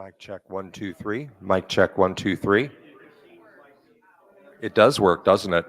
Mic check 1 2 3. Mic check 1 2 3. It does work, doesn't it?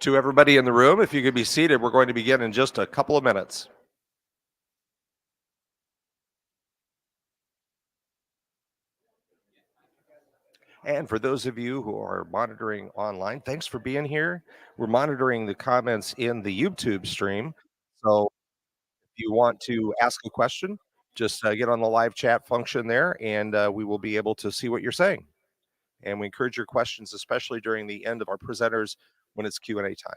To everybody in the room, if you could be seated, we're going to begin in just a couple of minutes. And for those of you who are monitoring online, thanks for being here. We're monitoring the comments in the YouTube stream. So if you want to ask a question, just get on the live chat function there, and we will be able to see what you're saying. And we encourage your questions, especially during the end of our presenters when it's Q&A time.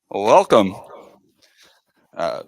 Welcome. Uh,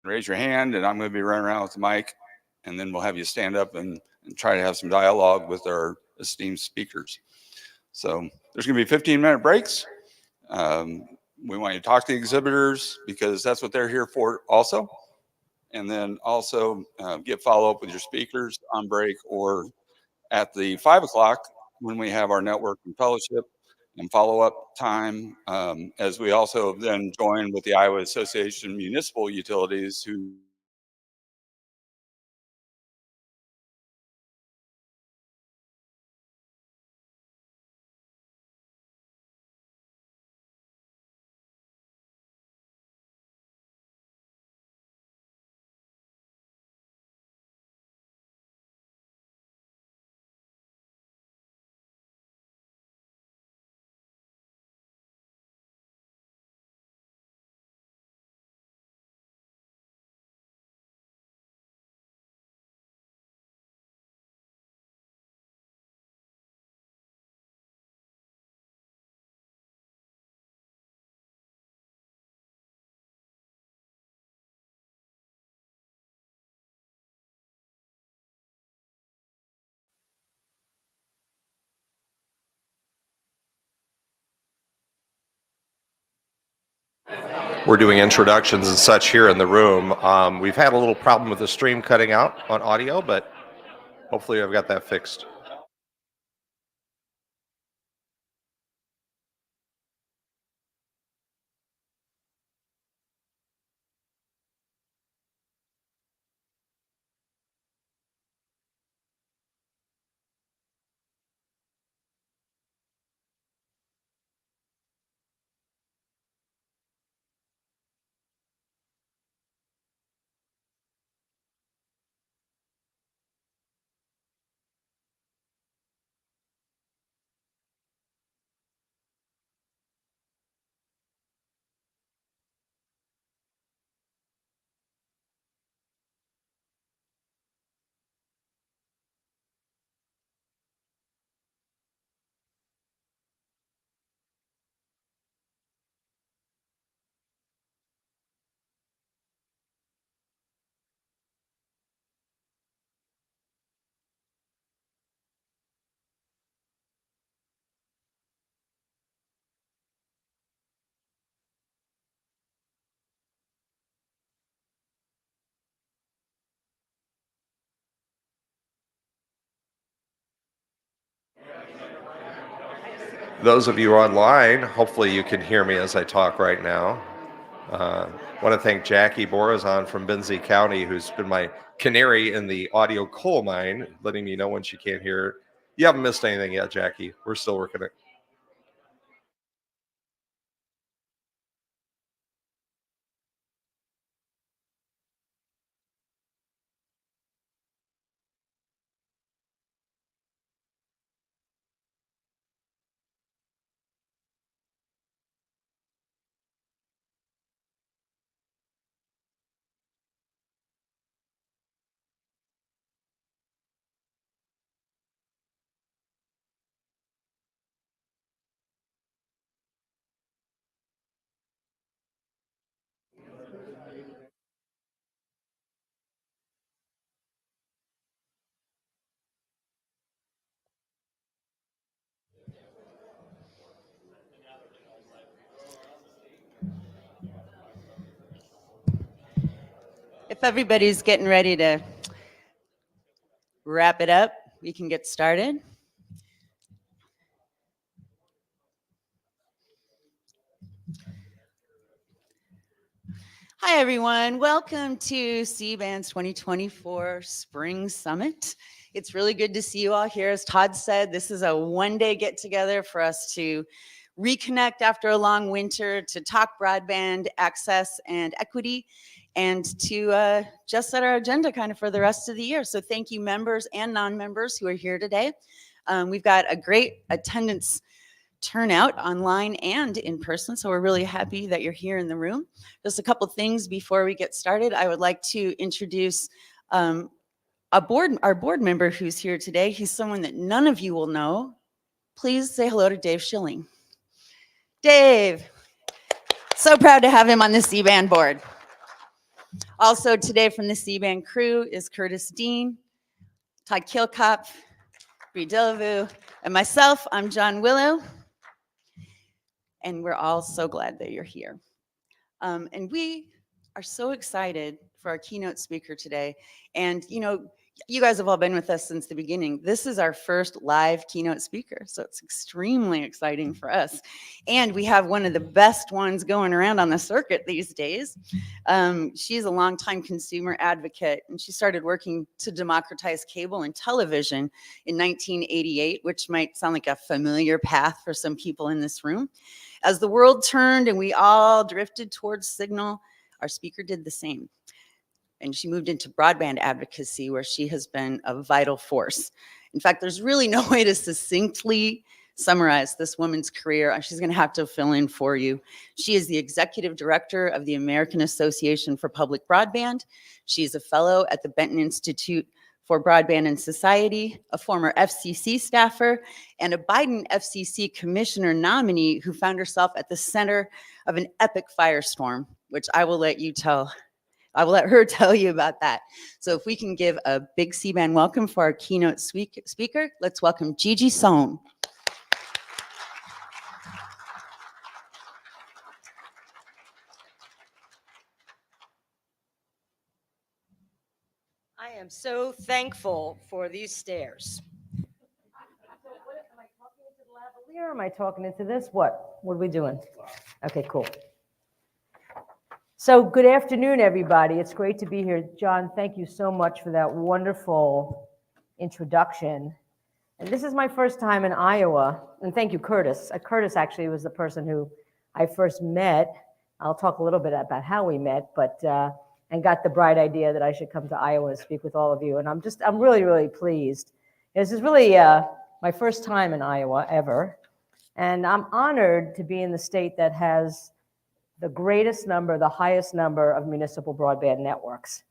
raise your hand, and I'm going to be running around with the mic, and then we'll have you stand up and try to have some dialogue with our esteemed speakers. So there's going to be 15-minute breaks. We want you to talk to the exhibitors because that's what they're here for also. And then also get follow-up with your speakers on break or at the 5 o'clock when we have our network and fellowship and follow-up time, as we also then join with the Iowa Association of Municipal Utilities, who We're doing introductions and such here in the room. We've had a little problem with the stream cutting out on audio, but hopefully I've got that fixed. Those of you online, hopefully you can hear me as I talk right now. I want to thank Jackie Borazon from Benzie County, who's been my canary in the audio coal mine, letting me know when she can't hear. You haven't missed anything yet, Jackie. We're still working it. If everybody's getting ready to wrap it up, we can get started. Hi, everyone. Welcome to CBAN's 2024 Spring Summit. It's really good to see you all here. As Todd said, this is a one-day get-together for us to reconnect after a long winter, to talk broadband access and equity, and to just set our agenda kind of for the rest of the year. So thank you, members and non-members who are here today. We've got a great attendance turnout online and in person, so we're really happy that you're here in the room. Just a couple things before we get started. I would like to introduce our board member who's here today. He's someone that none of you will know. Please say hello to Dave Schilling. Dave, so proud to have him on the CBAN board. Also today from the CBAN crew is Curtis Dean, Todd Kilkop, Bree Delavu, and myself, I'm John Willow. And we're all so glad that you're here. And we are so excited for our keynote speaker today. And, you know, you guys have all been with us since the beginning. This is our first live keynote speaker, so it's extremely exciting for us. And we have one of the best ones going around on the circuit these days. She's a longtime consumer advocate, and she started working to democratize cable and television in 1988, which might sound like a familiar path for some people in this room. As the world turned and we all drifted towards signal, our speaker did the same. And she moved into broadband advocacy, where she has been a vital force. In fact, there's really no way to succinctly summarize this woman's career. She's gonna have to fill in for you. She is the executive director of the American Association for Public Broadband. She's a fellow at the Benton Institute for Broadband and Society, a former FCC staffer, and a Biden FCC commissioner nominee who found herself at the center of an epic firestorm, which I will let her tell you about that. So if we can give a big CBAN welcome for our keynote speaker, let's welcome Gigi Sohn. I am so thankful for these stairs. So am I talking into the lavalier or am I talking into this? What are we doing? Okay, cool. So good afternoon, everybody. It's great to be here. John, thank you so much for that wonderful introduction. And this is my first time in Iowa. And thank you, Curtis. Curtis actually was the person who I first met. I'll talk a little bit about how we met, but and got the bright idea that I should come to Iowa and speak with all of you. And I'm really, really pleased. This is really my first time in Iowa ever. And I'm honored to be in the state that has the highest number of municipal broadband networks.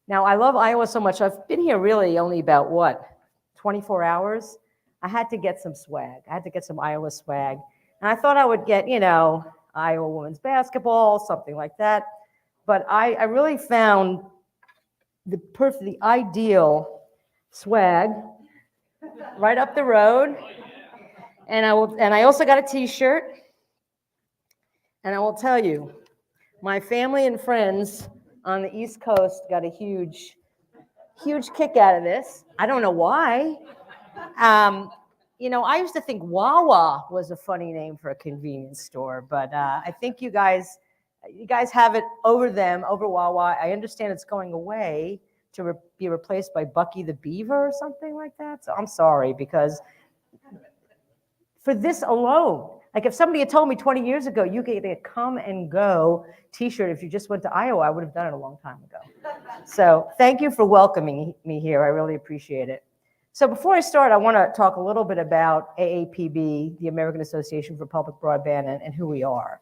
Now, I love Iowa so much. I've been here really only about, 24 hours? I had to get some swag. I had to get some Iowa swag. And I thought I would get, Iowa women's basketball, something like that. But I really found the ideal swag right up the road. And I also got a t-shirt. And I will tell you, my family and friends on the East Coast got a huge kick out of this. I don't know why. I used to think Wawa was a funny name for a convenience store, but I think you guys have it over Wawa. I understand it's going away to be replaced by Bucky the Beaver or something like that. So I'm sorry, because for this alone, like if somebody had told me 20 years ago, you get a come and go t-shirt if you just went to Iowa, I would have done it a long time ago. So thank you for welcoming me here. I really appreciate it. So before I start, I want to talk a little bit about AAPB, the American Association for Public Broadband, and who we are.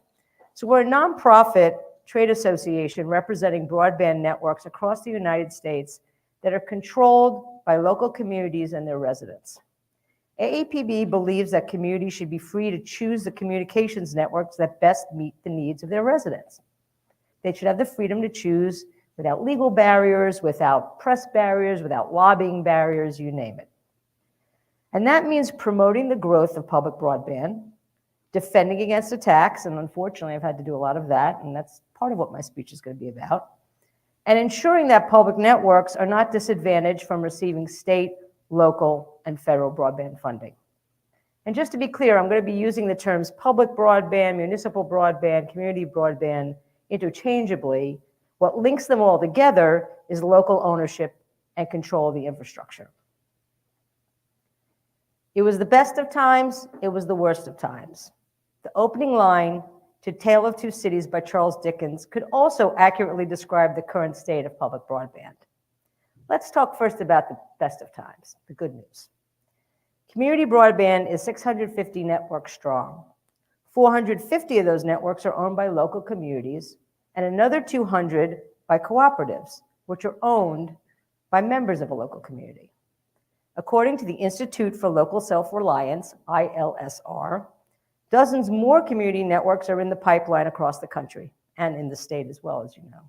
So we're a nonprofit trade association representing broadband networks across the United States that are controlled by local communities and their residents. AAPB believes that communities should be free to choose the communications networks that best meet the needs of their residents. They should have the freedom to choose without legal barriers, without press barriers, without lobbying barriers, you name it. And that means promoting the growth of public broadband, defending against attacks, and unfortunately I've had to do a lot of that, and that's part of what my speech is going to be about, and ensuring that public networks are not disadvantaged from receiving state, local, and federal broadband funding. And just to be clear, I'm going to be using the terms public broadband, municipal broadband, community broadband interchangeably. What links them all together is local ownership and control of the infrastructure. It was the best of times, it was the worst of times. The opening line to Tale of Two Cities by Charles Dickens could also accurately describe the current state of public broadband. Let's talk first about the best of times, the good news. Community broadband is 650 networks strong. 450 of those networks are owned by local communities, and another 200 by cooperatives, which are owned by members of a local community. According to the Institute for Local Self-Reliance, ILSR, dozens more community networks are in the pipeline across the country and in the state as well, as you know.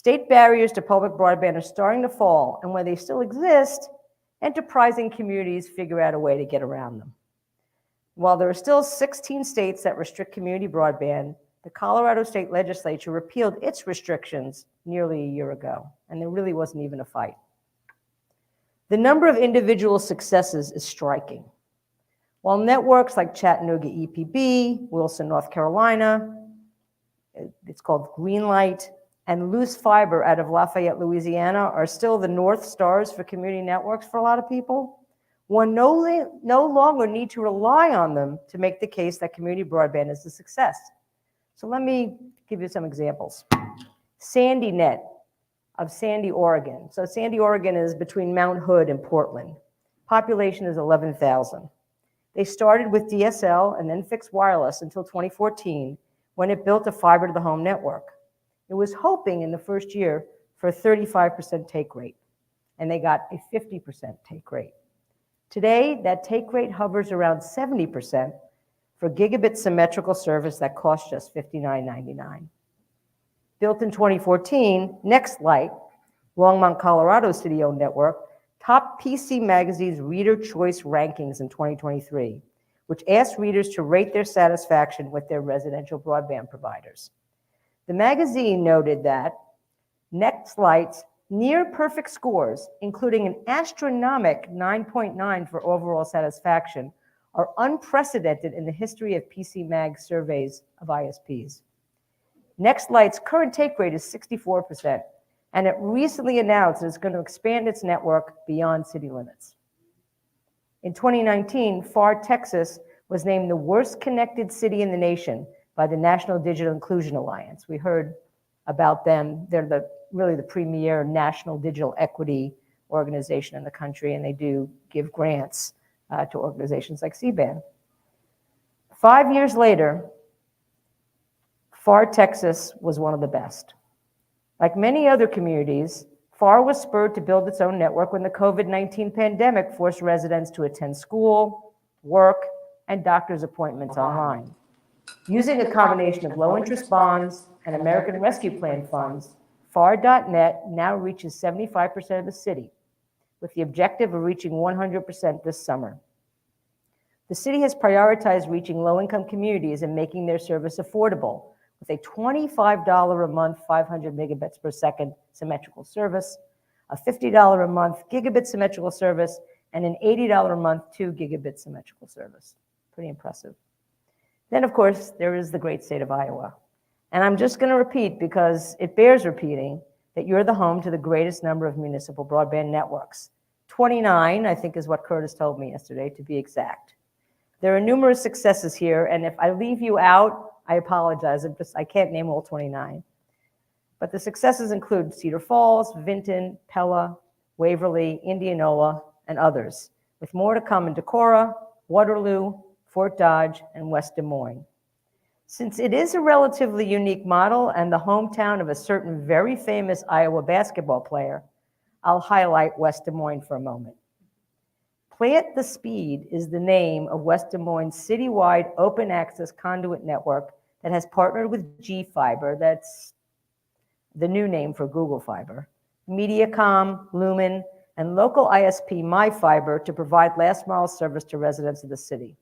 State barriers to public broadband are starting to fall, and where they still exist, enterprising communities figure out a way to get around them. While there are still 16 states that restrict community broadband, the Colorado State Legislature repealed its restrictions nearly a year ago, and there really wasn't even a fight. The number of individual successes is striking. While networks like Chattanooga EPB, Wilson, North Carolina, it's called Greenlight, and Loose Fiber out of Lafayette, Louisiana, are still the North Stars for community networks for a lot of people, one no longer need to rely on them to make the case that community broadband is a success. So let me give you some examples. SandyNet of Sandy, Oregon. So Sandy, Oregon is between Mount Hood and Portland. Population is 11,000. They started with DSL and then fixed wireless until 2014, when it built a fiber to the home network. It was hoping in the first year for a 35% take rate, and they got a 50% take rate. Today, that take rate hovers around 70% for gigabit symmetrical service that costs just $59.99. Built in 2014, NextLight, Longmont, Colorado city-owned network, topped PC Magazine's Reader Choice Rankings in 2023, which asked readers to rate their satisfaction with their residential broadband providers. The magazine noted that NextLight's near-perfect scores, including an astronomical 9.9 for overall satisfaction, are unprecedented in the history of PC Mag surveys of ISPs. NextLight's current take rate is 64%, and it recently announced it's going to expand its network beyond city limits. In 2019, Pharr, Texas, was named the worst connected city in the nation by the National Digital Inclusion Alliance. We heard about them. They're really the premier national digital equity organization in the country, and they do give grants to organizations like CBAN. 5 years later, Pharr, Texas was one of the best. Like many other communities, Pharr was spurred to build its own network when the COVID-19 pandemic forced residents to attend school, work, and doctor's appointments online. Using a combination of low-interest bonds and American Rescue Plan funds, Pharr.net now reaches 75% of the city, with the objective of reaching 100% this summer. The city has prioritized reaching low-income communities and making their service affordable, with a $25 a month, 500 megabits per second symmetrical service, a $50 a month gigabit symmetrical service, and an $80 a month 2 gigabit symmetrical service. Pretty impressive. Then, of course, there is the great state of Iowa. And I'm just going to repeat, because it bears repeating, that you're the home to the greatest number of municipal broadband networks. 29, I think, is what Curtis told me yesterday, to be exact. There are numerous successes here, and if I leave you out, I apologize. I can't name all 29. But the successes include Cedar Falls, Vinton, Pella, Waverly, Indianola, and others, with more to come in Decorah, Waterloo, Fort Dodge, and West Des Moines. Since it is a relatively unique model and the hometown of a certain very famous Iowa basketball player, I'll highlight West Des Moines for a moment. Plant the Speed is the name of West Des Moines' citywide open access conduit network that has partnered with G-Fiber, that's the new name for Google Fiber, Mediacom, Lumen, and local ISP MyFiber to provide last mile service to residents of the city.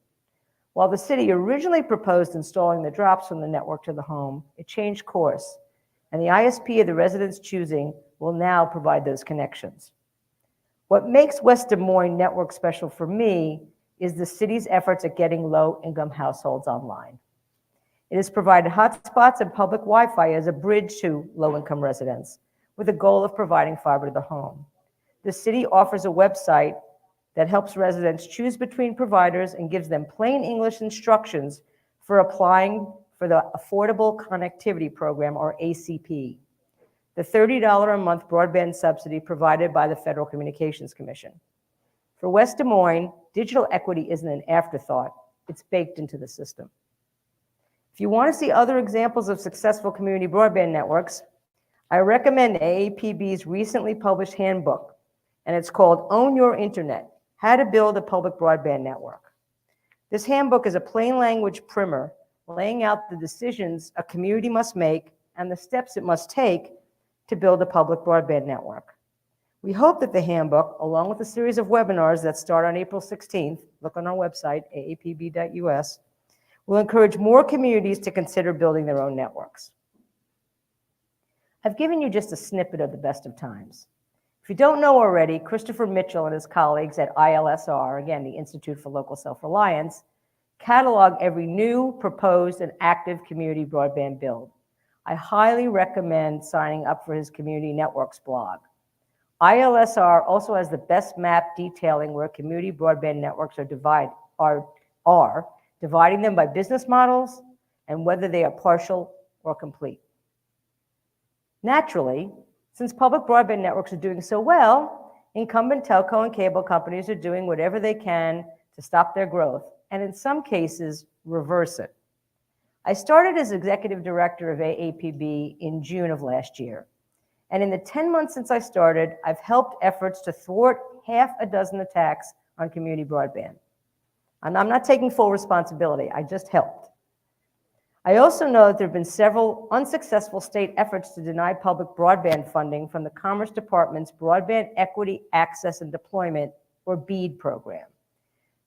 While the city originally proposed installing the drops from the network to the home, it changed course, and the ISP of the residents choosing will now provide those connections. What makes West Des Moines network special for me is the city's efforts at getting low-income households online. It has provided hotspots and public Wi-Fi as a bridge to low-income residents, with the goal of providing fiber to the home. The city offers a website that helps residents choose between providers and gives them plain English instructions for applying for the Affordable Connectivity Program, or ACP, the $30 a month broadband subsidy provided by the Federal Communications Commission. For West Des Moines, digital equity isn't an afterthought, it's baked into the system. If you want to see other examples of successful community broadband networks, I recommend AAPB's recently published handbook, and it's called Own Your Internet: How to Build a Public Broadband Network. This handbook is a plain language primer laying out the decisions a community must make and the steps it must take to build a public broadband network. We hope that the handbook, along with a series of webinars that start on April 16th, look on our website, aapb.us, will encourage more communities to consider building their own networks. I've given you just a snippet of the best of times. If you don't know already, Christopher Mitchell and his colleagues at ILSR, again, the Institute for Local Self-Reliance, catalog every new, proposed, and active community broadband build. I highly recommend signing up for his Community Networks blog. ILSR also has the best map detailing where community broadband networks are dividing them by business models and whether they are partial or complete. Naturally, since public broadband networks are doing so well, incumbent telco and cable companies are doing whatever they can to stop their growth, and in some cases, reverse it. I started as executive director of AAPB in June of last year. And in the 10 months since I started, I've helped efforts to thwart half a dozen attacks on community broadband. And I'm not taking full responsibility, I just helped. I also know that there have been several unsuccessful state efforts to deny public broadband funding from the Commerce Department's Broadband Equity, Access, and Deployment, or BEAD program.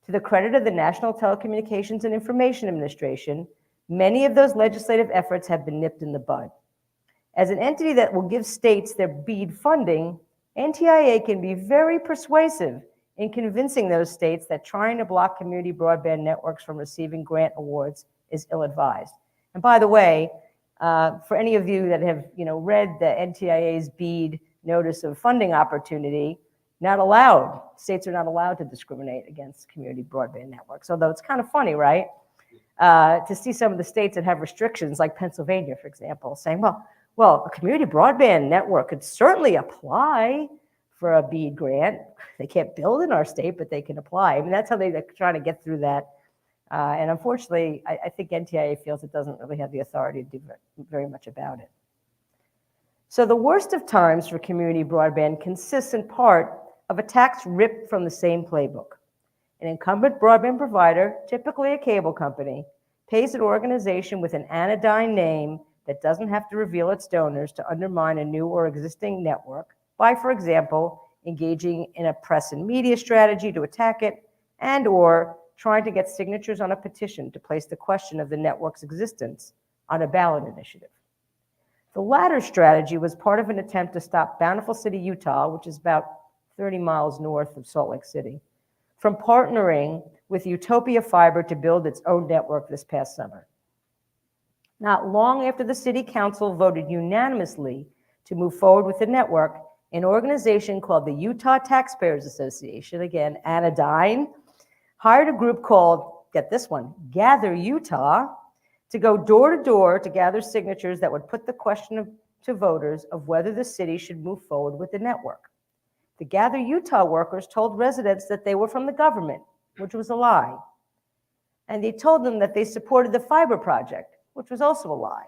To the credit of the National Telecommunications and Information Administration, many of those legislative efforts have been nipped in the bud. As an entity that will give states their BEAD funding, NTIA can be very persuasive in convincing those states that trying to block community broadband networks from receiving grant awards is ill-advised. And by the way, for any of you that have read the NTIA's BEAD notice of funding opportunity, not allowed, states are not allowed to discriminate against community broadband networks. Although it's kind of funny, right? To see some of the states that have restrictions, like Pennsylvania, for example, saying, well, a community broadband network could certainly apply for a BEAD grant. They can't build in our state, but they can apply. I mean, that's how they're trying to get through that. And unfortunately, I think NTIA feels it doesn't really have the authority to do very much about it. So the worst of times for community broadband consists in part of attacks ripped from the same playbook. An incumbent broadband provider, typically a cable company, pays an organization with an anodyne name that doesn't have to reveal its donors to undermine a new or existing network by, for example, engaging in a press and media strategy to attack it and/or trying to get signatures on a petition to place the question of the network's existence on a ballot initiative. The latter strategy was part of an attempt to stop Bountiful City, Utah, which is about 30 miles north of Salt Lake City, from partnering with Utopia Fiber to build its own network this past summer. Not long after the city council voted unanimously to move forward with the network, an organization called the Utah Taxpayers Association, again, anodyne, hired a group called, get this one, Gather Utah, to go door to door to gather signatures that would put the question to voters of whether the city should move forward with the network. The Gather Utah workers told residents that they were from the government, which was a lie. And they told them that they supported the fiber project, which was also a lie.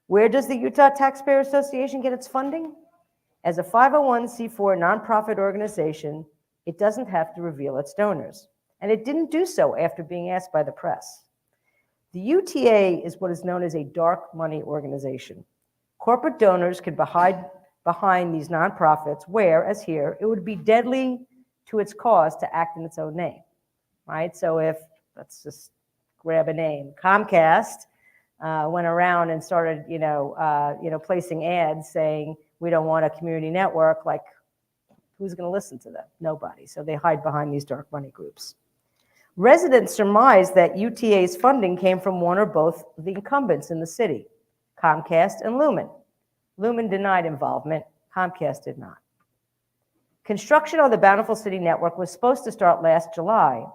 Where does the Utah Taxpayer Association get its funding? As a 501c4 nonprofit organization, it doesn't have to reveal its donors. And it didn't do so after being asked by the press. The UTA is what is known as a dark money organization. Corporate donors could hide behind these nonprofits where, as here, it would be deadly to its cause to act in its own name, right? So if, let's just grab a name, Comcast went around and started, placing ads saying, we don't want a community network, like, who's going to listen to them? Nobody. So they hide behind these dark money groups. Residents surmised that UTA's funding came from one or both of the incumbents in the city, Comcast and Lumen. Lumen denied involvement, Comcast did not. Construction on the Bountiful City network was supposed to start last July,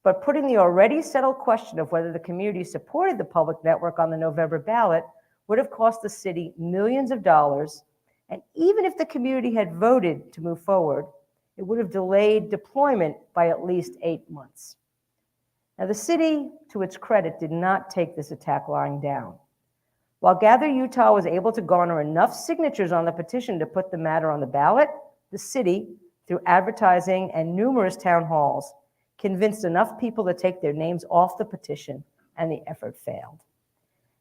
but putting the already settled question of whether the community supported the public network on the November ballot would have cost the city millions of dollars, and even if the community had voted to move forward, it would have delayed deployment by at least 8 months. Now, the city, to its credit, did not take this attack lying down. While Gather Utah was able to garner enough signatures on the petition to put the matter on the ballot, the city, through advertising and numerous town halls, convinced enough people to take their names off the petition, and the effort failed.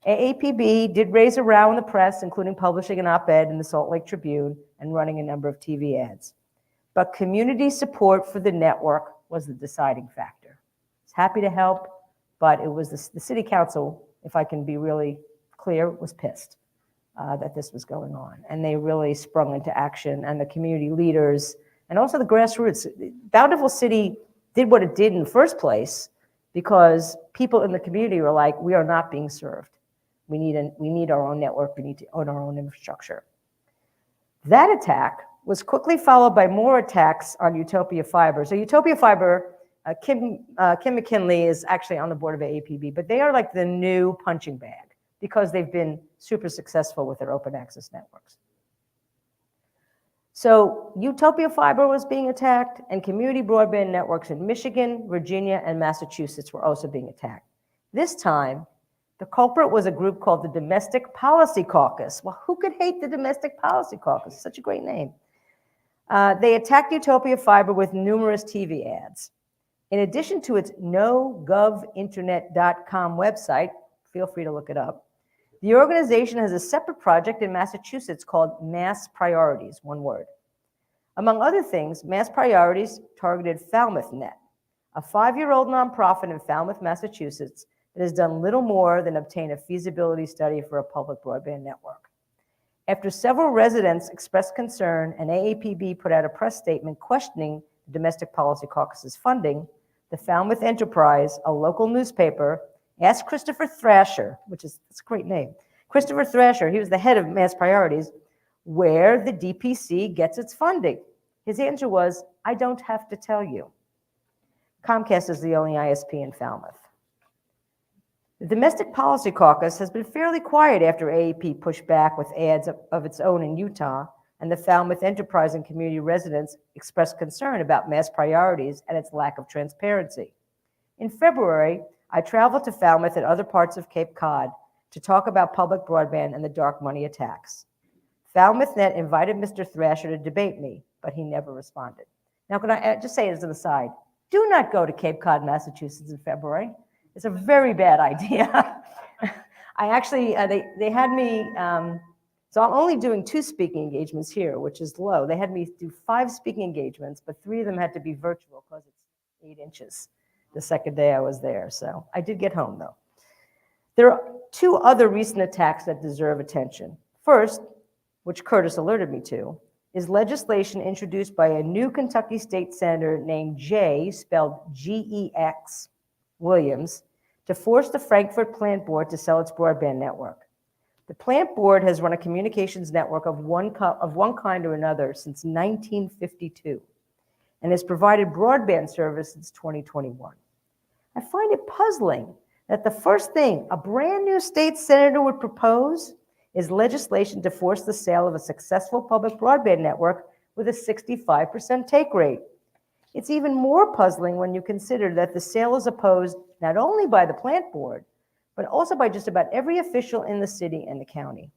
AAPB did raise a row in the press, including publishing an op-ed in the Salt Lake Tribune and running a number of TV ads. But community support for the network was the deciding factor. It's happy to help, but it was the city council, if I can be really clear, was pissed that this was going on. And they really sprung into action, and the community leaders and also the grassroots. Bountiful City did what it did in the first place because people in the community were like, we are not being served. We need our own network. We need to own our own infrastructure. That attack was quickly followed by more attacks on Utopia Fiber. So Utopia Fiber, Kim McKinley is actually on the board of AAPB, but they are like the new punching bag because they've been super successful with their open access networks. So Utopia Fiber was being attacked, and community broadband networks in Michigan, Virginia, and Massachusetts were also being attacked. This time, the culprit was a group called the Domestic Policy Caucus. Well, who could hate the Domestic Policy Caucus? Such a great name. They attacked Utopia Fiber with numerous TV ads. In addition to its nogovinternet.com website, feel free to look it up, the organization has a separate project in Massachusetts called Mass Priorities, one word. Among other things, Mass Priorities targeted FalmouthNet, a 5-year-old nonprofit in Falmouth, Massachusetts, that has done little more than obtain a feasibility study for a public broadband network. After several residents expressed concern and AAPB put out a press statement questioning the Domestic Policy Caucus's funding, the Falmouth Enterprise, a local newspaper, asked Christopher Thrasher, that's a great name, Christopher Thrasher, he was the head of Mass Priorities, where the DPC gets its funding. His answer was, I don't have to tell you. Comcast is the only ISP in Falmouth. The Domestic Policy Caucus has been fairly quiet after AAP pushed back with ads of its own in Utah, and the Falmouth Enterprise and community residents expressed concern about Mass Priorities and its lack of transparency. In February, I traveled to Falmouth and other parts of Cape Cod to talk about public broadband and the dark money attacks. FalmouthNet invited Mr. Thrasher to debate me, but he never responded. Now, can I just say as an aside, do not go to Cape Cod, Massachusetts in February. It's a very bad idea. I actually, they had me, so I'm only doing 2 speaking engagements here, which is low. They had me do 5 speaking engagements, but 3 of them had to be virtual because it's 8 inches the second day I was there. So I did get home though. There are 2 other recent attacks that deserve attention. First, which Curtis alerted me to, is legislation introduced by a new Kentucky state senator named Jay, spelled G-E-X, Williams, to force the Frankfurt Plant Board to sell its broadband network. The Plant Board has run a communications network of one kind or another since 1952 and has provided broadband service since 2021. I find it puzzling that the first thing a brand new state senator would propose is legislation to force the sale of a successful public broadband network with a 65% take rate. It's even more puzzling when you consider that the sale is opposed not only by the Plant Board, but also by just about every official in the city and the county.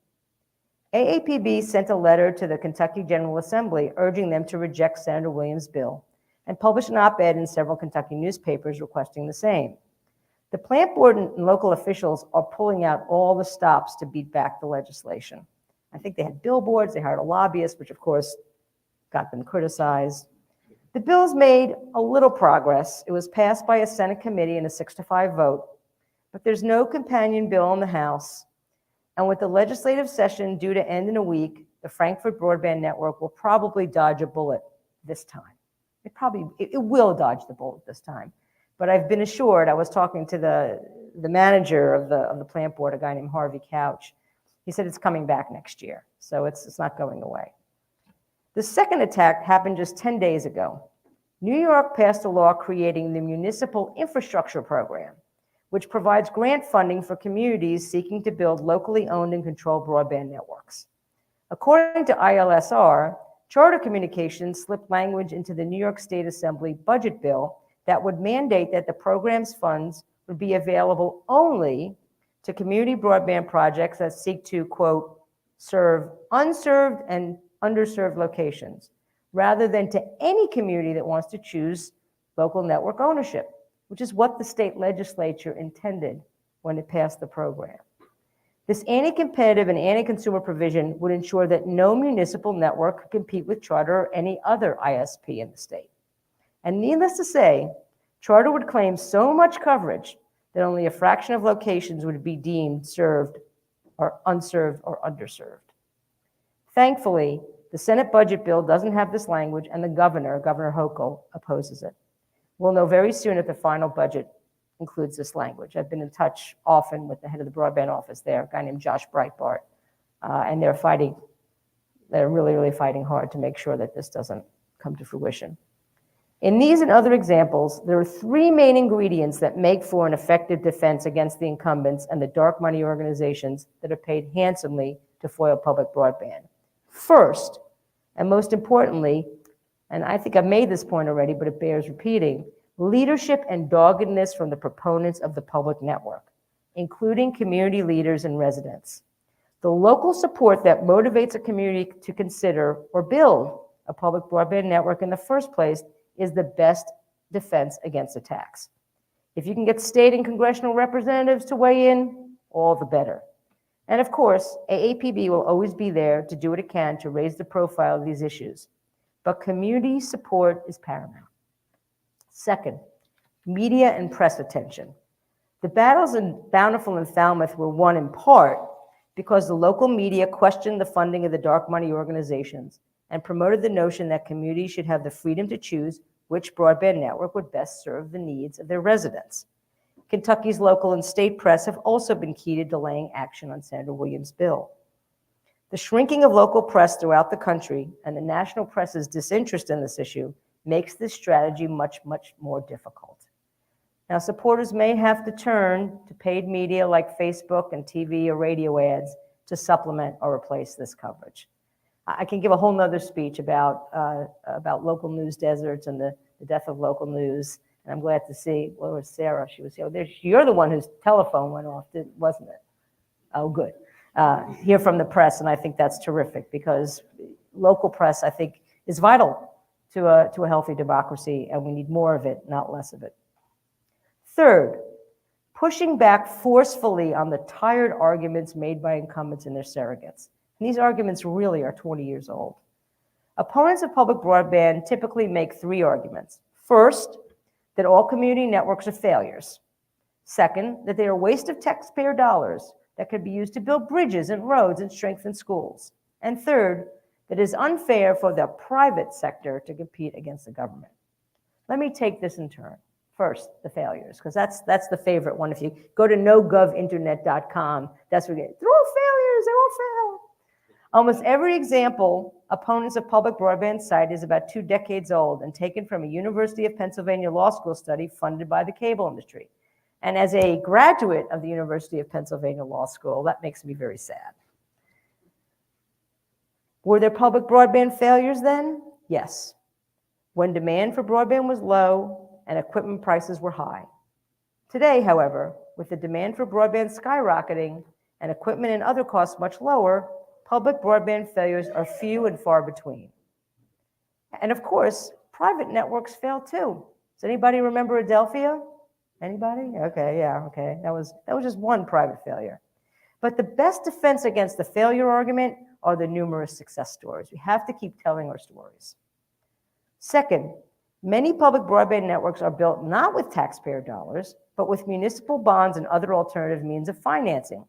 AAPB sent a letter to the Kentucky General Assembly urging them to reject Senator Williams' bill and published an op-ed in several Kentucky newspapers requesting the same. The Plant Board and local officials are pulling out all the stops to beat back the legislation. I think they had billboards, they hired a lobbyist, which of course got them criticized. The bill's made a little progress. It was passed by a Senate committee in a 6-5 vote, but there's no companion bill in the House. And with the legislative session due to end in a week, the Frankfurt Broadband Network will probably dodge a bullet this time. It will dodge the bullet this time. But I've been assured, I was talking to the manager of the Plant Board, a guy named Harvey Couch. He said it's coming back next year, so it's not going away. The second attack happened just 10 days ago. New York passed a law creating the Municipal Infrastructure Program, which provides grant funding for communities seeking to build locally owned and controlled broadband networks. According to ILSR, Charter Communications slipped language into the New York State Assembly budget bill that would mandate that the program's funds would be available only to community broadband projects that seek to, quote, serve unserved and underserved locations, rather than to any community that wants to choose local network ownership, which is what the state legislature intended when it passed the program. This anti-competitive and anti-consumer provision would ensure that no municipal network could compete with Charter or any other ISP in the state. And needless to say, Charter would claim so much coverage that only a fraction of locations would be deemed served or unserved or underserved. Thankfully, the Senate budget bill doesn't have this language, and the governor, Governor Hochul, opposes it. We'll know very soon if the final budget includes this language. I've been in touch often with the head of the broadband office there, a guy named Josh Breitbart, and they're really, really fighting hard to make sure that this doesn't come to fruition. In these and other examples, there are three main ingredients that make for an effective defense against the incumbents and the dark money organizations that are paid handsomely to foil public broadband. First, and most importantly, and I think I've made this point already, but it bears repeating, leadership and doggedness from the proponents of the public network, including community leaders and residents. The local support that motivates a community to consider or build a public broadband network in the first place is the best defense against attacks. If you can get state and congressional representatives to weigh in, all the better. And of course, AAPB will always be there to do what it can to raise the profile of these issues. But community support is paramount. Second, media and press attention. The battles in Bountiful and Falmouth were won in part because the local media questioned the funding of the dark money organizations and promoted the notion that communities should have the freedom to choose which broadband network would best serve the needs of their residents. Kentucky's local and state press have also been key to delaying action on Senator Williams' bill. The shrinking of local press throughout the country and the national press's disinterest in this issue makes this strategy much, much more difficult. Now, supporters may have to turn to paid media like Facebook and TV or radio ads to supplement or replace this coverage. I can give a whole nother speech about local news deserts and the death of local news. And I'm glad to see, well, it was Sarah. She was here. You're the one whose telephone went off, wasn't it? Oh, good. Hear from the press, and I think that's terrific because local press, I think, is vital to a healthy democracy, and we need more of it, not less of it. Third, pushing back forcefully on the tired arguments made by incumbents and their surrogates. And these arguments really are 20 years old. Opponents of public broadband typically make three arguments. First, that all community networks are failures. Second, that they are a waste of taxpayer dollars that could be used to build bridges and roads and strengthen schools. And third, that it is unfair for the private sector to compete against the government. Let me take this in turn. First, the failures, because that's the favorite one. If you go to nogovinternet.com, that's where you get, they're all failures, they all fail. Almost every example opponents of public broadband cite is about 2 decades old and taken from a University of Pennsylvania law school study funded by the cable industry. And as a graduate of the University of Pennsylvania Law School, that makes me very sad. Were there public broadband failures then? Yes. When demand for broadband was low and equipment prices were high. Today, however, with the demand for broadband skyrocketing and equipment and other costs much lower, public broadband failures are few and far between. And of course, private networks fail too. Does anybody remember Adelphia? Anybody? Okay, yeah, okay. That was just one private failure. But the best defense against the failure argument are the numerous success stories. We have to keep telling our stories. Second, many public broadband networks are built not with taxpayer dollars, but with municipal bonds and other alternative means of financing,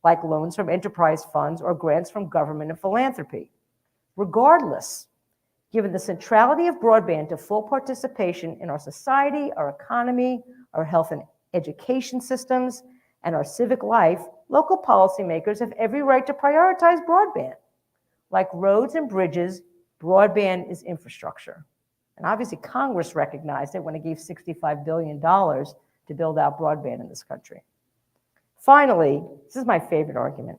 like loans from enterprise funds or grants from government and philanthropy. Regardless, given the centrality of broadband to full participation in our society, our economy, our health and education systems, and our civic life, local policymakers have every right to prioritize broadband. Like roads and bridges, broadband is infrastructure. And obviously Congress recognized it when it gave $65 billion to build out broadband in this country. Finally, this is my favorite argument.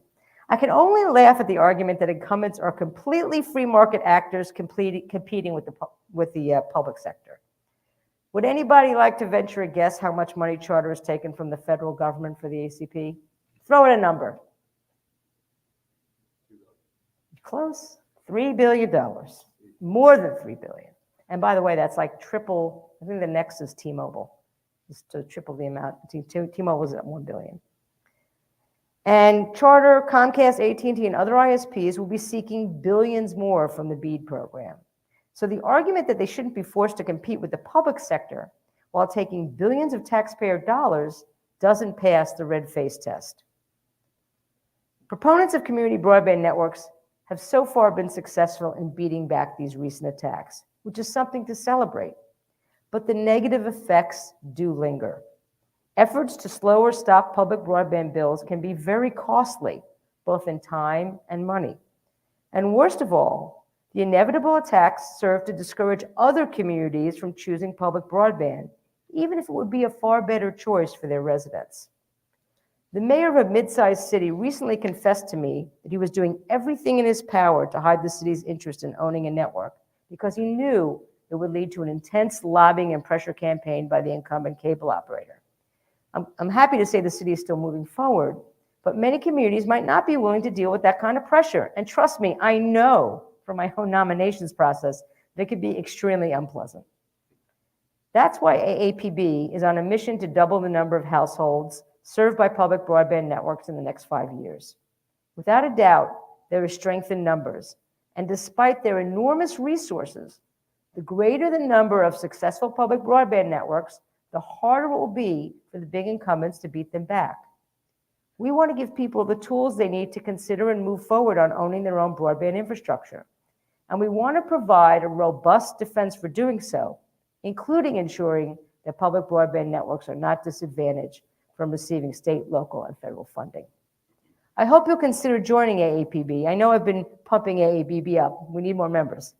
I can only laugh at the argument that incumbents are completely free market actors competing with the public sector. Would anybody like to venture a guess how much money Charter has taken from the federal government for the ACP? Throw in a number. Close. $3 billion. More than $3 billion. And by the way, that's like triple. I think the next is T-Mobile. Just to triple the amount. T-Mobile is at $1 billion. And Charter, Comcast, AT&T, and other ISPs will be seeking billions more from the BEAD program. So the argument that they shouldn't be forced to compete with the public sector while taking billions of taxpayer dollars doesn't pass the red face test. Proponents of community broadband networks have so far been successful in beating back these recent attacks, which is something to celebrate. But the negative effects do linger. Efforts to slow or stop public broadband bills can be very costly, both in time and money. And worst of all, the inevitable attacks serve to discourage other communities from choosing public broadband, even if it would be a far better choice for their residents. The mayor of a mid-sized city recently confessed to me that he was doing everything in his power to hide the city's interest in owning a network because he knew it would lead to an intense lobbying and pressure campaign by the incumbent cable operator. I'm happy to say the city is still moving forward, but many communities might not be willing to deal with that kind of pressure. And trust me, I know from my own nominations process that it could be extremely unpleasant. That's why AAPB is on a mission to double the number of households served by public broadband networks in the next 5 years. Without a doubt, there is strength in numbers. And despite their enormous resources, the greater the number of successful public broadband networks, the harder it will be for the big incumbents to beat them back. We want to give people the tools they need to consider and move forward on owning their own broadband infrastructure. And we want to provide a robust defense for doing so, including ensuring that public broadband networks are not disadvantaged from receiving state, local, and federal funding. I hope you'll consider joining AAPB. I know I've been pumping AAPB up. We need more members.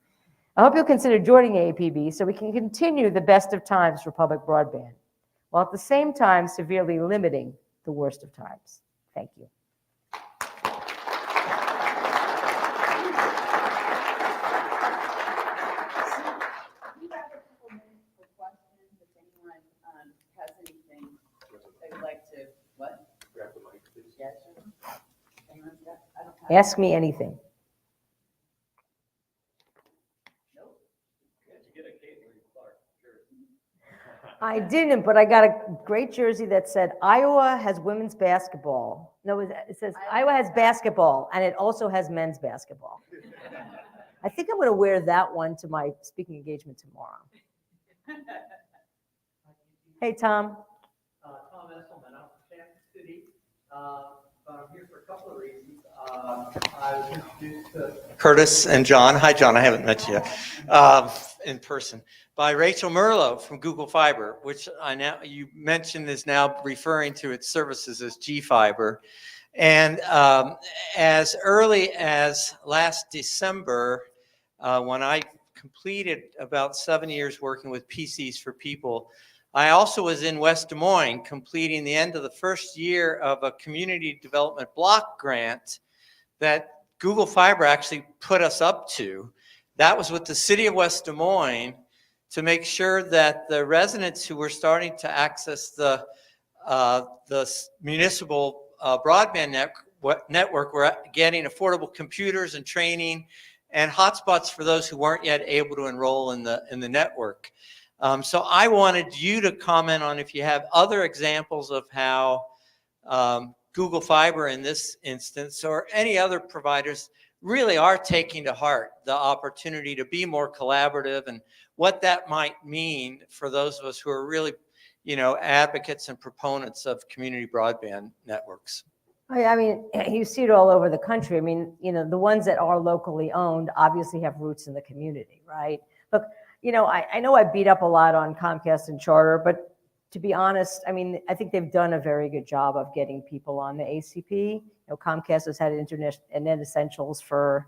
I hope you'll consider joining AAPB so we can continue the best of times for public broadband, while at the same time severely limiting the worst of times. Thank you. Ask me anything. I didn't, but I got a great jersey that said Iowa has women's basketball. No, it says Iowa has basketball, and it also has men's basketball. I think I'm going to wear that one to my speaking engagement tomorrow. Hey, Tom. Tom Esselman. I'm from Kansas City. I'm here for a couple of reasons. I was introduced to Curtis and John. Hi, John. I haven't met you yet in person. By Rachel Merlo from Google Fiber, which you mentioned is now referring to its services as G Fiber. And as early as last December, when I completed about 7 years working with PCs for People, I also was in West Des Moines completing the end of the first year of a community development block grant that Google Fiber actually put us up to. That was with the city of West Des Moines to make sure that the residents who were starting to access the municipal broadband network were getting affordable computers and training and hotspots for those who weren't yet able to enroll in the network. So I wanted you to comment on if you have other examples of how Google Fiber in this instance or any other providers really are taking to heart the opportunity to be more collaborative and what that might mean for those of us who are really, advocates and proponents of community broadband networks. I mean, you see it all over the country. I mean, the ones that are locally owned obviously have roots in the community, right? Look, I know I beat up a lot on Comcast and Charter, but to be honest, I mean, I think they've done a very good job of getting people on the ACP. Comcast has had Internet Essentials for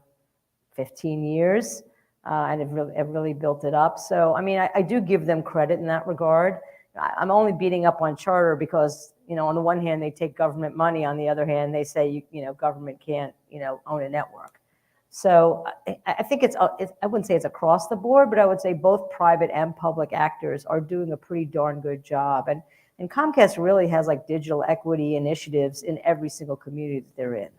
15 years, and have really built it up. So, I mean, I do give them credit in that regard. I'm only beating up on Charter because, on the one hand, they take government money. On the other hand, they say, government can't, own a network. So I think I wouldn't say it's across the board, but I would say both private and public actors are doing a pretty darn good job. And Comcast really has like digital equity initiatives in every single community that they're in.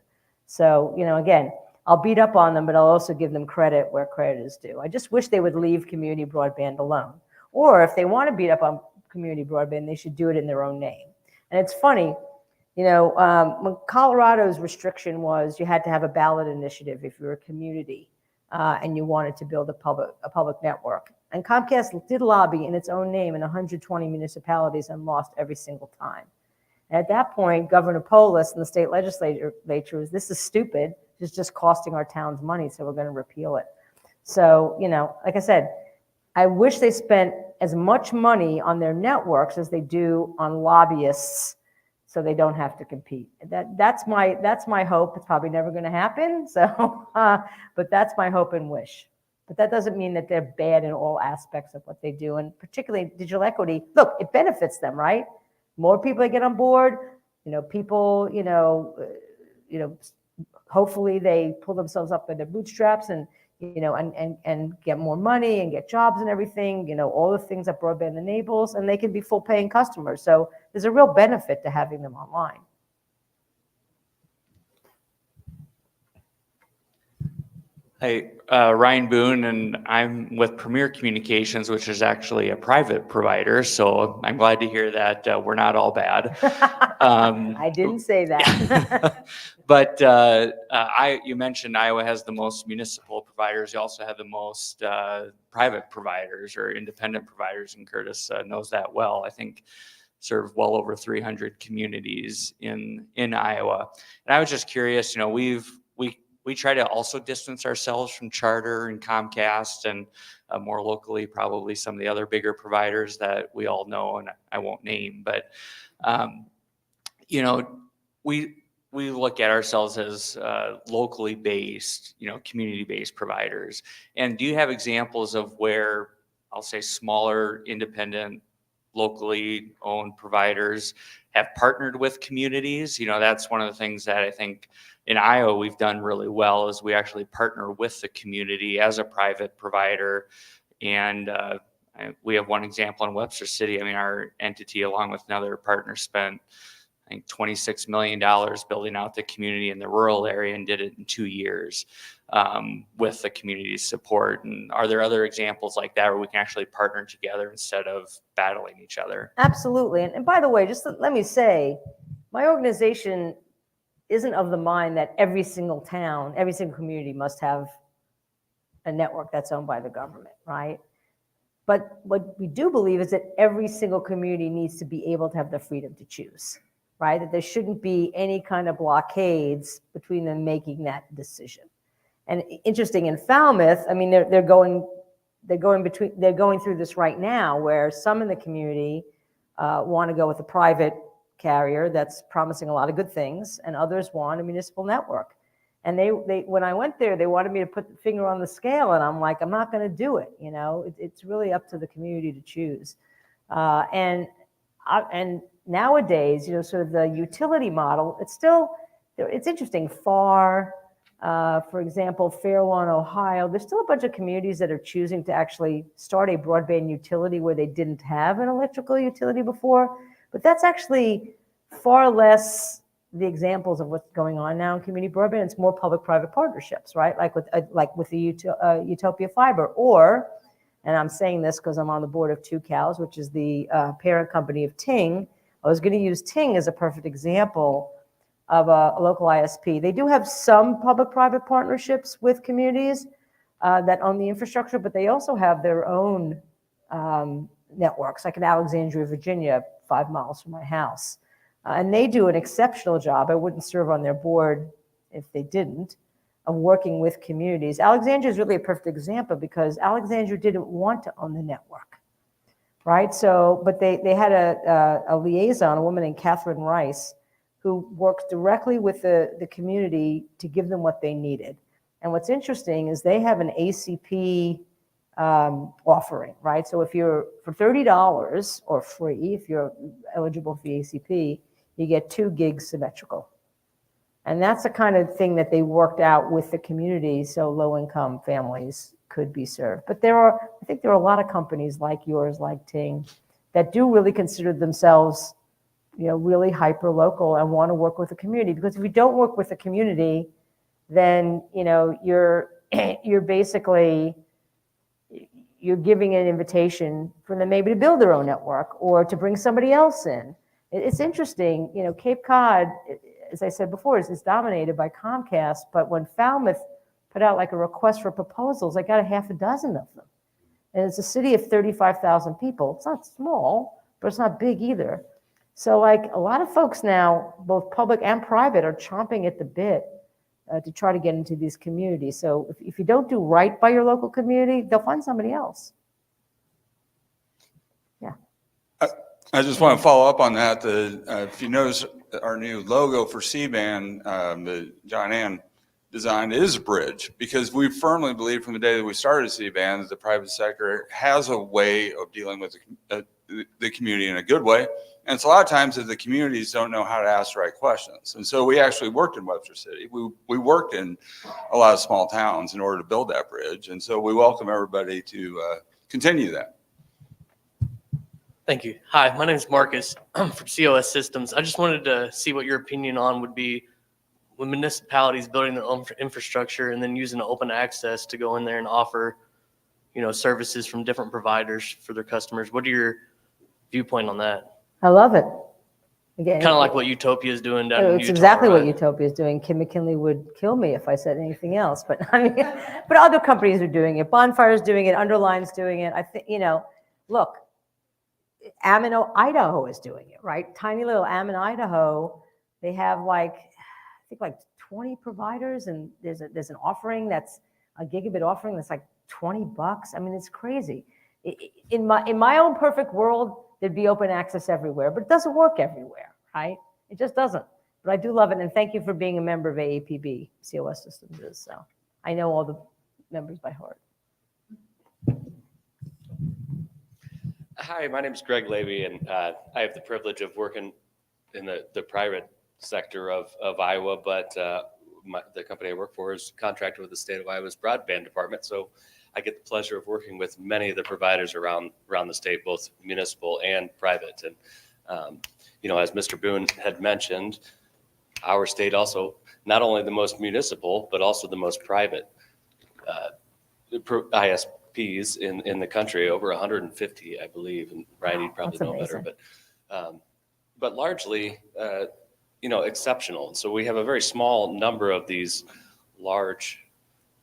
So, again, I'll beat up on them, but I'll also give them credit where credit is due. I just wish they would leave community broadband alone. Or if they want to beat up on community broadband, they should do it in their own name. And it's funny, When Colorado's restriction was you had to have a ballot initiative if you're a community and you wanted to build a public network. And Comcast did lobby in its own name in 120 municipalities and lost every single time. And at that point, Governor Polis and the state legislature was, this is stupid. It's just costing our towns money, so we're going to repeal it. So, like I said, I wish they spent as much money on their networks as they do on lobbyists so they don't have to compete. That's my hope. It's probably never going to happen. So, but that's my hope and wish. But that doesn't mean that they're bad in all aspects of what they do. And particularly digital equity, look, it benefits them, right? More people that get on board, people, hopefully they pull themselves up by their bootstraps and get more money and get jobs and everything, all the things that broadband enables, and they can be full paying customers. So there's a real benefit to having them online. Hi, Ryan Boone, and I'm with Premier Communications, which is actually a private provider. So I'm glad to hear that we're not all bad. I didn't say that. But you mentioned Iowa has the most municipal providers. You also have the most private providers or independent providers, and Curtis knows that well. I think serve well over 300 communities in Iowa. And I was just curious, we try to also distance ourselves from Charter and Comcast and more locally, probably some of the other bigger providers that we all know and I won't name. But, we look at ourselves as locally based, community-based providers. And do you have examples of where, I'll say, smaller, independent, locally owned providers have partnered with communities? That's one of the things that I think in Iowa we've done really well is we actually partner with the community as a private provider. And we have one example in Webster City. I mean, our entity, along with another partner, spent, I think, $26 million building out the community in the rural area and did it in 2 years with the community's support. And are there other examples like that where we can actually partner together instead of battling each other? Absolutely. And by the way, just let me say, my organization isn't of the mind that every single town, every single community must have a network that's owned by the government, right? But what we do believe is that every single community needs to be able to have the freedom to choose, right? That there shouldn't be any kind of blockades between them making that decision. And interesting, in Falmouth, I mean, they're going through this right now, where some in the community want to go with a private carrier that's promising a lot of good things, and others want a municipal network. And they when I went there, they wanted me to put the finger on the scale, and I'm like, I'm not going to do it. It's really up to the community to choose. And nowadays, sort of the utility model, it's interesting. For example, Fairlawn, Ohio, there's still a bunch of communities that are choosing to actually start a broadband utility where they didn't have an electrical utility before. But that's actually far less the examples of what's going on now in community broadband. It's more public-private partnerships, right? Like with the Utopia Fiber, and I'm saying this because I'm on the board of 2Cows, which is the parent company of Ting. I was going to use Ting as a perfect example of a local ISP. They do have some public-private partnerships with communities that own the infrastructure, but they also have their own networks, like in Alexandria, Virginia, 5 miles from my house. And they do an exceptional job. I wouldn't serve on their board if they didn't, of working with communities. Alexandria is really a perfect example because Alexandria didn't want to own the network, right? So, but they had a liaison, a woman named Catherine Rice, who works directly with the community to give them what they needed. And what's interesting is they have an ACP offering, right? So if you're for $30 or free, if you're eligible for the ACP, you get 2 gigs symmetrical. And that's the kind of thing that they worked out with the community so low-income families could be served. But I think there are a lot of companies like yours, like Ting, that do really consider themselves, really hyper-local and want to work with the community. Because if you don't work with the community, then, you're basically, you're giving an invitation for them maybe to build their own network or to bring somebody else in. It's interesting, Cape Cod, as I said before, is dominated by Comcast, but when Falmouth put out like a request for proposals, I got a half a dozen of them. And it's a city of 35,000 people. It's not small, but it's not big either. So like a lot of folks now, both public and private, are chomping at the bit to try to get into these communities. So if you don't do right by your local community, they'll find somebody else. Yeah. I just want to follow up on that. If you notice, our new logo for CBAN, the John Ann designed, is a bridge, because we firmly believe from the day that we started CBAN that the private sector has a way of dealing with the community in a good way. And it's a lot of times that the communities don't know how to ask the right questions. And so we actually worked in Webster City. We worked in a lot of small towns in order to build that bridge. And so we welcome everybody to continue that. Thank you. Hi, my name is Marcus. I'm from COS Systems. I just wanted to see what your opinion on would be when municipalities building their own infrastructure and then using open access to go in there and offer, services from different providers for their customers. What are your viewpoint on that? I love it. Again, Kind of like what Utopia is doing down in it's Utah, exactly what right? Utopia is doing. Kim McKinley would kill me if I said anything else, but but other companies are doing it. Bonfire's doing it. Underline's doing it. I think, look, Amino, Idaho is doing it, right? Tiny little Ammon, Idaho. They have I think 20 providers, and there's an offering that's a gigabit offering that's like $20. I mean, it's crazy. In my own perfect world, there'd be open access everywhere, but it doesn't work everywhere, right? It just doesn't. But I do love it, and thank you for being a member of AAPB. COS Systems is, so I know all the members by heart. Hi, my name is Greg Levy, and I have the privilege of working in the private sector of Iowa, but the company I work for is contracted with the state of Iowa's broadband department, so I get the pleasure of working with many of the providers around the state, both municipal and private. And as Mr. Boone had mentioned, our state also not only the most municipal, but also the most private ISPs in the country, over 150, I believe. And Ryan, you probably know better, but largely, exceptional. So we have a very small number of these large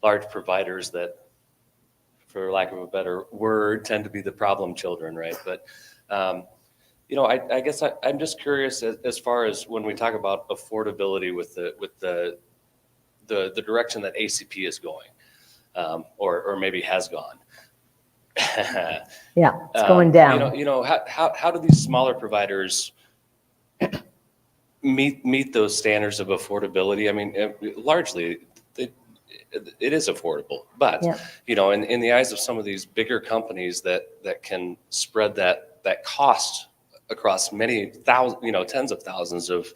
providers that, for lack of a better word, tend to be the problem children, right? But I guess I'm just curious as far as when we talk about affordability with the direction that ACP is going, or maybe has gone. Yeah, it's going down. How do these smaller providers meet those standards of affordability? I mean, largely it is affordable, but in the eyes of some of these bigger companies that can spread that cost across many tens of thousands of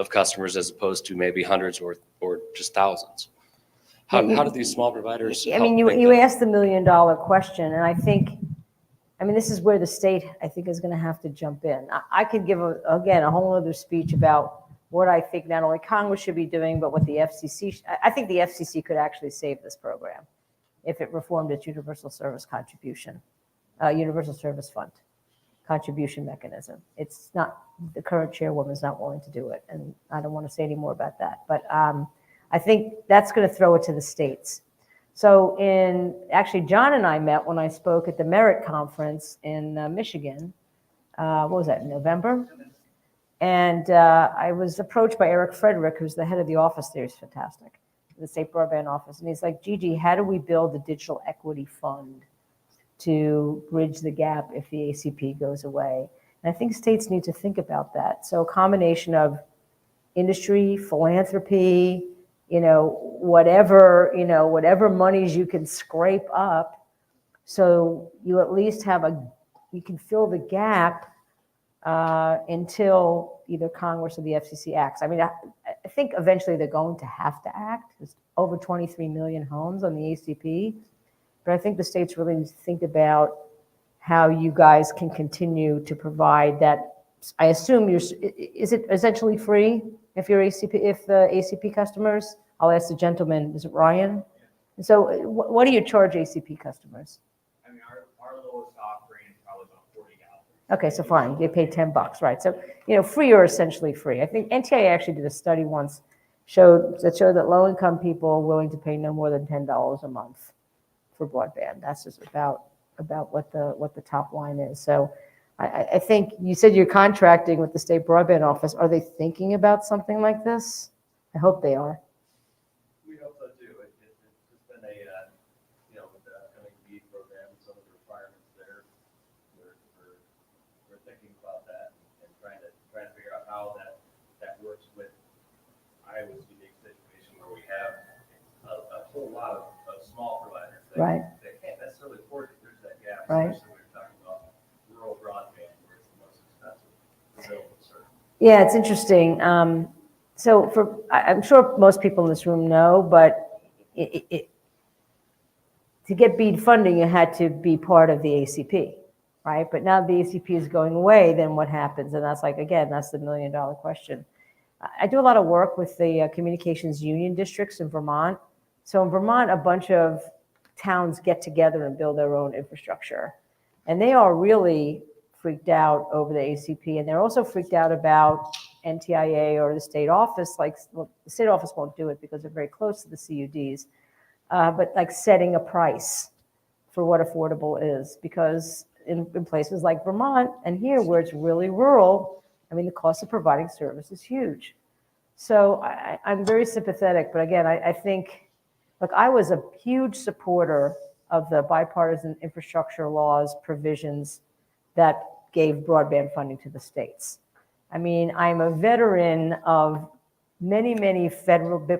customers, as opposed to maybe hundreds or just thousands. How do these small providers? I mean, you asked the $1 million question, and I think, this is where the state, I think, is going to have to jump in. I could give, a whole other speech about what I think not only Congress should be doing, but what the FCC, I think the FCC could actually save this program if it reformed its universal service contribution, universal service fund contribution mechanism. It's not, the current chairwoman's not willing to do it, and I don't want to say any more about that. But I think that's going to throw it to the states. So actually, John and I met when I spoke at the Merit Conference in Michigan. What was that, in November? And I was approached by Eric Frederick, who's the head of the office there. He's fantastic, the state broadband office. And he's like, Gigi, how do we build a digital equity fund to bridge the gap if the ACP goes away? And I think states need to think about that. So a combination of industry, philanthropy, whatever monies you can scrape up, so you at least you can fill the gap until either Congress or the FCC acts. I think eventually they're going to have to act. There's over 23 million homes on the ACP, but I think the states really need to think about how you guys can continue to provide that. I assume is it essentially free if the ACP customers? I'll ask the gentleman. Is it Ryan? And so, what do you charge ACP customers? Our lowest offering is probably about $40. Okay, so fine, they paid $10, right? So, free or essentially free. I think NTIA actually did a study once that showed that low-income people are willing to pay no more than $10 a month for broadband. That's just about what the top line is. So I think you said you're contracting with the state broadband office. Are they thinking about something like this? I hope they are. We hope so too. It's just been with the upcoming BEAD program, and some of the requirements there, we're thinking about that and trying to figure out how that works with Iowa's unique situation where we have a whole lot of small providers Right. that can't necessarily afford to bridge that gap, Right. especially when you're talking about rural broadband where it's the most expensive to build and serve. Yeah, it's interesting. So I'm sure most people in this room know, but to get BEAD funding, you had to be part of the ACP, right? But now the ACP is going away, then what happens? And that's that's the million-dollar question. I do a lot of work with the communications union districts in Vermont. So in Vermont, a bunch of towns get together and build their own infrastructure. And they are really freaked out over the ACP. And they're also freaked out about NTIA or the state office. The state office won't do it because they're very close to the CUDs. But setting a price for what affordable is. Because in places like Vermont and here where it's really rural, the cost of providing service is huge. So I'm very sympathetic, but again, I think, I was a huge supporter of the bipartisan infrastructure laws provisions that gave broadband funding to the states. I'm a veteran of many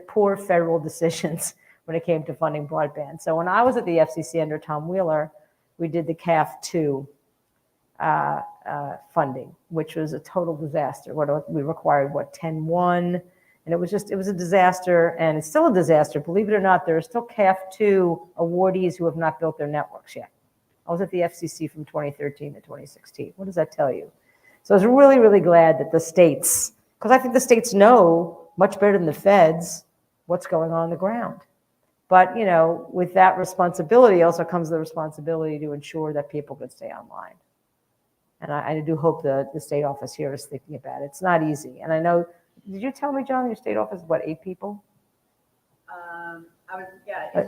poor federal decisions when it came to funding broadband. So when I was at the FCC under Tom Wheeler, we did the CAF2 funding, which was a total disaster. We required 10-1, and it was a disaster, and it's still a disaster. Believe it or not, there are still CAF2 awardees who have not built their networks yet. I was at the FCC from 2013 to 2016. What does that tell you? So I was really, really glad that the states, because I think the states know much better than the feds what's going on the ground. But, with that responsibility also comes the responsibility to ensure that people can stay online. And I do hope the state office here is thinking about it. It's not easy. And I know, did you tell me, John, your state office is 8 people? In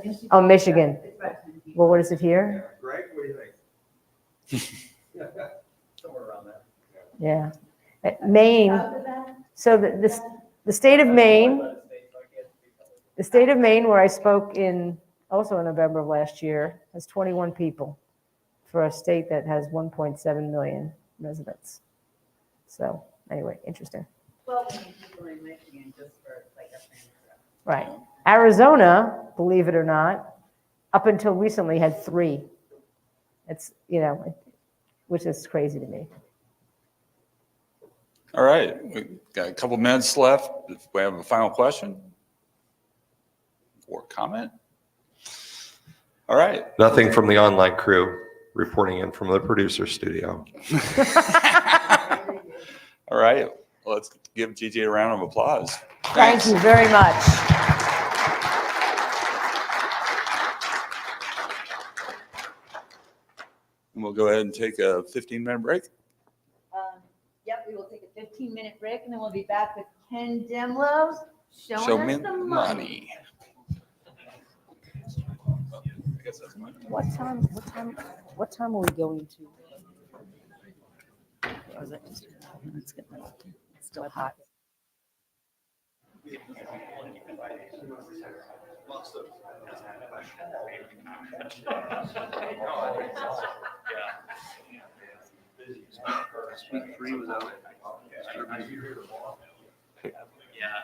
Michigan. Oh, Michigan. It's about 10 people. Well, what is it here? Greg, what do you think? Somewhere around there. Yeah. Maine. So the state of Maine, where I spoke also in November of last year, has 21 people for a state that has 1.7 million residents. So anyway, interesting. 12 million people in Michigan just for a transfer. Right. Arizona, believe it or not, up until recently had 3. It's, which is crazy to me. All right, we got a couple minutes left. If we have a final question or comment. All right. Nothing from the online crew reporting in from the producer studio. All right, let's give Gigi a round of applause. Thank you very much. And we'll go ahead and take a 15-minute break. Yep, we will take a 15-minute break and then we'll be back with Ken Demlow Show showing me us the money. money. What time are we going to? It's still hot. Week 3 was out. Yeah.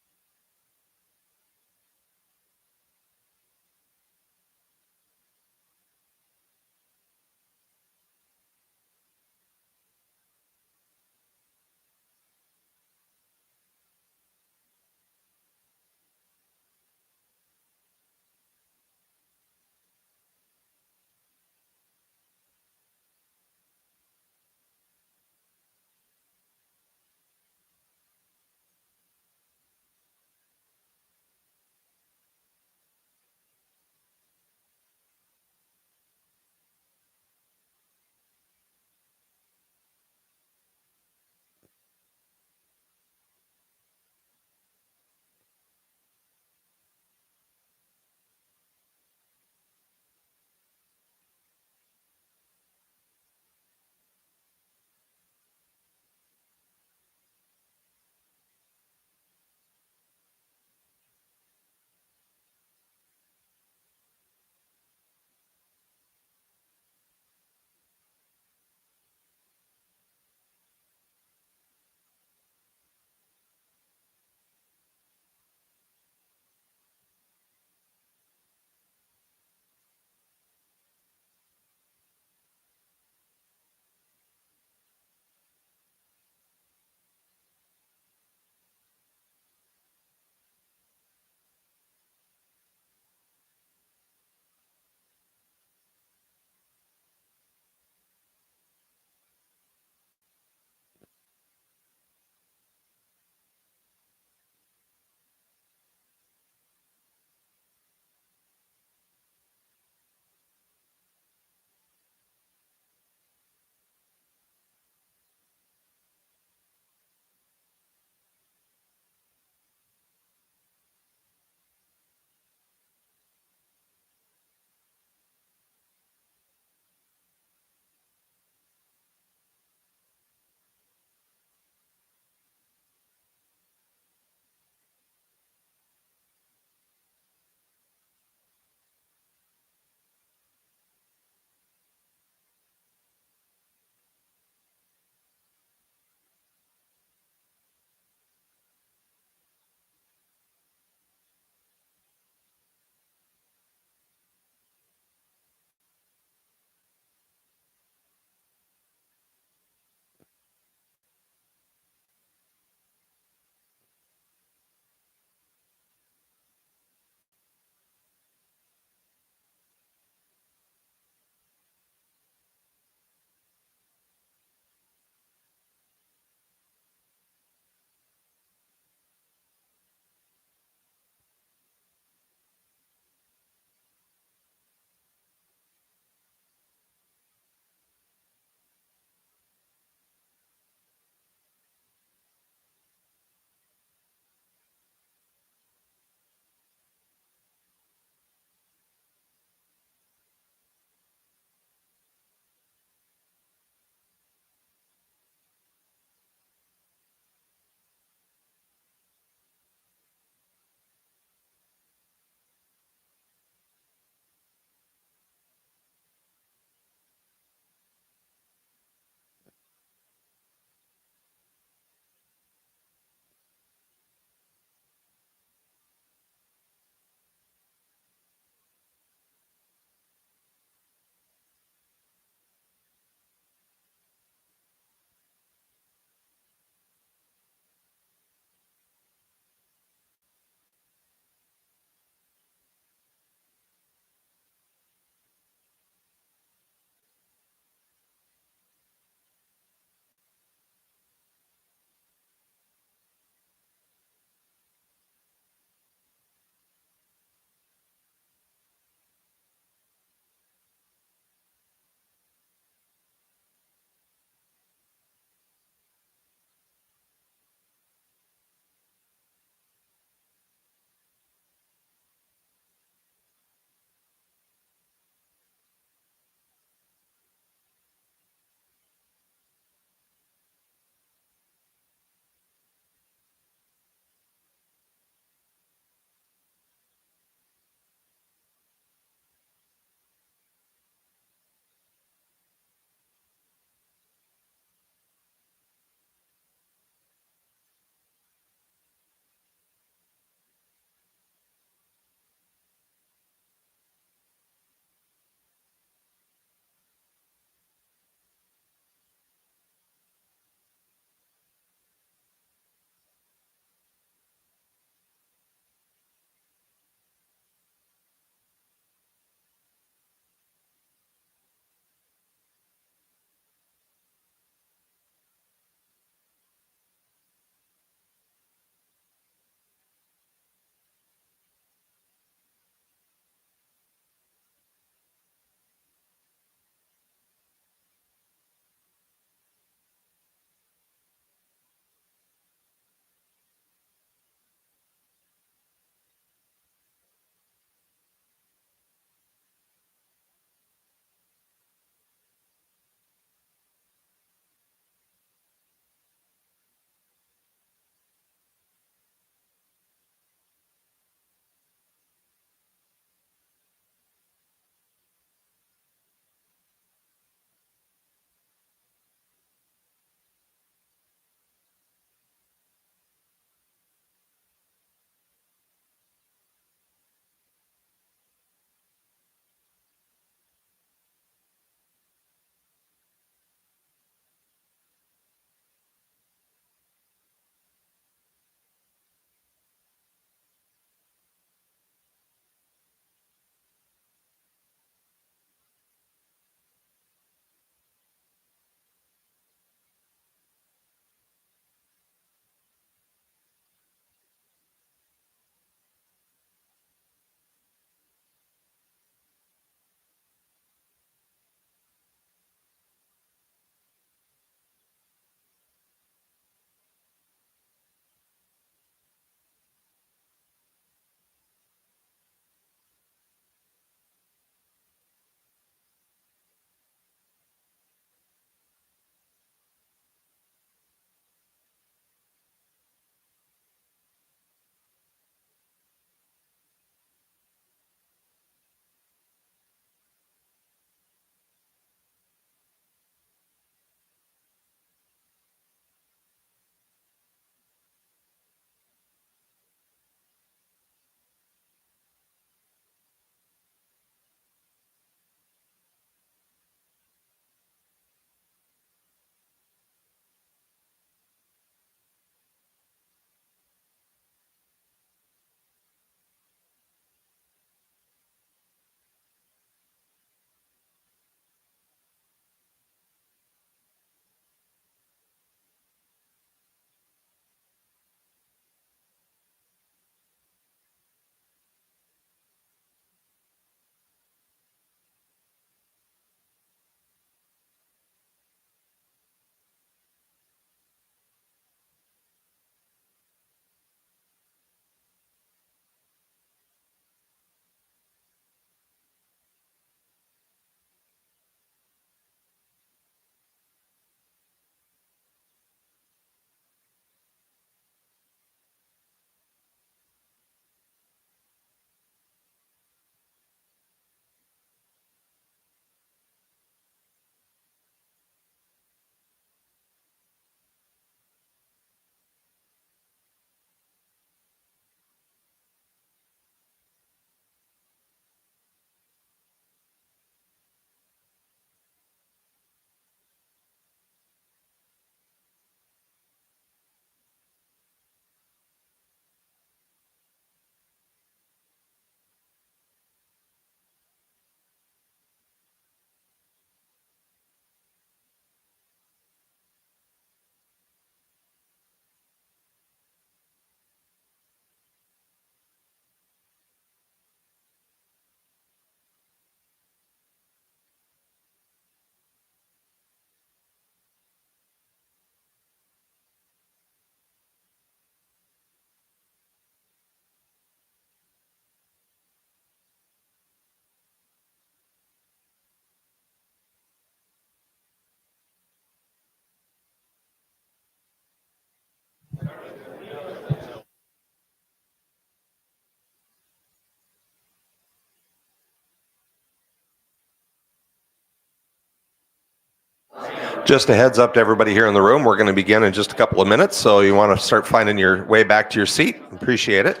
Just a heads up to everybody here in the room, we're going to begin in just a couple of minutes, so you want to start finding your way back to your seat. Appreciate it.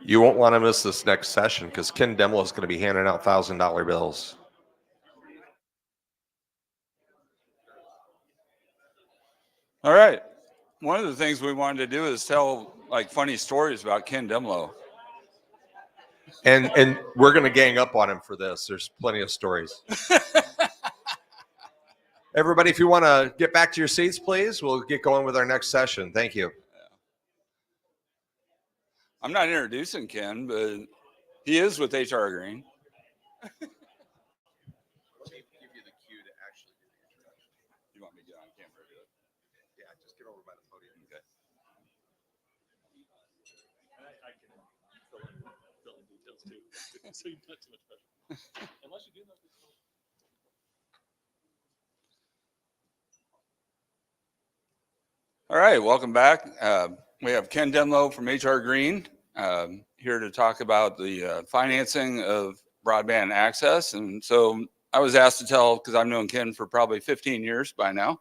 You won't want to miss this next session because Ken Demlo is going to be handing out $1,000 bills. All right. One of the things we wanted to do is tell like funny stories about Ken Demlo. And we're going to gang up on him for this. There's plenty of stories. Everybody, if you want to get back to your seats, please, we'll get going with our next session. Thank you. I'm not introducing Ken, but he is with HR Green. Let me give you the cue to actually do the introduction. You want me to get on camera? Yeah, just get over by the podium. Okay. I can fill in details too, so you don't have too much pressure. Unless you do know. All right, welcome back. We have Ken Demlo from HR Green here to talk about the financing of broadband access. And so I was asked to tell, because I've known Ken for probably 15 years by now.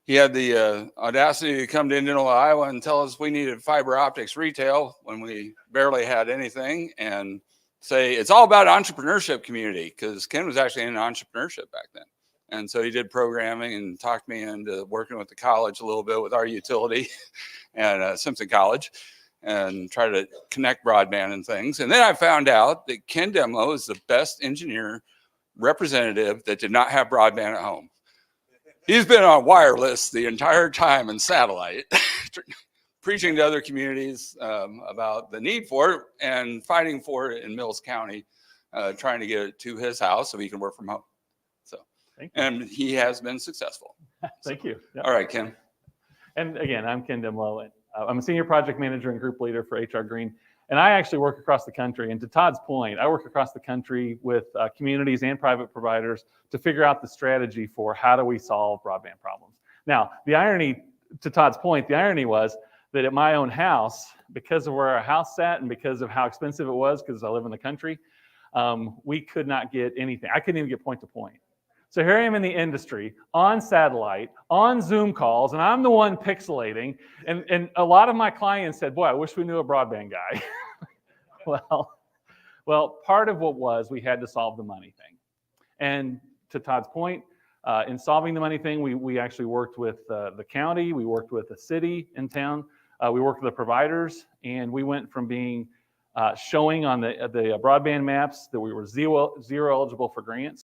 He had the audacity to come to Indianola, Iowa and tell us we needed fiber optics retail when we barely had anything, and say it's all about entrepreneurship community, because Ken was actually in entrepreneurship back then. And so he did programming and talked me into working with the college a little bit with our utility and Simpson College, and try to connect broadband and things. And then I found out that Ken Demlo is the best engineer representative that did not have broadband at home. He's been on wireless the entire time and satellite, preaching to other communities about the need for it and fighting for it in Mills County, trying to get it to his house so he can work from home. And he has been successful. Thank you. Yep. All right, Ken. And again, I'm Ken Demlo. I'm a senior project manager and group leader for HR Green. And I actually work across the country. And to Todd's point, I work across the country with communities and private providers to figure out the strategy for how do we solve broadband problems. Now, the irony, to Todd's point, the irony was that at my own house, because of where our house sat and because of how expensive it was, because I live in the country, we could not get anything. I couldn't even get point to point. So here I am in the industry, on satellite, on Zoom calls, and I'm the one pixelating. And a lot of my clients said, boy, I wish we knew a broadband guy. Well, part of what was we had to solve the money thing. And to Todd's point, in solving the money thing, we actually worked with the county, we worked with the city in town, we worked with the providers, and we went from being showing on the broadband maps that we were zero eligible for grants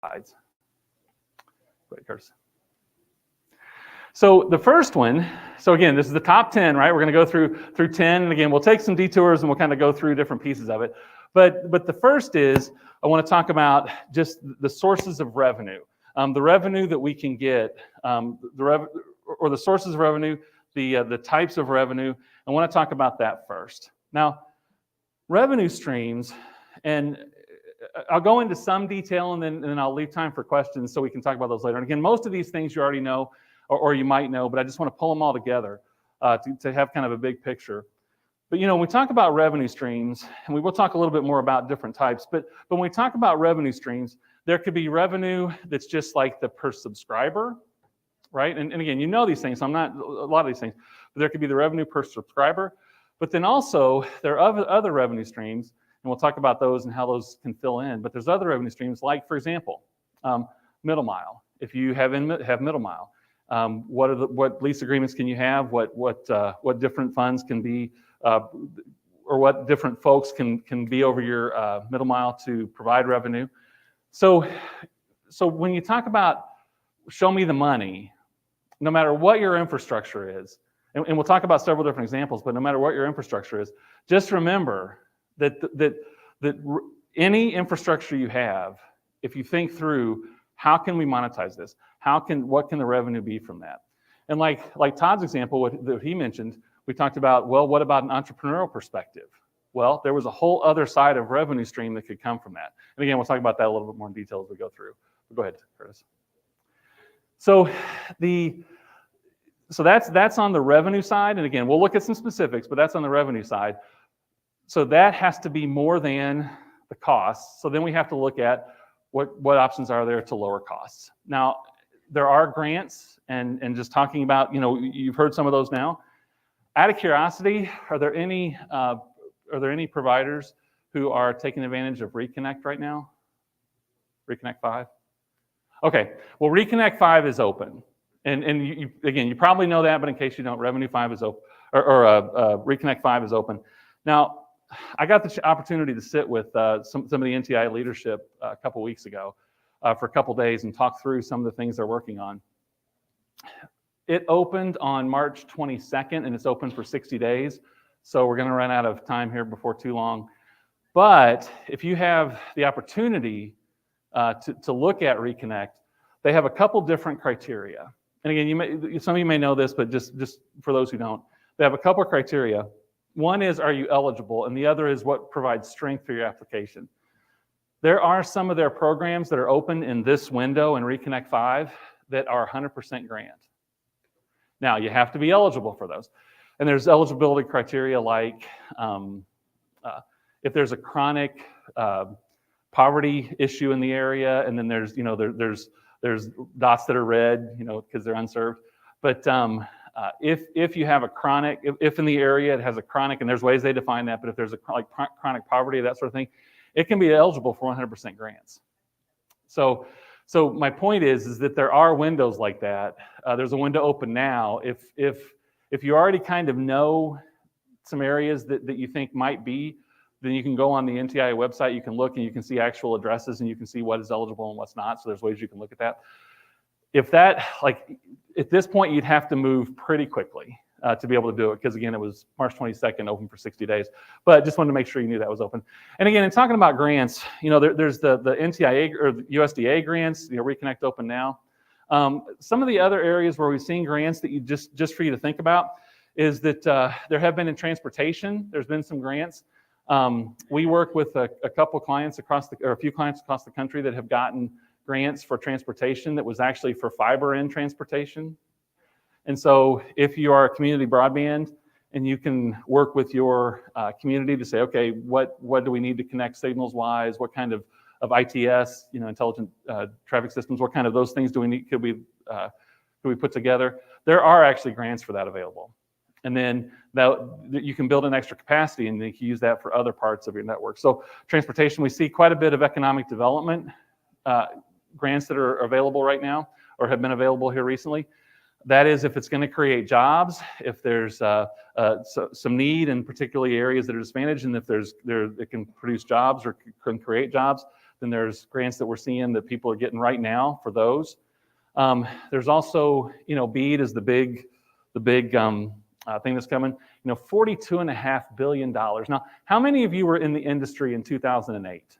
slides. Go ahead, Curtis. So the first one, so again, this is the top 10, right? We're going to go through 10, and again, we'll take some detours and we'll kind of go through different pieces of it. But the first is, I want to talk about just the sources of revenue, the revenue that we can get, the sources of revenue, the types of revenue. I want to talk about that first. Now, revenue streams, and I'll go into some detail and then I'll leave time for questions so we can talk about those later. And again, most of these things you already know or you might know, but I just want to pull them all together to have kind of a big picture. But when we talk about revenue streams, and we will talk a little bit more about different types, but when we talk about revenue streams, there could be revenue that's just like the per subscriber, right? And again, these things, so I'm not a lot of these things, but there could be the revenue per subscriber. But then also there are other revenue streams, and we'll talk about those and how those can fill in. But there's other revenue streams, like, for example, middle mile. If you have middle mile, what lease agreements can you have? What different funds can be, or what different folks can be over your middle mile to provide revenue. So when you talk about show me the money, no matter what your infrastructure is, and we'll talk about several different examples, but no matter what your infrastructure is, just remember that any infrastructure you have, if you think through how can we monetize this, what can the revenue be from that, and like Todd's example, that he mentioned, we talked about, well, what about an entrepreneurial perspective? Well, there was a whole other side of revenue stream that could come from that. And again, we'll talk about that a little bit more in detail as we go through. But go ahead, Curtis. So that's on the revenue side. And again, we'll look at some specifics, but that's on the revenue side. So that has to be more than the costs. So then we have to look at what options are there to lower costs. Now, there are grants, and just talking about, you've heard some of those now. Out of curiosity, are there any providers who are taking advantage of Reconnect right now? Reconnect 5? Okay, well, Reconnect 5 is open. And you probably know that, but in case you don't, Revenue 5 is open, or Reconnect 5 is open. Now, I got the opportunity to sit with some of the NTI leadership a couple weeks ago for a couple days and talk through some of the things they're working on. It opened on March 22nd, and it's open for 60 days. So we're going to run out of time here before too long. But if you have the opportunity to look at Reconnect, they have a couple different criteria. And again, some of you may know this, but just for those who don't, they have a couple of criteria. One is, are you eligible? And the other is, what provides strength for your application? There are some of their programs that are open in this window in Reconnect 5 that are 100% grant. Now, you have to be eligible for those. And there's eligibility criteria like if there's a chronic poverty issue in the area, and then there's dots that are red, because they're unserved. But if you have a chronic, if in the area it has a chronic, and there's ways they define that, but if there's a chronic poverty, that sort of thing, it can be eligible for 100% grants. So my point is that there are windows like that. There's a window open now. If you already kind of know some areas that you think might be, then you can go on the NTI website, you can look and you can see actual addresses and you can see what is eligible and what's not. So there's ways you can look at that. If that, at this point, you'd have to move pretty quickly to be able to do it, because again, it was March 22nd, open for 60 days. But just wanted to make sure you knew that was open. And again, in talking about grants, there's the NTIA or the USDA grants, Reconnect open now. Some of the other areas where we've seen grants that you just for you to think about is that there have been in transportation. There's been some grants. We work with a couple clients or a few clients across the country that have gotten grants for transportation that was actually for fiber in transportation. And so if you are a community broadband and you can work with your community to say, okay, what do we need to connect signals wise? What kind of ITS, intelligent traffic systems, what kind of those things do we need, could we put together? There are actually grants for that available. And then you can build an extra capacity and you can use that for other parts of your network. So transportation, we see quite a bit of economic development grants that are available right now or have been available here recently. That is, if it's going to create jobs, if there's some need in particularly areas that are disadvantaged, and if it can produce jobs or can create jobs, Then there's grants that we're seeing that people are getting right now for those. There's also, BEAD is the big thing that's coming. $42.5 billion. Now, how many of you were in the industry in 2008?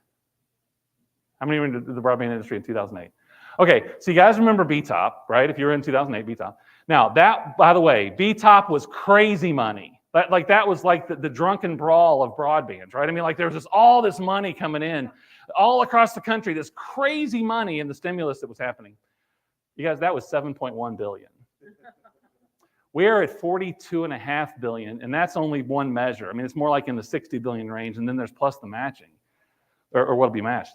How many were in the broadband industry in 2008? Okay, so you guys remember BTOP, right? If you were in 2008, BTOP. Now, that, by the way, BTOP was crazy money. That was like the drunken brawl of broadband, right? I mean, like there was just all this money coming in all across the country, this crazy money in the stimulus that was happening. You guys, that was $7.1 billion. We're at $42.5 billion, and that's only one measure. I mean, it's more like in the 60 billion range, and then there's plus the matching, or what'll be matched.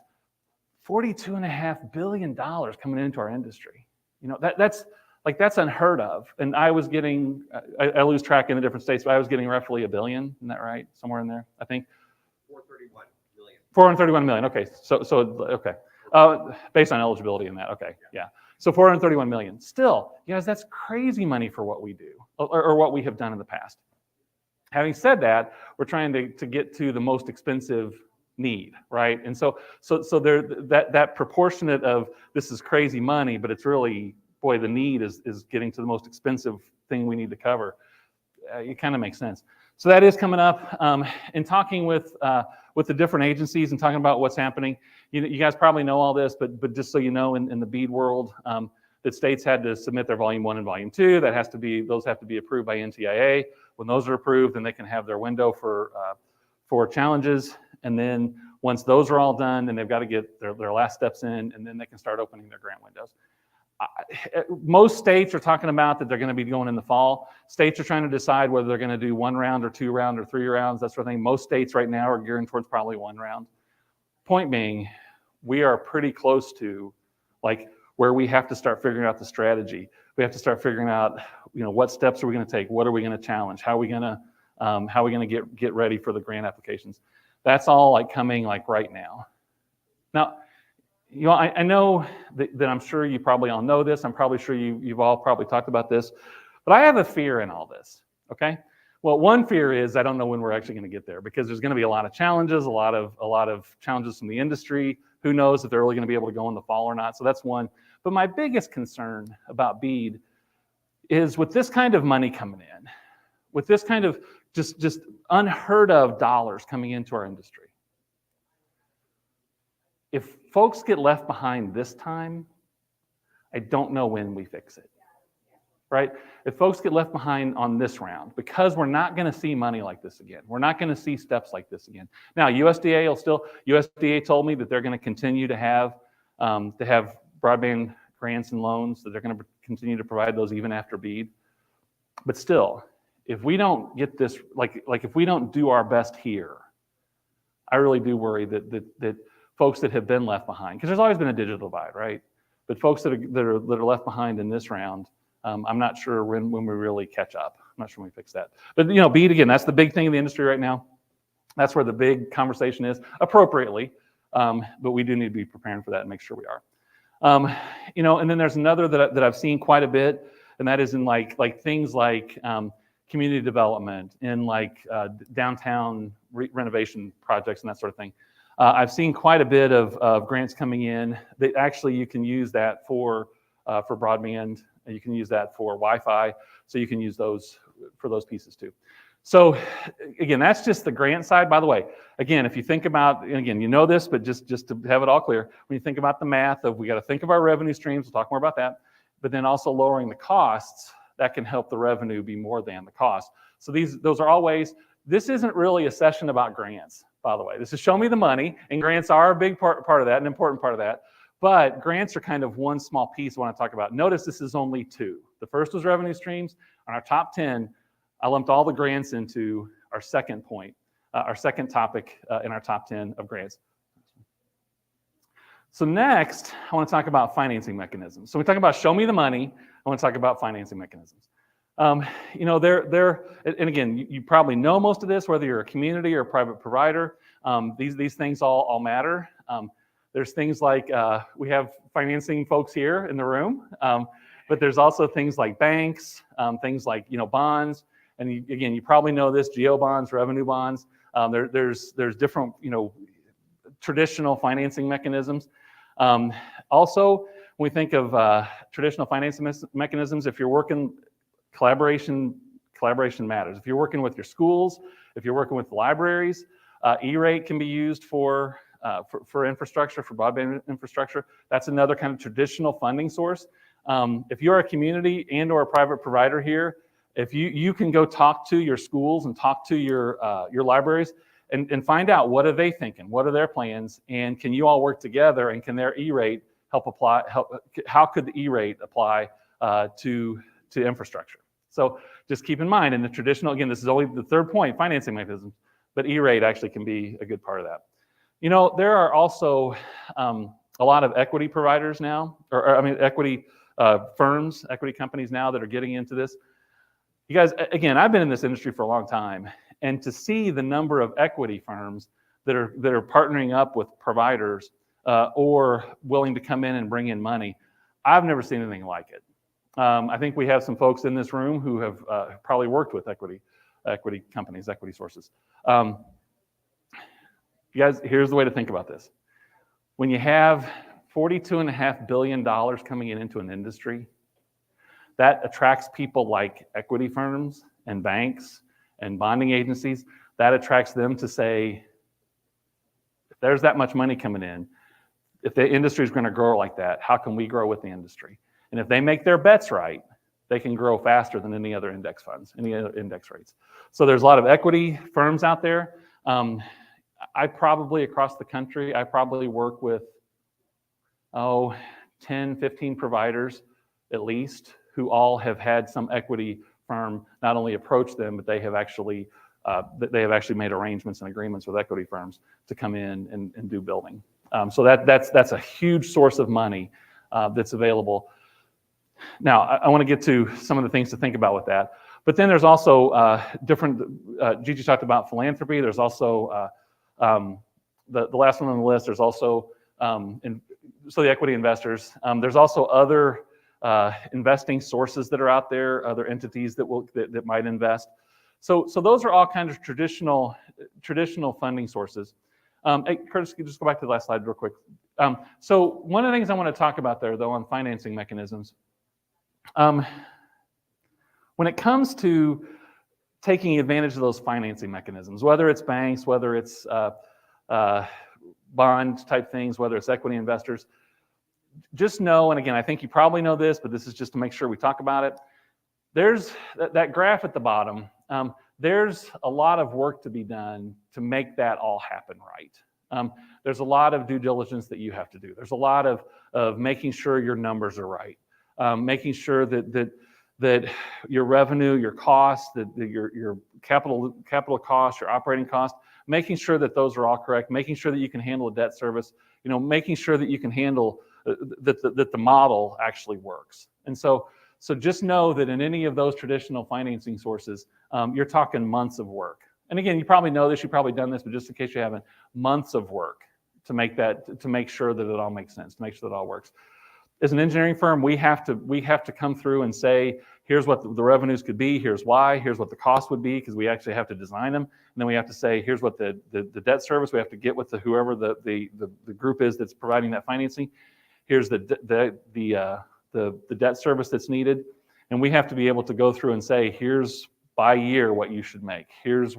$42.5 billion coming into our industry. That's unheard of. And I was getting, I lose track in the different states, but I was getting roughly $1 billion. Isn't that right? Somewhere in there, I think. 431 million. 431 million. Okay. Okay. Based on eligibility in that. Okay. Yeah. So 431 million. Still, you guys, that's crazy money for what we do or what we have done in the past. Having said that, we're trying to get to the most expensive need, right? And so there that proportionate of this is crazy money, but it's really, boy, the need is getting to the most expensive thing we need to cover. It kind of makes sense. So that is coming up. In talking with the different agencies and talking about what's happening, you guys probably know all this, but just so you know, in the BEAD world, that states had to submit their Volume 1 and Volume 2. Those have to be approved by NTIA. When those are approved, then they can have their window for challenges. And then once those are all done, then they've got to get their last steps in, and then they can start opening their grant windows. Most states are talking about that they're going to be going in the fall. States are trying to decide whether they're going to do 1 round or 2 rounds or 3 rounds, that sort of thing. Most states right now are gearing towards probably 1 round. Point being, we are pretty close to where we have to start figuring out the strategy. We have to start figuring out, what steps are we going to take? What are we going to challenge? How are we going to get ready for the grant applications? That's all coming right now. Now, I know that I'm sure you probably all know this. I'm probably sure you've all probably talked about this, but I have a fear in all this, okay? Well, one fear is I don't know when we're actually going to get there because there's going to be a lot of challenges, a lot of challenges from the industry. Who knows if they're really going to be able to go in the fall or not? So that's one. But my biggest concern about BEAD is with this kind of money coming in, with this kind of just unheard of dollars coming into our industry. If folks get left behind this time, I don't know when we fix it, right? If folks get left behind on this round, because we're not going to see money like this again, we're not going to see steps like this again. Now, USDA told me that they're going to continue to have broadband grants and loans, that they're going to continue to provide those even after BEAD. But still, if we don't get this, if we don't do our best here, I really do worry that folks that have been left behind, because there's always been a digital divide, right? But folks that are left behind in this round, I'm not sure when we really catch up. I'm not sure when we fix that. But BEAD again, that's the big thing in the industry right now. That's where the big conversation is, appropriately. But we do need to be preparing for that and make sure we are. And then there's another that I've seen quite a bit, and that is in things like community development, in downtown renovation projects and that sort of thing. I've seen quite a bit of grants coming in that actually you can use that for broadband, and you can use that for Wi-Fi, so you can use those for those pieces too. So again, that's just the grant side. By the way, again, if you think about, and again, you know this, but just to have it all clear, when you think about the math of we got to think of our revenue streams, we'll talk more about that, but then also lowering the costs, that can help the revenue be more than the cost. So those are all ways. This isn't really a session about grants, by the way. This is show me the money, and grants are a big part of that, an important part of that. But grants are kind of one small piece I want to talk about. Notice this is only 2. The first was revenue streams. On our top 10, I lumped all the grants into our second point, our second topic in our top 10 of grants. So next, I want to talk about financing mechanisms. So we talk about show me the money. I want to talk about financing mechanisms. And again, you probably know most of this, whether you're a community or a private provider. These things all matter. There's things like we have financing folks here in the room, but there's also things like banks, things like bonds, and again, you probably know this: geo bonds, revenue bonds. There's different traditional financing mechanisms. Also, when we think of traditional financing mechanisms, if you're working, collaboration matters. If you're working with your schools, if you're working with libraries, E-rate can be used for infrastructure, for broadband infrastructure. That's another kind of traditional funding source. If you're a community and or a private provider here, if you can go talk to your schools and talk to your libraries and find out what are they thinking, what are their plans, and can you all work together, and can their E-rate how could the E-rate apply to infrastructure? So just keep in mind, in the traditional, again, this is only the third point, financing mechanisms, but E-rate actually can be a good part of that. You know, there are also a lot of equity providers now, equity firms, equity companies now that are getting into this. You guys, again, I've been in this industry for a long time, and to see the number of equity firms that are partnering up with providers or willing to come in and bring in money, I've never seen anything like it. I think we have some folks in this room who have probably worked with equity companies, equity sources. You guys, here's the way to think about this. When you have $42.5 billion coming into an industry, that attracts people like equity firms and banks and bonding agencies. That attracts them to say, if there's that much money coming in, if the industry is going to grow like that, how can we grow with the industry? And if they make their bets right, they can grow faster than any other index funds, any other index rates. So there's a lot of equity firms out there. I probably, across the country, I probably work with, 10, 15 providers at least, who all have had some equity firm not only approach them, but they have actually made arrangements and agreements with equity firms to come in and do building. So that's a huge source of money that's available. Now, I want to get to some of the things to think about with that. But then there's also Gigi talked about philanthropy. There's also the last one on the list. There's also so the equity investors. There's also other investing sources that are out there, other entities that might invest. So those are all kinds of traditional funding sources. Hey, Curtis, can you just go back to the last slide real quick? So one of the things I want to talk about there, though, on financing mechanisms, when it comes to taking advantage of those financing mechanisms, whether it's banks, whether it's bond type things, whether it's equity investors, just know, and again, I think you probably know this, but this is just to make sure we talk about it. There's that graph at the bottom. There's a lot of work to be done to make that all happen right. There's a lot of due diligence that you have to do. There's a lot of making sure your numbers are right, making sure that your revenue, your costs, that your capital costs, your operating costs, making sure that those are all correct, making sure that you can handle a debt service, making sure that you can handle that the model actually works. And so just know that in any of those traditional financing sources, you're talking months of work. And again, you probably know this, you've probably done this, but just in case you haven't, months of work to make sure that it all makes sense, to make sure that it all works. As an engineering firm, we have to come through and say, here's what the revenues could be, here's why, here's what the cost would be, because we actually have to design them. And then we have to say, here's what the debt service, we have to get with whoever the group is that's providing that financing. Here's the debt service that's needed. And we have to be able to go through and say, here's by year what you should make. Here's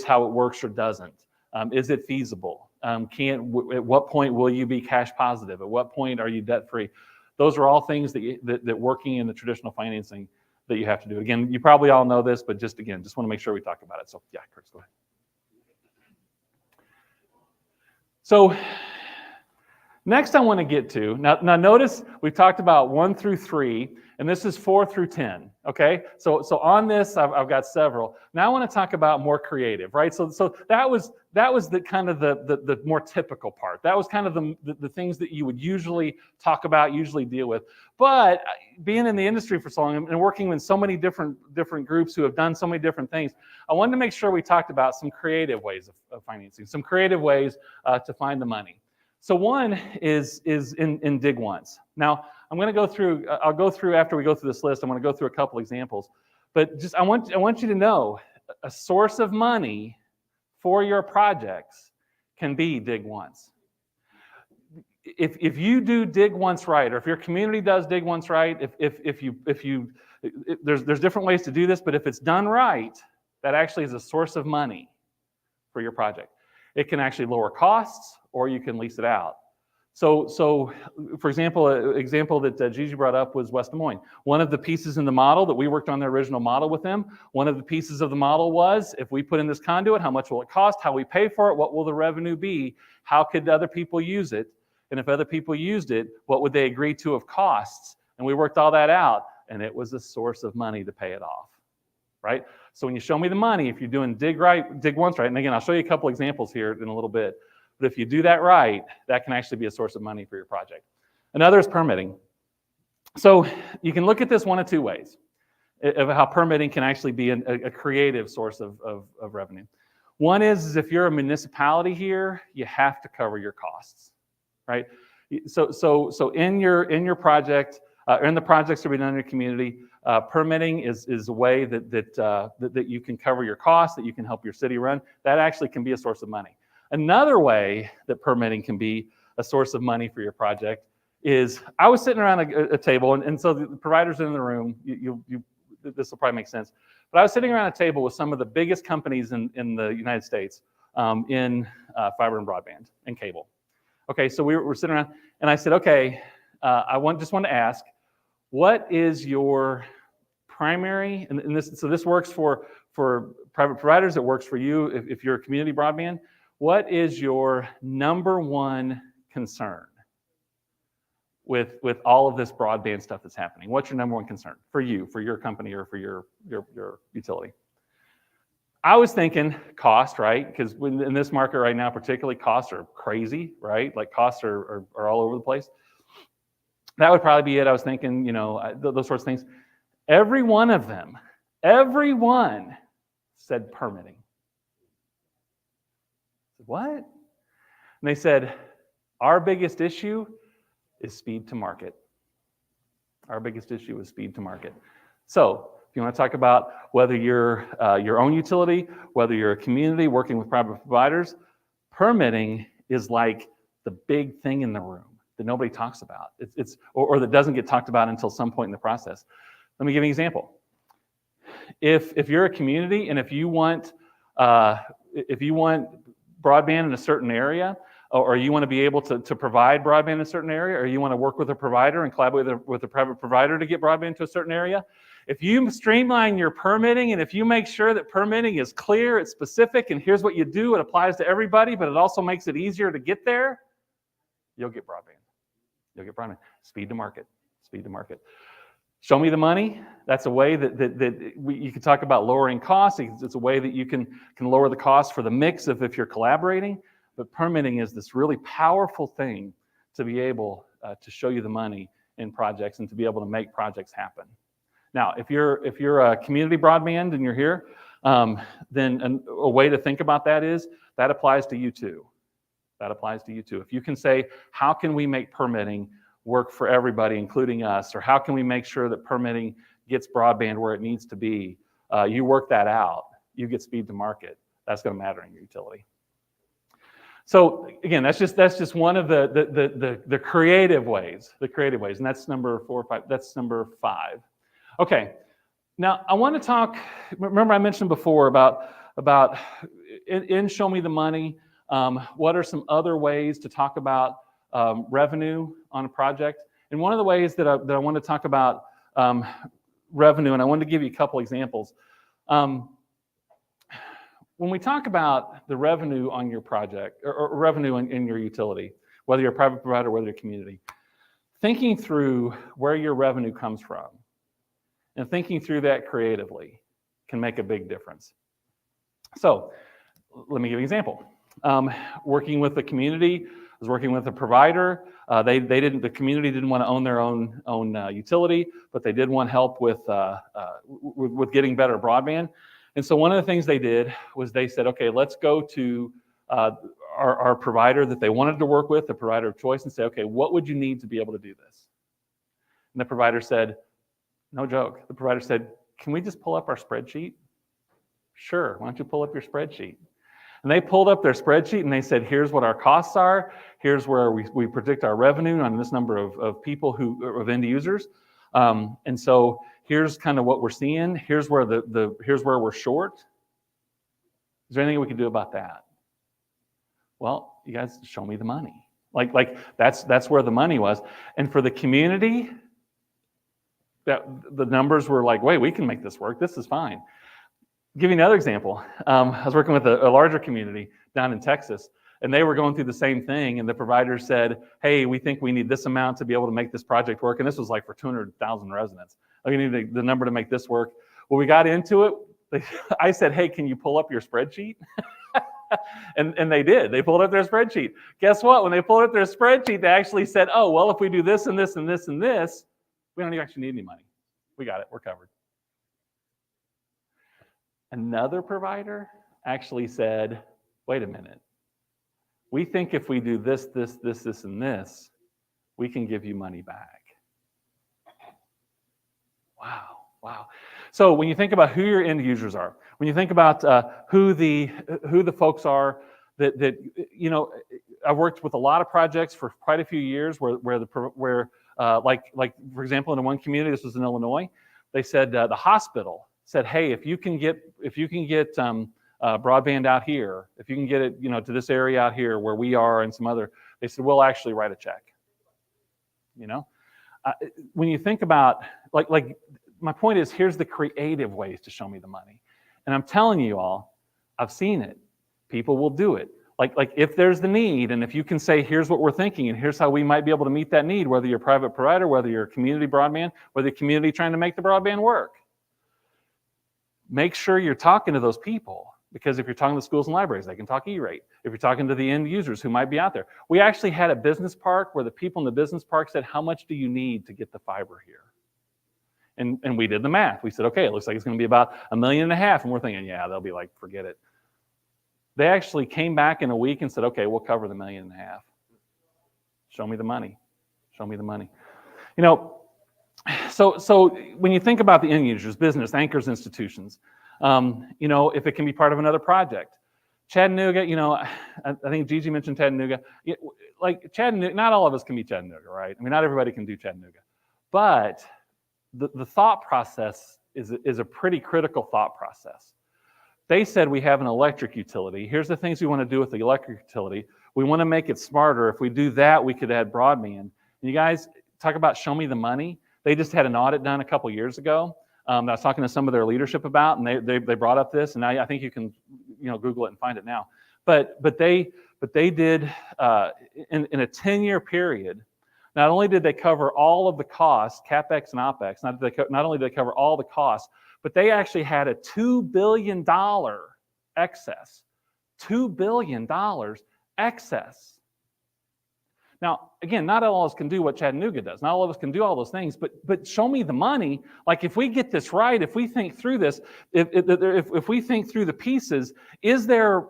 how it works or doesn't. Is it feasible? At what point will you be cash positive? At what point are you debt free? Those are all things that working in the traditional financing that you have to do. Again, you probably all know this, but just want to make sure we talk about it. So yeah, Chris, go ahead. So next I want to get to, now notice we've talked about 1 through 3, and this is 4 through 10, okay? So on this, I've got several. Now I want to talk about more creative, right? So that was the kind of the more typical part. That was kind of the things that you would usually talk about, usually deal with. But being in the industry for so long and working with so many different groups who have done so many different things, I wanted to make sure we talked about some creative ways of financing, some creative ways to find the money. So one is in dig once. Now I'm going to go through. I'll go through after we go through this list. I'm going to go through a couple examples, but just I want you to know a source of money for your projects can be dig once. If you do dig once right, or if your community does dig once right, there's different ways to do this, but if it's done right, that actually is a source of money for your project. It can actually lower costs, or you can lease it out. So for example, an example that Gigi brought up was West Des Moines. One of the pieces in the model that we worked on the original model with them, one of the pieces of the model was, if we put in this conduit, how much will it cost? How we pay for it? What will the revenue be? How could other people use it? And if other people used it, what would they agree to of costs? And we worked all that out, and it was a source of money to pay it off, right? So when you show me the money, if you're doing dig once right, and again, I'll show you a couple examples here in a little bit, but if you do that right, that can actually be a source of money for your project. Another is permitting. So you can look at this one of two ways of how permitting can actually be a creative source of revenue. One is if you're a municipality here, you have to cover your costs, right? So in your project, in the projects that are done in your community, permitting is a way that you can cover your costs, that you can help your city run. That actually can be a source of money. Another way that permitting can be a source of money for your project is, I was sitting around a table, and so the providers in the room, this will probably make sense, but I was sitting around a table with some of the biggest companies in the United States in fiber and broadband and cable. Okay, so we're sitting around, and I said, okay, just want to ask, what is your primary, and this works for private providers, it works for you if you're a community broadband. What is your number one concern with all of this broadband stuff that's happening? What's your number one concern for you, for your company, or for your utility? I was thinking cost, right? Because in this market right now, particularly, costs are crazy, right? Like costs are all over the place. That would probably be it. I was thinking, those sorts of things. Every one of them, everyone said permitting. What? And they said, our biggest issue is speed to market. Our biggest issue is speed to market. So if you want to talk about whether you're your own utility, whether you're a community working with private providers, permitting is like the big thing in the room that nobody talks about. Or that doesn't get talked about until some point in the process. Let me give you an example. If you're a community and if you want broadband in a certain area, or you want to be able to provide broadband in a certain area, or you want to work with a provider and collaborate with a private provider to get broadband to a certain area, if you streamline your permitting and if you make sure that permitting is clear, it's specific, and here's what you do, it applies to everybody, but it also makes it easier to get there, you'll get broadband. You'll get broadband. Speed to market. Speed to market. Show me the money. That's a way that you can talk about lowering costs. It's a way that you can lower the cost for the mix if you're collaborating. But permitting is this really powerful thing to be able to show you the money in projects and to be able to make projects happen. Now, if you're a community broadband and you're here, then a way to think about that is that applies to you too. That applies to you too. If you can say, how can we make permitting work for everybody, including us, or how can we make sure that permitting gets broadband where it needs to be? You work that out, you get speed to market. That's going to matter in your utility. So again, that's just one of the creative ways, and that's number 4 or 5. That's number 5. Okay, now I want to talk. Remember, I mentioned before about in Show Me the Money. What are some other ways to talk about revenue on a project? And one of the ways that I want to talk about revenue, and I wanted to give you a couple examples. When we talk about the revenue on your project, or revenue in your utility, whether you're a private provider, whether you're a community, thinking through where your revenue comes from and thinking through that creatively can make a big difference. So let me give you an example. Working with the community, I was working with a provider. The community didn't want to own their own utility, but they did want help with getting better broadband. And so one of the things they did was they said, okay, let's go to our provider that they wanted to work with, the provider of choice, and say, okay, what would you need to be able to do this? And the provider said, no joke. The provider said, can we just pull up our spreadsheet? Sure, why don't you pull up your spreadsheet? And they pulled up their spreadsheet and they said, here's what our costs are. Here's where we predict our revenue on this number of people of end users. And so here's kind of what we're seeing. Here's where here's where we're short. Is there anything we can do about that? Well, you guys show me the money. Like that's where the money was. And for the community, that the numbers were like, wait, we can make this work. This is fine. I'll give you another example. I was working with a larger community down in Texas, and they were going through the same thing. And the provider said, hey, we think we need this amount to be able to make this project work. And this was like for 200,000 residents. We need the number to make this work. When we got into it, I said, hey, can you pull up your spreadsheet? and they did. They pulled up their spreadsheet. Guess what? When they pulled up their spreadsheet, they actually said, oh, well, if we do this and this and this and this, we don't actually need any money. We got it. We're covered. Another provider actually said, wait a minute. We think if we do this, this, this, this, and this, we can give you money back. Wow, wow. So when you think about who your end users are, when you think about who the folks are that you know, I've worked with a lot of projects for quite a few years where like for example, in one community, this was in Illinois, they said the hospital said, hey, if you can get broadband out here, if you can get it, you know, to this area out here where we are and some other, they said, we'll actually write a check. You know, when you think about like my point is, here's the creative ways to show me the money, and I'm telling you all, I've seen it. People will do it. Like if there's the need, and if you can say, here's what we're thinking, and here's how we might be able to meet that need, whether you're a private provider, whether you're a community broadband, whether you're community trying to make the broadband work. Make sure you're talking to those people, because if you're talking to schools and libraries, they can talk E-rate. If you're talking to the end users who might be out there. We actually had a business park where the people in the business park said, how much do you need to get the fiber here? And we did the math. We said, okay, it looks like it's going to be about $1.5 million. And we're thinking, yeah, they'll be like, forget it. They actually came back in a week and said, okay, we'll cover the $1.5 million. Show me the money. Show me the money. You know, so when you think about the end users, business, anchors, institutions, you know, if it can be part of another project. Chattanooga, you know, I think Gigi mentioned Chattanooga. Like Chattanooga, not all of us can be Chattanooga, right? I mean, not everybody can do Chattanooga. But the thought process is a pretty critical thought process. They said we have an electric utility. Here's the things we want to do with the electric utility. We want to make it smarter. If we do that, we could add broadband. And you guys talk about show me the money. They just had an audit done a couple years ago that I was talking to some of their leadership about, and they brought up this, and I think you can, you know, Google it and find it now. But they did in a 10-year period. Not only did they cover all of the costs, CapEx and OpEx, not only did they cover all the costs, but they actually had a $2 billion excess. $2 billion excess. Now, again, not all of us can do what Chattanooga does. Not all of us can do all those things, but show me the money. Like if we get this right, if we think through this, if we think through the pieces, is there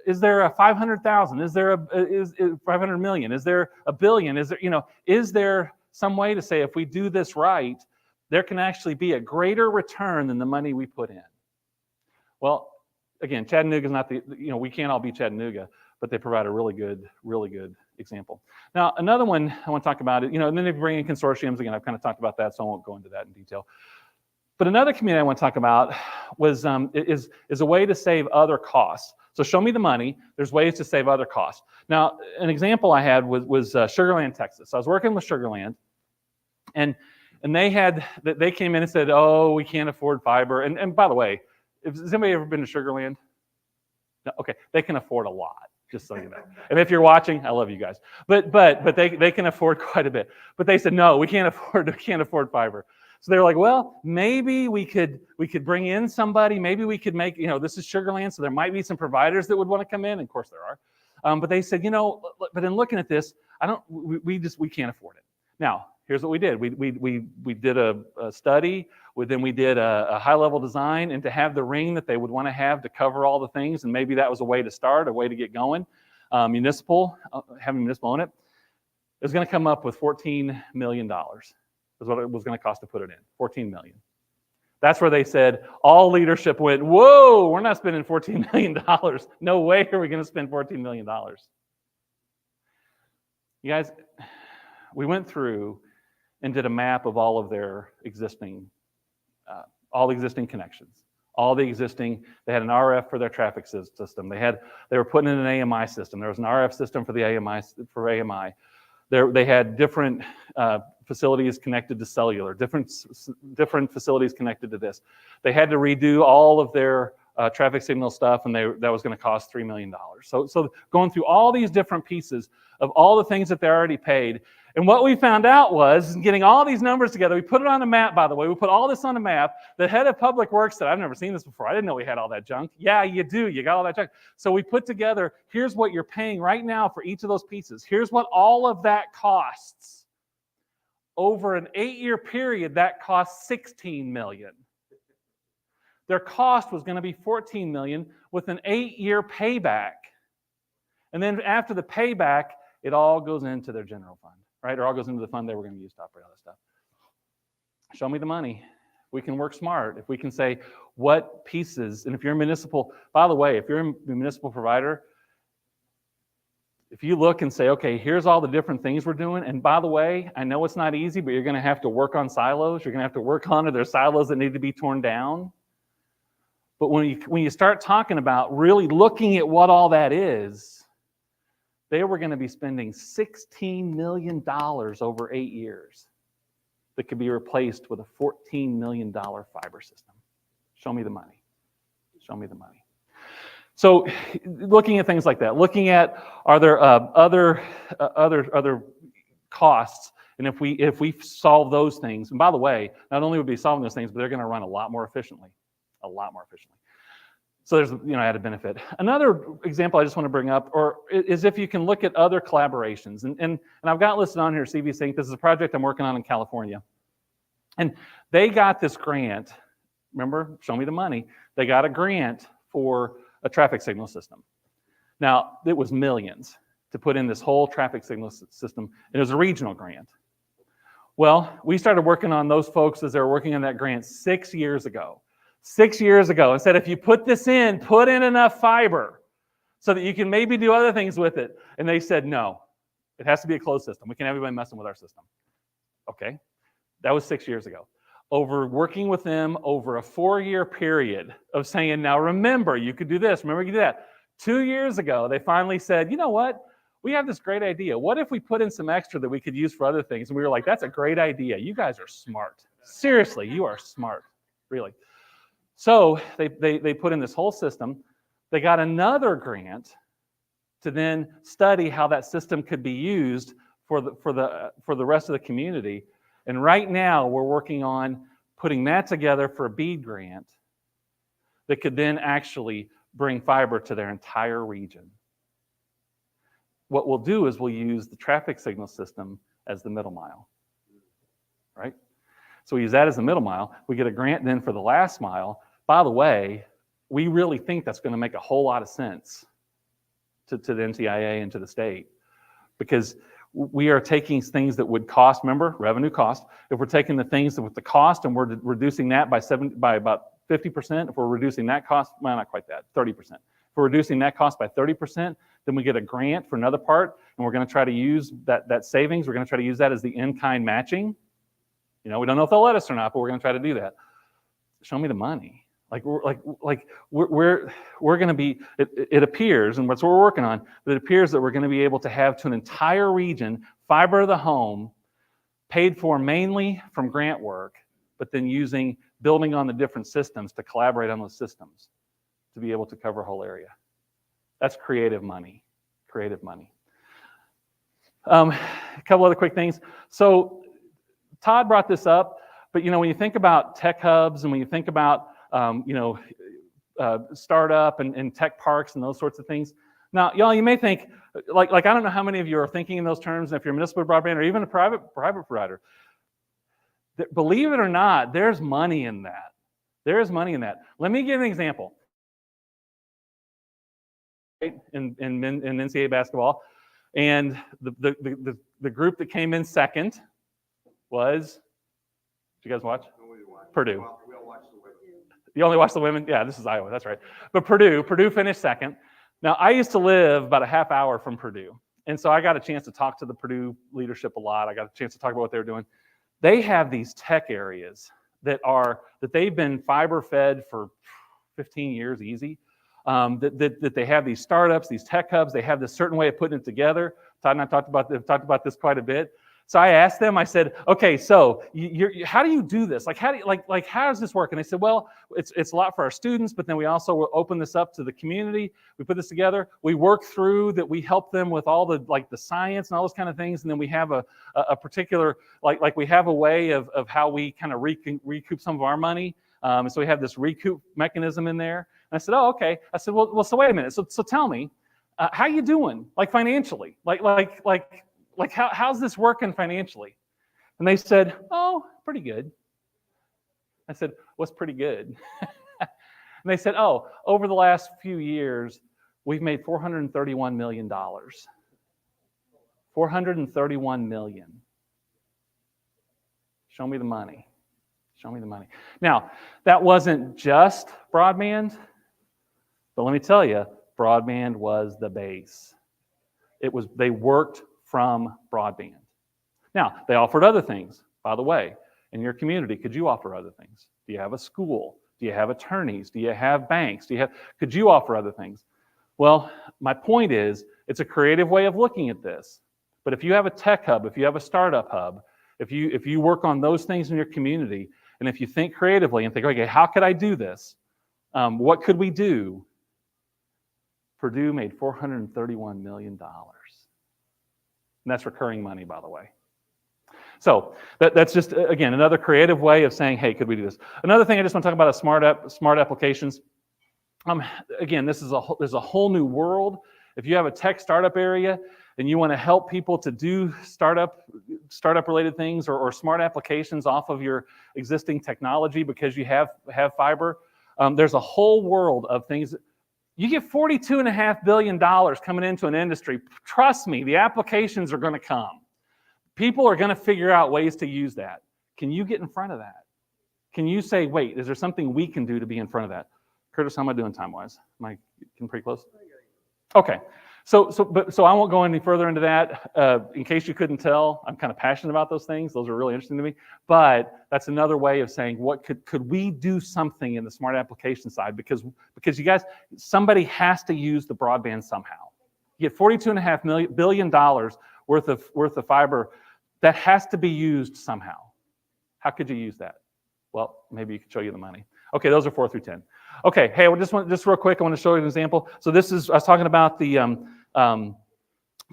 a 500,000? Is there is 500 million? Is there a billion? Is there, you know, is there some way to say if we do this right, there can actually be a greater return than the money we put in? Well, again, Chattanooga is not you know, we can't all be Chattanooga, but they provide a really good example. Now, another one I want to talk about, you know, and then if you bring in consortiums, again, I've kind of talked about that, so I won't go into that in detail. But another community I want to talk about was is a way to save other costs. So show me the money. There's ways to save other costs. Now, an example I had was Sugarland, Texas. So I was working with Sugarland, and they came in and said, oh, we can't afford fiber. And by the way, has anybody ever been to Sugarland? No? Okay, they can afford a lot, just so you know. And if you're watching, I love you guys. But they can afford quite a bit. But they said, no, we can't afford fiber. So they were like, well, maybe we could bring in somebody. Maybe we could make, you know, this is Sugarland, so there might be some providers that would want to come in. And of course there are. But they said, you know, but in looking at this, we can't afford it. Now, here's what we did. We did a study. Then we did a high-level design, and to have the ring that they would want to have to cover all the things, and maybe that was a way to start, a way to get going. Having municipal own it, is going to come up with $14 million. Is what it was going to cost to put it in, $14 million. That's where they said all leadership went, whoa, we're not spending $14 million. No way are we going to spend $14 million. You guys, we went through and did a map of all of their existing, all the existing connections, all the existing. They had an RF for their traffic system. They were putting in an AMI system. There was an RF system for the AMI. They had different facilities connected to cellular, different facilities connected to this. They had to redo all of their traffic signal stuff, and that was going to cost $3 million. So going through all these different pieces of all the things that they already paid. And what we found out was, getting all these numbers together, we put it on a map, by the way. We put all this on a map. The head of public works said, I've never seen this before. I didn't know we had all that junk. Yeah, you do. You got all that junk. So we put together, here's what you're paying right now for each of those pieces. Here's what all of that costs. Over an 8-year period, that cost $16 million. Their cost was going to be $14 million with an 8-year payback. And then after the payback, it all goes into their general fund, right? Or all goes into the fund they were going to use to operate all this stuff. Show me the money. We can work smart. If we can say what pieces, and if you're a municipal, by the way, if you're a municipal provider, if you look and say, okay, here's all the different things we're doing, and by the way, I know it's not easy, but you're going to have to work on silos. You're going to have to work on it. There's silos that need to be torn down. But when you start talking about really looking at what all that is, they were going to be spending $16 million over 8 years that could be replaced with a $14 million fiber system. Show me the money. Show me the money. So looking at things like that, looking at are there other costs, and if we solve those things, and by the way, not only would we be solving those things, but they're going to run a lot more efficiently, So there's added benefit. Another example I just want to bring up is if you can look at other collaborations, and I've got listed on here CB Sync. This is a project I'm working on in California, and they got this grant. Remember, show me the money. They got a grant for a traffic signal system. Now, it was millions to put in this whole traffic signal system. It was a regional grant. Well, we started working on those folks as they were working on that grant 6 years ago. 6 years ago, and said, if you put this in, put in enough fiber so that you can maybe do other things with it. And they said, no, it has to be a closed system. We can't have everybody messing with our system. Okay, that was 6 years ago. Working with them over a 4-year period of saying, now remember, you could do this, remember you could do that. 2 years ago, they finally said, you know what? We have this great idea. What if we put in some extra that we could use for other things? And we were like, that's a great idea. You guys are smart. Seriously, you are smart, really. So they put in this whole system. They got another grant to then study how that system could be used for the rest of the community. And right now we're working on putting that together for a BEAD grant that could then actually bring fiber to their entire region. What we'll do is we'll use the traffic signal system as the middle mile, right? So we use that as the middle mile. We get a grant then for the last mile. By the way, we really think that's going to make a whole lot of sense to the NTIA and to the state, because we are taking things that would cost, remember, revenue cost. If we're taking the things with the cost and we're reducing that by about 50%, if we're reducing that cost, well, not quite that, 30%. If we're reducing that cost by 30%, then we get a grant for another part, and we're going to try to use that savings. We're going to try to use that as the in-kind matching. We don't know if they'll let us or not, but we're going to try to do that. Show me the money. We're going to be. It appears, and that's what we're working on. But it appears that we're going to be able to have to an entire region fiber to the home, paid for mainly from grant work, but then building on the different systems to collaborate on those systems to be able to cover a whole area. That's creative money. Creative money. A couple other quick things. So Todd brought this up, but when you think about tech hubs and when you think about startup and tech parks and those sorts of things. Now, y'all, you may think, like I don't know how many of you are thinking in those terms, if you're a municipal broadband or even a private provider. Believe it or not, there's money in that. There is money in that. Let me give an example. In NCAA basketball, and the group that came in second was, did you guys watch? Purdue. We all watched You only watch the women? Yeah, this is Iowa, that's right. But Purdue finished second. Now, I used to live about a half hour from Purdue. And so I got a chance to talk to the Purdue leadership a lot. I got a chance to talk about what they were doing. They have these tech areas that they've been fiber fed for 15 years easy. That they have these startups, these tech hubs. They have this certain way of putting it together. Todd and I talked about this quite a bit. So I asked them, I said, okay, so how do you do this? Like, how does this work? And they said, well, it's a lot for our students, but then we also will open this up to the community. We put this together. We work through that. We help them with all the science and all those kind of things. And then we have a particular, we have a way of how we kind of recoup some of our money. And so we have this recoup mechanism in there. And I said, oh, okay. I said, well, so wait a minute. So tell me, how you doing? Like financially, how's this working financially? And they said, oh, pretty good. I said, what's pretty good? And they said, oh, over the last few years, we've made $431 million. $431 million. Show me the money. Show me the money. Now, that wasn't just broadband, but let me tell you, broadband was the base. They worked from broadband. Now, they offered other things, by the way. In your community, could you offer other things? Do you have a school? Do you have attorneys? Do you have banks? Could you offer other things? Well, my point is, it's a creative way of looking at this. But if you have a tech hub, if you have a startup hub, if you work on those things in your community, and if you think creatively and think, okay, how could I do this? What could we do? Purdue made $431 million. And that's recurring money, by the way. So that's just, again, another creative way of saying, hey, could we do this? Another thing I just want to talk about is smart applications. Again, there's a whole new world. If you have a tech startup area and you want to help people to do startup related things or smart applications off of your existing technology because you have fiber, there's a whole world of things. You get $42.5 billion coming into an industry. Trust me, the applications are going to come. People are going to figure out ways to use that. Can you get in front of that? Can you say, wait, is there something we can do to be in front of that? Curtis, how am I doing time-wise? Am I getting pretty close? Okay. So I won't go any further into that. In case you couldn't tell, I'm kind of passionate about those things. Those are really interesting to me. But that's another way of saying, what could we do something in the smart application side? Because you guys, somebody has to use the broadband somehow. You get $42.5 billion worth of fiber that has to be used somehow. How could you use that? Well, maybe you could show you the money. Okay, those are 4 through 10. Okay, hey, just real quick, I want to show you an example. So I was talking about the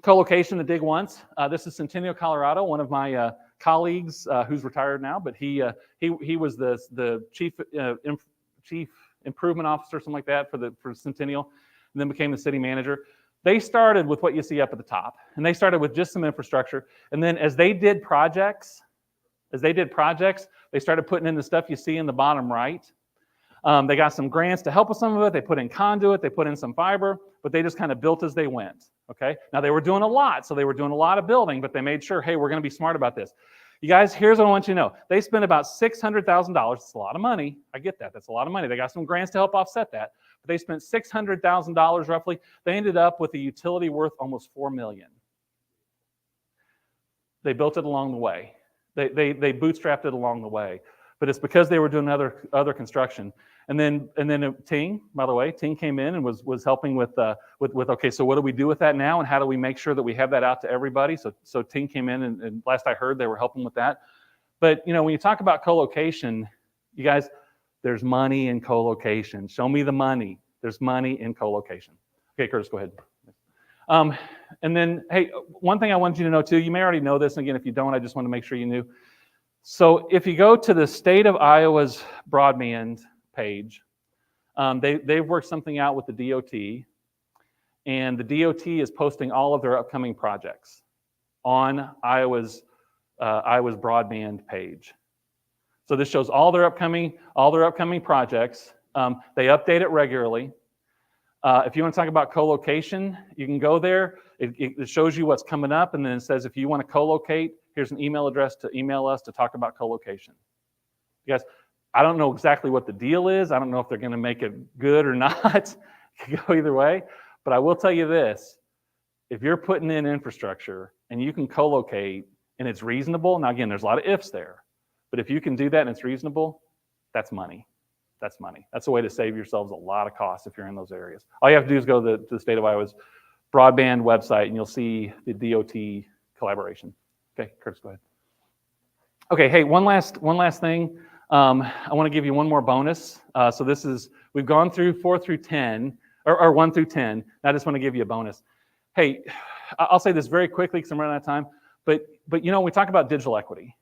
co-location, the dig once. This is Centennial, Colorado. One of my colleagues who's retired now, but he was the chief improvement officer, something like that for Centennial, and then became the city manager. They started with what you see up at the top, and they started with just some infrastructure. And then as they did projects, they started putting in the stuff you see in the bottom right. They got some grants to help with some of it. They put in conduit, they put in some fiber, but they just kind of built as they went, okay? Now, they were doing a lot, so they were doing a lot of building, but they made sure, hey, we're going to be smart about this. You guys, here's what I want you to know. They spent about $600,000. It's a lot of money. I get that. That's a lot of money. They got some grants to help offset that, but they spent $600,000 roughly. They ended up with a utility worth almost $4 million. They built it along the way. They bootstrapped it along the way, but it's because they were doing other construction. And then Ting, by the way, Ting came in and was helping with okay, so what do we do with that now, and how do we make sure that we have that out to everybody? So Ting came in, and last I heard, they were helping with that. But when you talk about co-location, you guys, there's money in co-location. Show me the money. There's money in co-location. Okay, Curtis, go ahead. And then, hey, one thing I wanted you to know too, you may already know this, and again, if you don't, I just want to make sure you knew. So if you go to the state of Iowa's broadband page, they've worked something out with the DOT, and the DOT is posting all of their upcoming projects on Iowa's broadband page. So this shows all their upcoming projects. They update it regularly. If you want to talk about co-location, you can go there. It shows you what's coming up, and then it says if you want to co-locate, here's an email address to email us to talk about co-location. You guys, I don't know exactly what the deal is. I don't know if they're going to make it good or not. It could go either way. But I will tell you this. If you're putting in infrastructure and you can co-locate and it's reasonable, now again, there's a lot of ifs there. But if you can do that and it's reasonable, that's money. That's money. That's a way to save yourselves a lot of costs if you're in those areas. All you have to do is go to the state of Iowa's broadband website and you'll see the DOT collaboration. Okay, Curtis, go ahead. Okay, hey, one last thing. I want to give you one more bonus. So this is, we've gone through 4 through 10, or 1 through 10. I just want to give you a bonus. Hey, I'll say this very quickly because I'm running out of time. But you know, we talk about digital equity.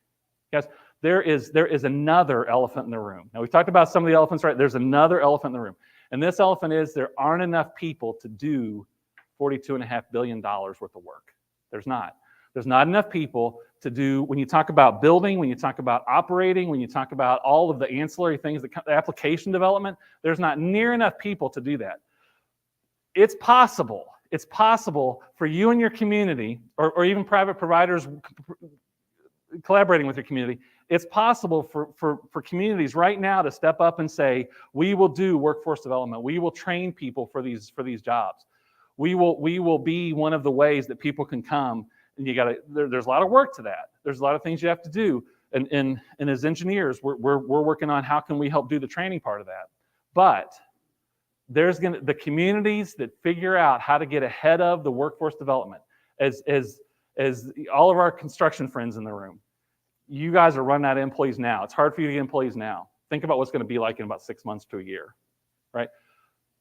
Guys, there is another elephant in the room. Now, we've talked about some of the elephants, right? There's another elephant in the room. And this elephant is there aren't enough people to do $42.5 billion worth of work. There's not. There's not enough people to do, when you talk about building, when you talk about operating, when you talk about all of the ancillary things, the application development, there's not near enough people to do that. It's possible for you and your community, or even private providers collaborating with your community, it's possible for communities right now to step up and say, we will do workforce development. We will train people for these jobs. We will be one of the ways that people can come. And you got there's a lot of work to that. There's a lot of things you have to do. And as engineers, we're working on how can we help do the training part of that. But there's the communities that figure out how to get ahead of the workforce development, as all of our construction friends in the room. You guys are running out of employees now. It's hard for you to get employees now. Think about what's going to be like in about 6 months to a year, right?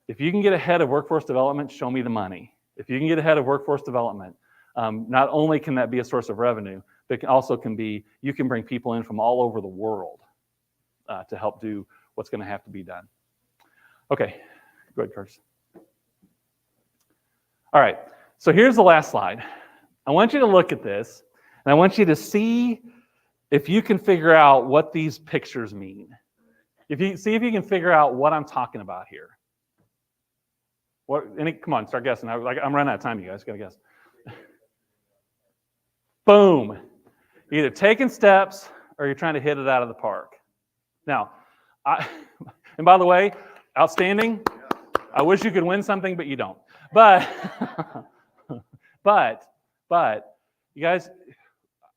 If you can get ahead of workforce development, show me the money. If you can get ahead of workforce development, not only can that be a source of revenue, but it also can be, you can bring people in from all over the world to help do what's going to have to be done. Okay, go ahead, Curtis. All right, so here's the last slide. I want you to look at this, and I want you to see if you can figure out what these pictures mean. See if you can figure out what I'm talking about here. Come on, start guessing. I'm running out of time, you guys. Gotta guess. Boom. Either taking steps or you're trying to hit it out of the park. Now, and by the way, outstanding. I wish you could win something, but you don't. But you guys,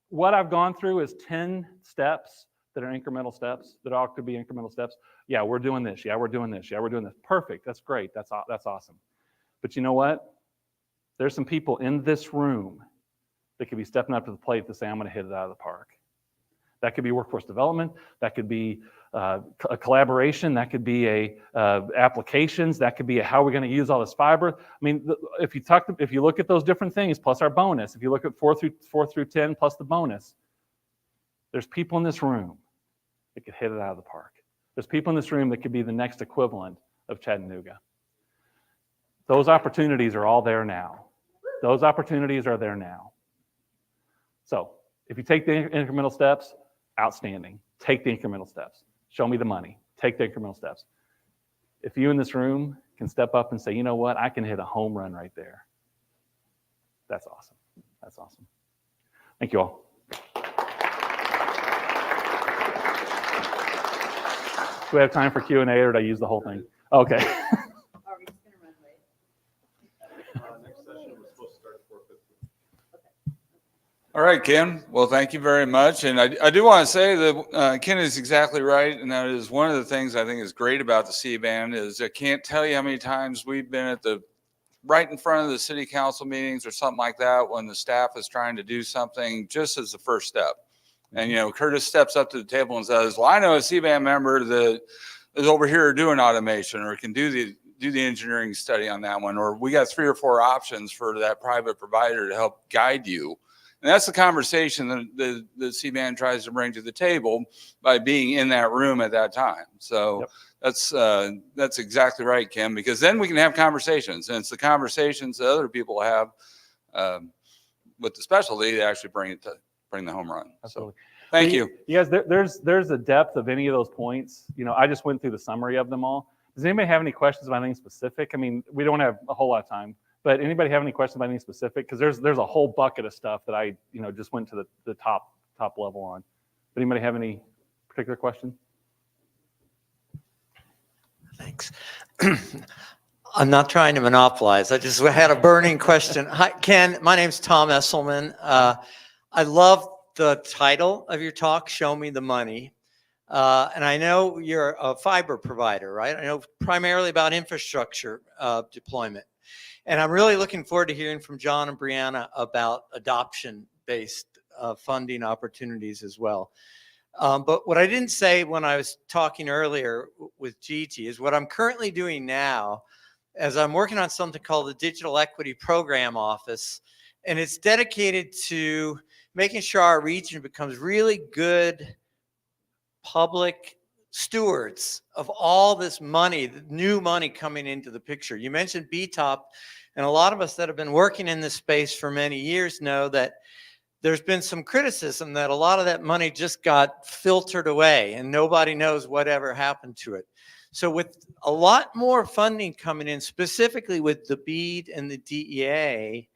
what I've gone through is 10 steps that are incremental steps, that all could be incremental steps. Yeah, we're doing this. Yeah, we're doing this. Yeah, we're doing this. Perfect. That's great. That's awesome. But you know what? There's some people in this room that could be stepping up to the plate to say, I'm going to hit it out of the park. That could be workforce development. That could be a collaboration. That could be applications. That could be how we're going to use all this fiber. I mean, if you look at those different things plus our bonus, if you look at 4 through 10 plus the bonus, there's people in this room that could hit it out of the park. There's people in this room that could be the next equivalent of Chattanooga. Those opportunities are all there now. Those opportunities are there now. So if you take the incremental steps, outstanding. Take the incremental steps. Show me the money. Take the incremental steps. If you in this room can step up and say, you know what, I can hit a home run right there. That's awesome. That's awesome. Thank you all. Do we have time for Q&A or did I use the whole thing? Okay. Are we just going to run late? Next session was supposed to start at 4:15. All right, Ken. Well, thank you very much. And I do want to say that Ken is exactly right. And that is one of the things I think is great about the CBAN is I can't tell you how many times we've been at right in front of the city council meetings or something like that when the staff is trying to do something just as the first step. And, you know, Curtis steps up to the table and says, well, I know a CBAN member that is over here doing automation or can do the engineering study on that one. Or we got 3 or 4 options for that private provider to help guide you. And that's the conversation that the CBAN tries to bring to the table by being in that room at that time. So yep. That's exactly right, Kim, because then we can have conversations. And it's the conversations that other people have with the specialty that actually bring the home run. Absolutely. So thank you. You guys, there's a depth of any of those points. You know, I just went through the summary of them all. Does anybody have any questions about anything specific? I mean, we don't have a whole lot of time, but anybody have any questions about anything specific? Because there's a whole bucket of stuff that I, you know, just went to the top level on. But anybody have any particular question? Thanks. I'm not trying to monopolize. I just had a burning question. Hi, Ken. My name's Tom Esselman. I love the title of your talk, Show Me the Money. And I know you're a fiber provider, right? I know primarily about infrastructure deployment. And I'm really looking forward to hearing from John and Brianna about adoption-based funding opportunities as well. But what I didn't say when I was talking earlier with Gigi is what I'm currently doing now, as I'm working on something called the Digital Equity Program Office, and it's dedicated to making sure our region becomes really good public stewards of all this money, the new money coming into the picture. You mentioned BTOP, and a lot of us that have been working in this space for many years know that there's been some criticism that a lot of that money just got filtered away and nobody knows whatever happened to it. So with a lot more funding coming in, specifically with the BEAD and the DEA,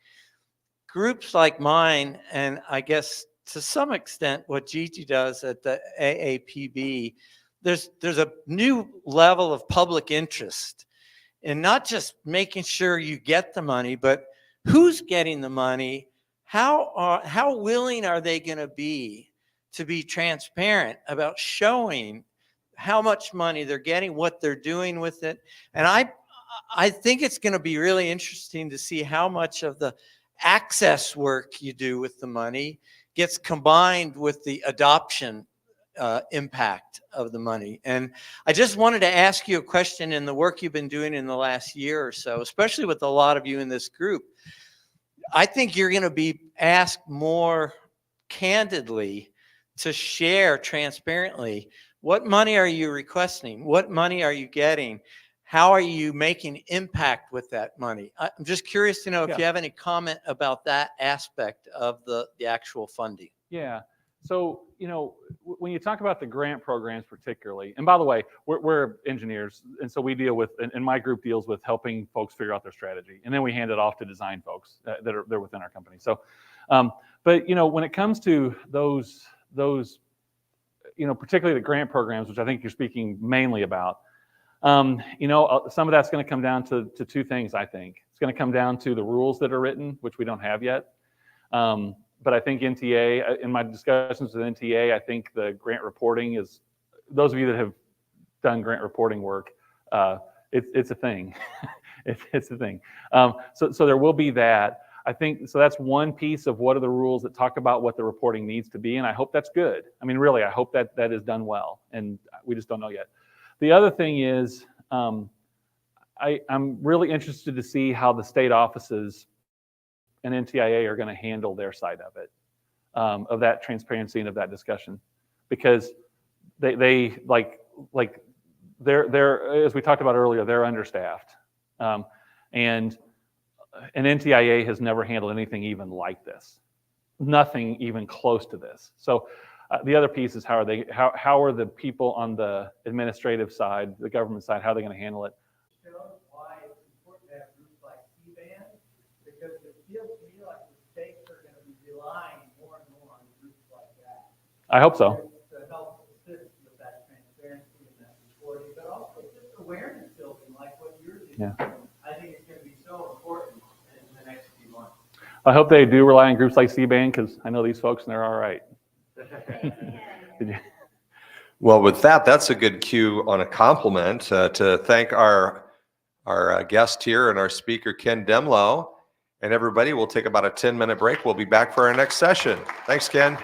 groups like mine, and I guess to some extent what Gigi does at the AAPB, there's a new level of public interest in not just making sure you get the money, but who's getting the money, how willing are they going to be transparent about showing how much money they're getting, what they're doing with it. And I think it's going to be really interesting to see how much of the access work you do with the money gets combined with the adoption impact of the money. And I just wanted to ask you a question in the work you've been doing in the last year or so, especially with a lot of you in this group. I think you're going to be asked more candidly to share transparently. What money are you requesting? What money are you getting? How are you making impact with that money? I'm just curious to know if you have any comment about that aspect of the actual funding. Yeah. So, when you talk about the grant programs particularly, and by the way, we're engineers, and so we deal with, and my group deals with helping folks figure out their strategy, and then we hand it off to design folks they're within our company. So, but when it comes to those, particularly the grant programs, which I think you're speaking mainly about, some of that's going to come down to two things. I think it's going to come down to the rules that are written, which we don't have yet. But I think NTA, in my discussions with NTA, I think the grant reporting is, those of you that have done grant reporting work, it's a thing. it's a thing. So there will be that. I think, so that's one piece of what are the rules that talk about what the reporting needs to be, and I hope that's good. I mean, really, I hope that is done well, and we just don't know yet. The other thing is, I'm really interested to see how the state offices and NTIA are going to handle their side of it, of that transparency and of that discussion, because they're as we talked about earlier, they're understaffed, and NTIA has never handled anything even like this, nothing even close to this. So the other piece is how are the people on the administrative side, the government side, how are they going to handle it? Shows why it's important to have groups like CBAN, because it feels to me like the states are going to be relying more and more on groups like that. I hope so. To help assist with that transparency and that reporting, but also just awareness building, like what you're doing. Yeah. I think it's going to be so important in the next few months. I hope they do rely on groups like CBAN, because I know these folks and they're all right. Well, with that, that's a good cue on a compliment to thank our guest here and our speaker, Ken Demlow. And everybody, we'll take about a 10-minute break. We'll be back for our next session. Thanks, Ken.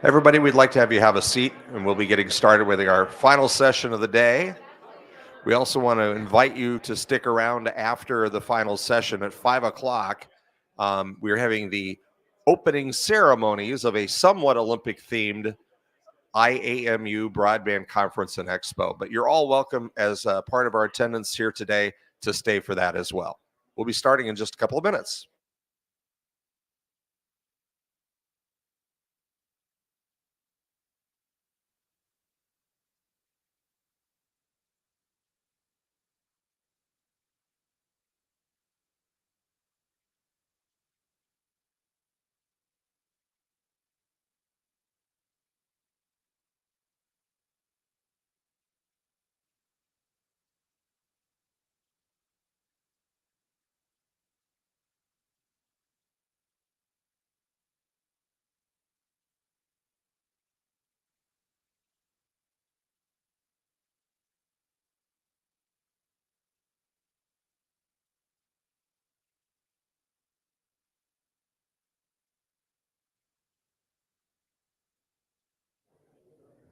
Everybody, we'd like to have you have a seat, and we'll be getting started with our final session of the day. We also want to invite you to stick around after the final session at 5 o'clock. We're having the opening ceremonies of a somewhat Olympic-themed IAMU Broadband Conference and Expo. But you're all welcome as part of our attendance here today to stay for that as well. We'll be starting in just a couple of minutes.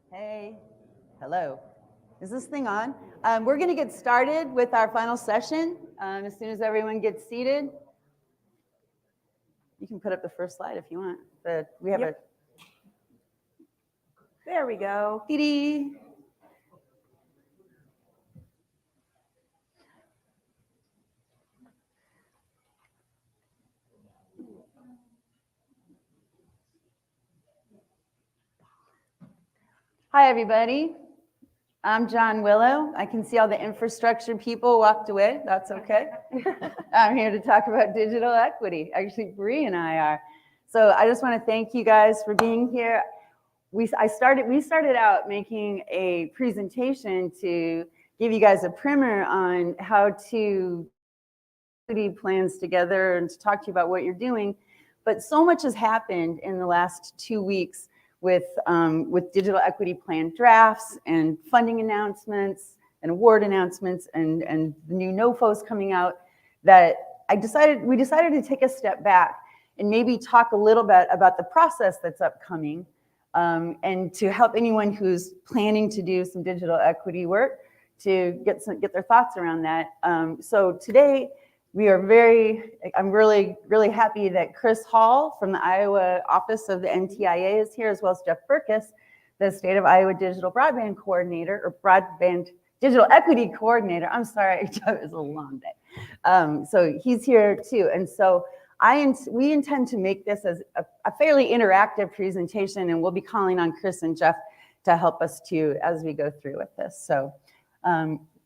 Hey, hello. Is this thing on? We're going to get started with our final session as soon as everyone gets seated. You can put up the first slide if you want. But we have There we go. a Hi, everybody. I'm John Willow. I can see all the infrastructure people walked away. That's okay. I'm here to talk about digital equity. Actually, Bree and I are. So I just want to thank you guys for being here. We started out making a presentation to give you guys a primer on how to put plans together and to talk to you about what you're doing. But so much has happened in the last 2 weeks with digital equity plan drafts and funding announcements and award announcements and the new NOFOs coming out that we decided to take a step back and maybe talk a little bit about the process that's upcoming and to help anyone who's planning to do some digital equity work to get their thoughts around that. So today, I'm really, really happy that Chris Hall from the Iowa office of the NTIA is here, as well as Jeff Burkus, the State of Iowa Digital Broadband Coordinator, or Broadband Digital Equity Coordinator. I'm sorry, it was a long day. So he's here too. And so we intend to make this as a fairly interactive presentation, and we'll be calling on Chris and Jeff to help us too as we go through with this. So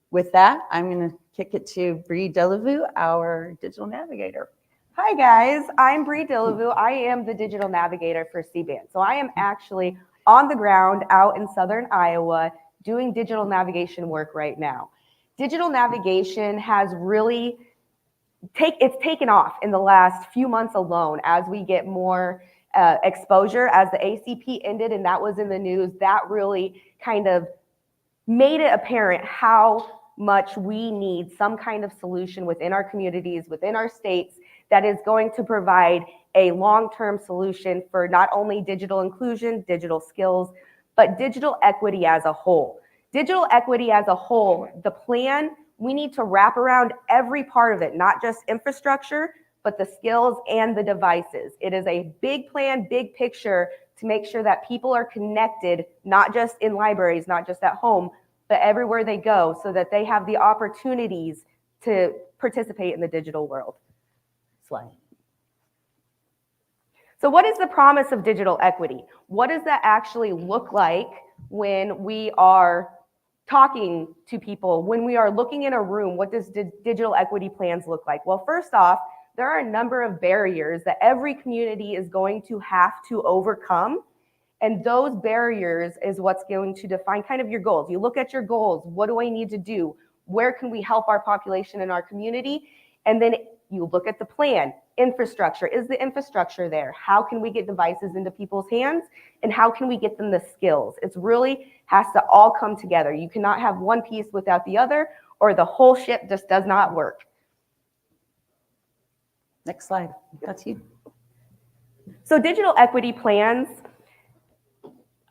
with that, I'm going to kick it to Bree Delavue, our digital navigator. Hi guys, I'm Bree Delavue. I am the digital navigator for CBAN. So I am actually on the ground out in southern Iowa doing digital navigation work right now. Digital navigation has really taken off in the last few months alone as we get more exposure. As the ACP ended and that was in the news, that really kind of made it apparent how much we need some kind of solution within our communities, within our states, that is going to provide a long-term solution for not only digital inclusion, digital skills, but digital equity as a whole. Digital equity as a whole, the plan, we need to wrap around every part of it, not just infrastructure, but the skills and the devices. It is a big plan, big picture to make sure that people are connected, not just in libraries, not just at home, but everywhere they go, so that they have the opportunities to participate in the digital world. Slide. So what is the promise of digital equity? What does that actually look like when we are talking to people, when we are looking in a room? What does digital equity plans look like? Well, first off, there are a number of barriers that every community is going to have to overcome. And those barriers is what's going to define kind of your goals. You look at your goals. What do I need to do? Where can we help our population and our community? And then you look at the plan. Infrastructure. Is the infrastructure there? How can we get devices into people's hands? And how can we get them the skills? It's really has to all come together. You cannot have one piece without the other, or the whole ship just does not work. Next slide. That's you. So digital equity plans,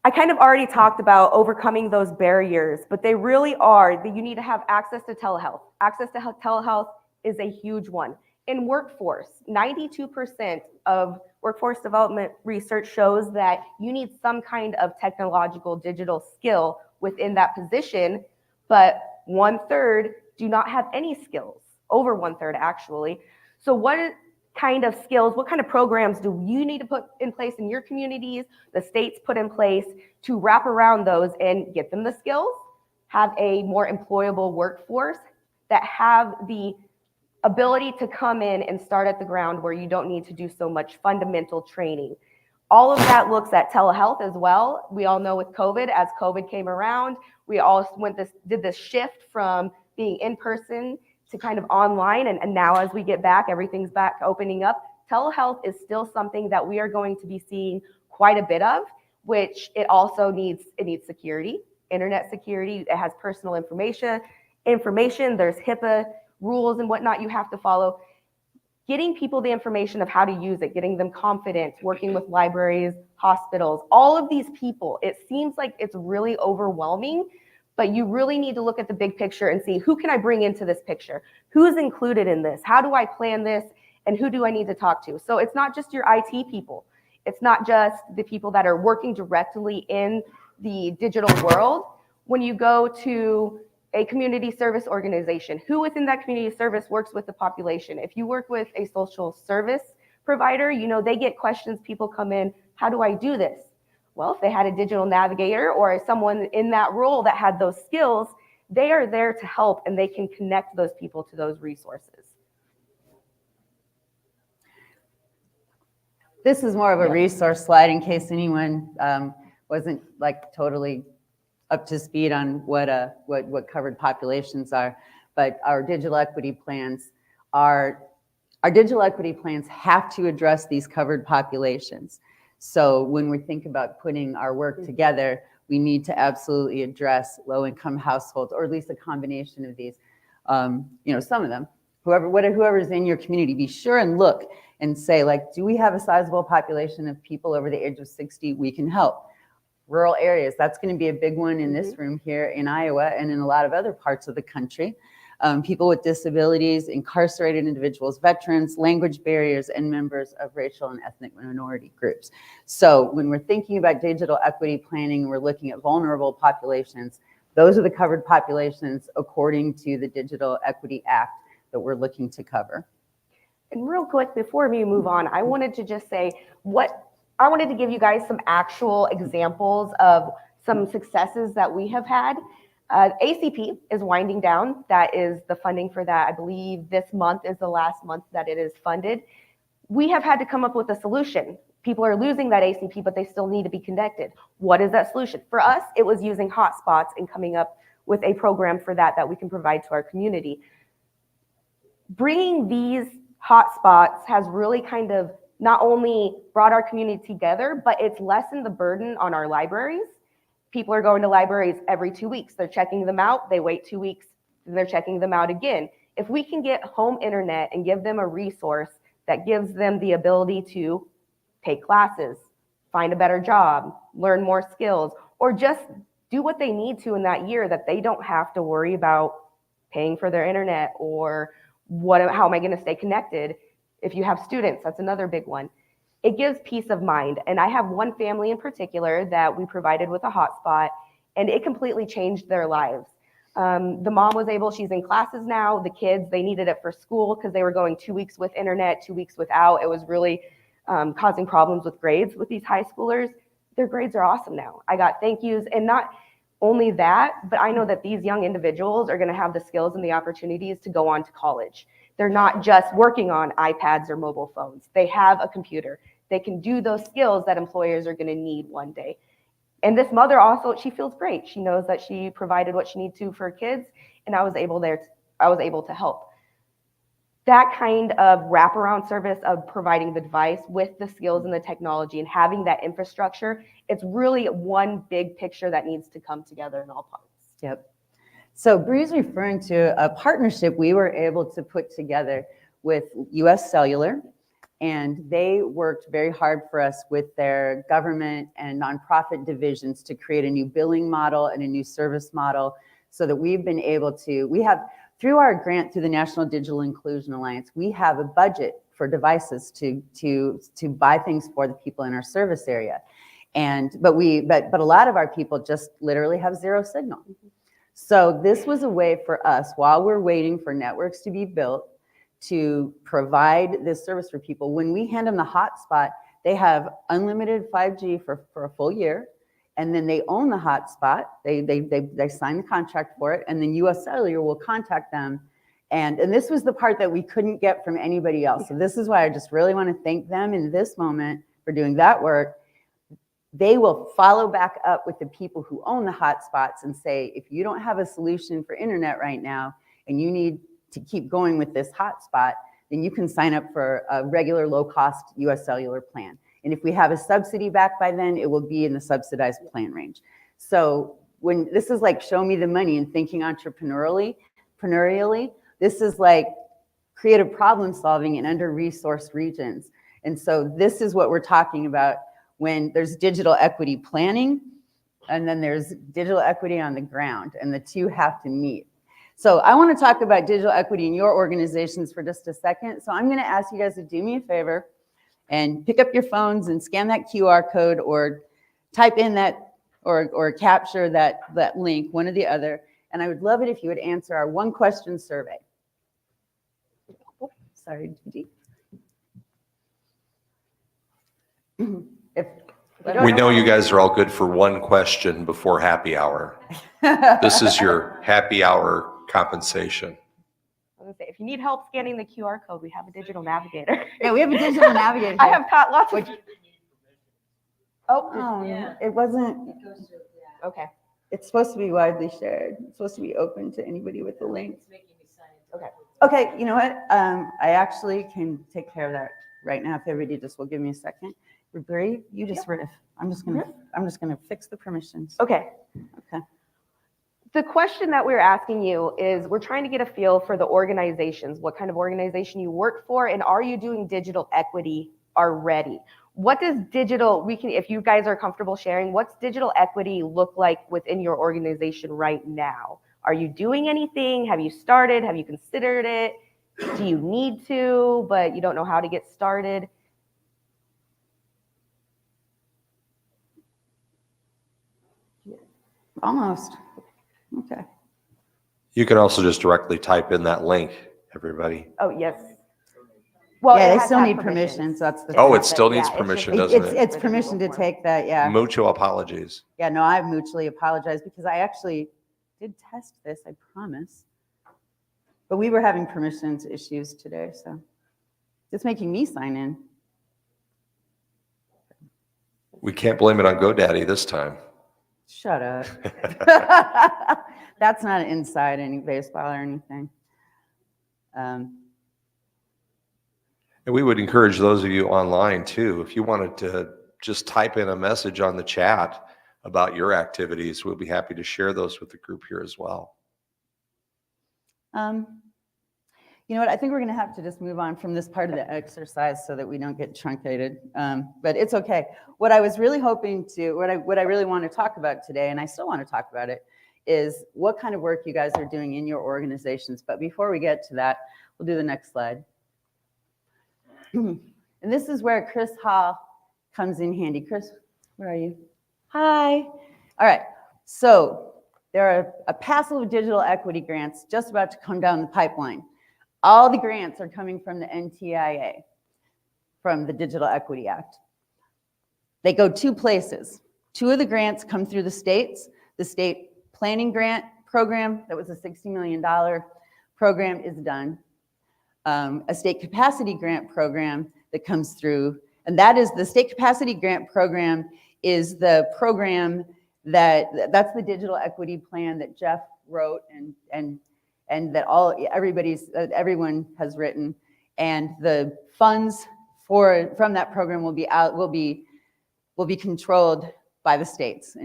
I kind of already talked about overcoming those barriers, but they really are that you need to have access to telehealth. Access to telehealth is a huge one. In workforce, 92% of workforce development research shows that you need some kind of technological digital skill within that position, but 1/3 do not have any skills, over 1/3 actually. So what kind of skills, what kind of programs do you need to put in place in your communities, the states put in place to wrap around those and get them the skills, have a more employable workforce that have the ability to come in and start at the ground where you don't need to do so much fundamental training. All of that looks at telehealth as well. We all know with COVID, as COVID came around, we all did this shift from being in person to kind of online. And now as we get back, everything's back opening up. Telehealth is still something that we are going to be seeing quite a bit of, which it also needs security, internet security. It has personal information. There's HIPAA rules and whatnot you have to follow. Getting people the information of how to use it, getting them confident, working with libraries, hospitals, all of these people, it seems like it's really overwhelming, but you really need to look at the big picture and see who can I bring into this picture? Who's included in this? How do I plan this? And who do I need to talk to? So it's not just your IT people. It's not just the people that are working directly in the digital world. When you go to a community service organization, who within that community service works with the population? If you work with a social service provider, you know, they get questions, people come in, how do I do this? Well, if they had a digital navigator or someone in that role that had those skills, they are there to help and they can connect those people to those resources. This is more of a resource slide in case anyone wasn't like totally up to speed on what covered populations are. But our digital equity plans have to address these covered populations. So when we think about putting our work together, we need to absolutely address low-income households, or at least a combination of these. Some of them, whoever's in your community, be sure and look and say, like, do we have a sizable population of people over the age of 60 we can help? Rural areas, that's going to be a big one in this room here in Iowa and in a lot of other parts of the country. People with disabilities, incarcerated individuals, veterans, language barriers, and members of racial and ethnic minority groups. So when we're thinking about digital equity planning, we're looking at vulnerable populations. Those are the covered populations according to the Digital Equity Act that we're looking to cover. And real quick, before we move on, I wanted to just say I wanted to give you guys some actual examples of some successes that we have had. ACP is winding down. That is the funding for that. I believe this month is the last month that it is funded. We have had to come up with a solution. People are losing that ACP, but they still need to be connected. What is that solution? For us, it was using hotspots and coming up with a program for that we can provide to our community. Bringing these hotspots has really kind of not only brought our community together, but it's lessened the burden on our libraries. People are going to libraries every 2 weeks. They're checking them out. They wait 2 weeks. They're checking them out again. If we can get home internet and give them a resource that gives them the ability to take classes, find a better job, learn more skills, or just do what they need to in that year, that they don't have to worry about paying for their internet or how am I going to stay connected? If you have students, that's another big one. It gives peace of mind. And I have one family in particular that we provided with a hotspot, and it completely changed their lives. The mom was able, she's in classes now. The kids, they needed it for school because they were going 2 weeks with internet, 2 weeks without. It was really causing problems with grades with these high schoolers. Their grades are awesome now. I got thank yous, and not only that, but I know that these young individuals are going to have the skills and the opportunities to go on to college. They're not just working on iPads or mobile phones. They have a computer. They can do those skills that employers are going to need one day. And this mother also, she feels great. She knows that she provided what she needed to for her kids, and I was able to help. That kind of wraparound service of providing the device with the skills and the technology and having that infrastructure, it's really one big picture that needs to come together in all parts. Yep. So Bree's referring to a partnership we were able to put together with US Cellular And they worked very hard for us with their government and nonprofit divisions to create a new billing model and a new service model so that we've been able to, we have, through our grant through the National Digital Inclusion Alliance, we have a budget for devices to buy things for the people in our service area. But a lot of our people just literally have zero signal. So this was a way for us, while we're waiting for networks to be built, to provide this service for people. When we hand them the hotspot, they have unlimited 5G for a full year, and then they own the hotspot. They sign the contract for it, and then US Cellular will contact them. And this was the part that we couldn't get from anybody else. So this is why I just really want to thank them in this moment for doing that work. They will follow back up with the people who own the hotspots and say, if you don't have a solution for internet right now, and you need to keep going with this hotspot, then you can sign up for a regular low-cost US Cellular plan. And if we have a subsidy back by then, it will be in the subsidized plan range. So when this is like show me the money and thinking entrepreneurially, this is like creative problem solving in under-resourced regions. And so this is what we're talking about when there's digital equity planning, and then there's digital equity on the ground, and the two have to meet. So I want to talk about digital equity in your organizations for just a second. So I'm going to ask you guys to do me a favor and pick up your phones and scan that QR code, or type in that, or capture that link, one or the other. And I would love it if you would answer our one question survey. Sorry, Gigi. We know you guys are all good for one question before happy hour. This is your happy hour compensation. I was gonna say, if you need help scanning the QR code, we have a digital navigator. Yeah, we have a digital navigator. I have taught lots of. It wasn't. Okay. It's supposed to be widely shared. It's supposed to be open to anybody with the link. Okay. Okay, you know what? I actually can take care of that right now if everybody just will give me a second. Bree, you just riff. I'm just gonna fix the permissions. Okay. Okay. The question that we're asking you is, we're trying to get a feel for the organizations, what kind of organization you work for, and are you doing digital equity already? What does digital, if you guys are comfortable sharing, what's digital equity look like within your organization right now? Are you doing anything? Have you started? Have you considered it? Do you need to, but you don't know how to get started? Almost. Okay. You can also just directly type in that link, everybody. Oh, yes. Well, yeah, it they has still to need have permissions. That's the. Oh, thing. it still needs Yeah, permission, it's doesn't it? It's permission to take that. Yeah. Mutual apologies. Yeah. No, I mutually apologize because I actually did test this. I promise. But we were having permissions issues today, so it's making me sign in. We can't blame it on GoDaddy this time. Shut up. That's not inside any baseball or anything. And we would encourage those of you online too, if you wanted to just type in a message on the chat about your activities, we'll be happy to share those with the group here as well. You know what? I think we're going to have to just move on from this part of the exercise so that we don't get truncated. But it's okay. What I was really hoping to, what I really want to talk about today, and I still want to talk about it, is what kind of work you guys are doing in your organizations. But before we get to that, we'll do the next slide. And this is where Chris Hall comes in handy. Chris, where are you? Hi. All right. So there are a passel of digital equity grants just about to come down the pipeline. All the grants are coming from the NTIA, from the Digital Equity Act. They go two places. Two of the grants come through the states. The state planning grant program, that was a $60 million program, is done. A state capacity grant program that comes through, and that is the state capacity grant program is the program that's the digital equity plan that Jeff wrote and that everyone has written, and the funds from that program will be controlled by the states.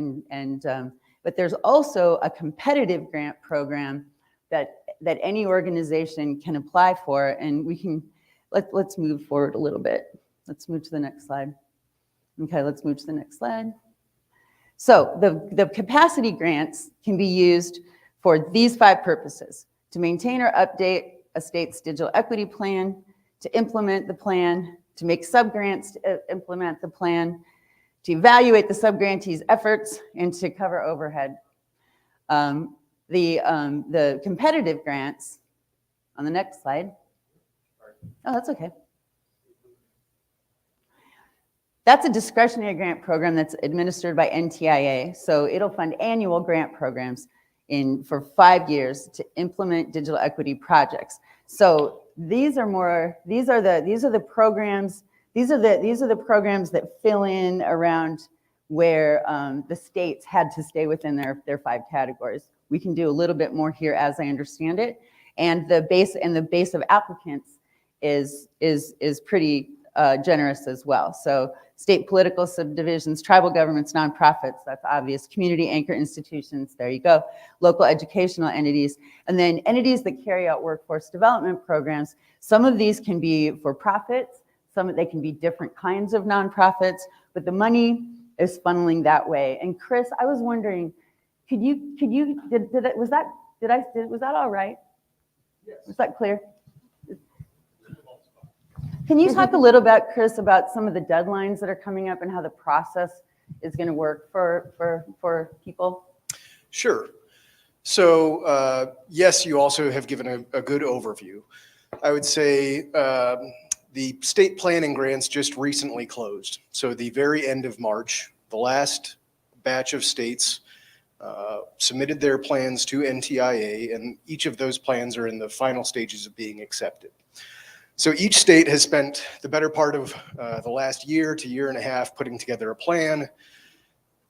But there's also a competitive grant program that any organization can apply for, and we can, let's move forward a little bit. Let's move to the next slide. Okay, let's move to the next slide. So the capacity grants can be used for these 5 purposes: to maintain or update a state's digital equity plan, to implement the plan, to make subgrants to implement the plan, to evaluate the subgrantee's efforts, and to cover overhead. The competitive grants, on the next slide. Oh, that's okay. That's a discretionary grant program that's administered by NTIA. So it'll fund annual grant programs for 5 years to implement digital equity projects. So these are the programs that fill in around where the states had to stay within their 5 categories. We can do a little bit more here as I understand it. And the base of applicants is pretty generous as well. So state political subdivisions, tribal governments, nonprofits, that's obvious, community anchor institutions, there you go, local educational entities, and then entities that carry out workforce development programs. Some of these can be for profits, they can be different kinds of nonprofits, but the money is funneling that way. And Chris, I was wondering, was that all right? Yes. Was that clear? Can you talk a little bit, Chris, about some of the deadlines that are coming up and how the process is going to work for people? Sure. So yes, you also have given a good overview. I would say the state planning grants just recently closed. So the very end of March, the last batch of states submitted their plans to NTIA, and each of those plans are in the final stages of being accepted. So each state has spent the better part of the last year to year and a half putting together a plan,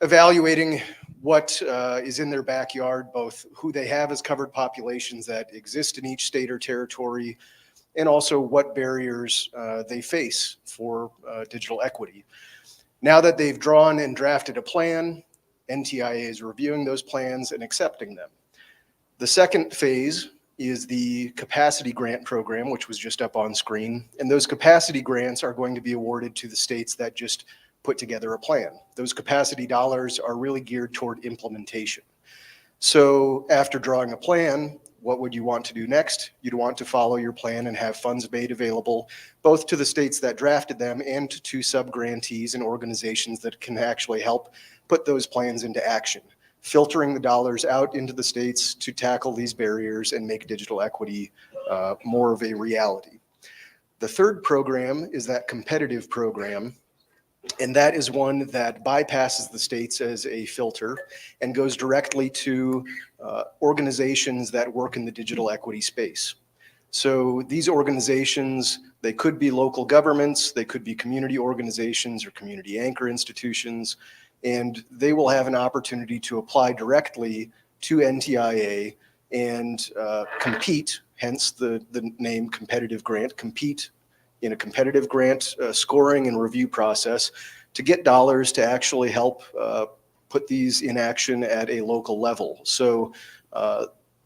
evaluating what is in their backyard, both who they have as covered populations that exist in each state or territory, and also what barriers they face for digital equity. Now that they've drawn and drafted a plan, NTIA is reviewing those plans and accepting them. The second phase is the capacity grant program, which was just up on screen. And those capacity grants are going to be awarded to the states that just put together a plan. Those capacity dollars are really geared toward implementation. So after drawing a plan, what would you want to do next? You'd want to follow your plan and have funds made available both to the states that drafted them and to sub-grantees and organizations that can actually help put those plans into action, filtering the dollars out into the states to tackle these barriers and make digital equity more of a reality. The third program is that competitive program, and that is one that bypasses the states as a filter and goes directly to organizations that work in the digital equity space. So these organizations, they could be local governments, they could be community organizations or community anchor institutions, and they will have an opportunity to apply directly to NTIA and compete, hence the name competitive grant, compete in a competitive grant scoring and review process to get dollars to actually help put these in action at a local level. So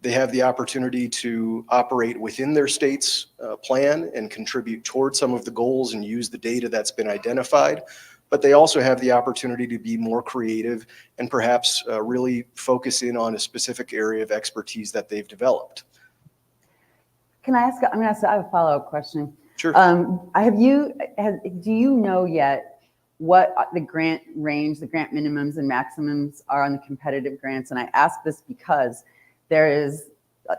they have the opportunity to operate within their state's plan and contribute toward some of the goals and use the data that's been identified. But they also have the opportunity to be more creative and perhaps really focus in on a specific area of expertise that they've developed. Can I ask, I have a follow-up question. Sure. Do you know yet what the grant range, the grant minimums and maximums are on the competitive grants? And I ask this because there is,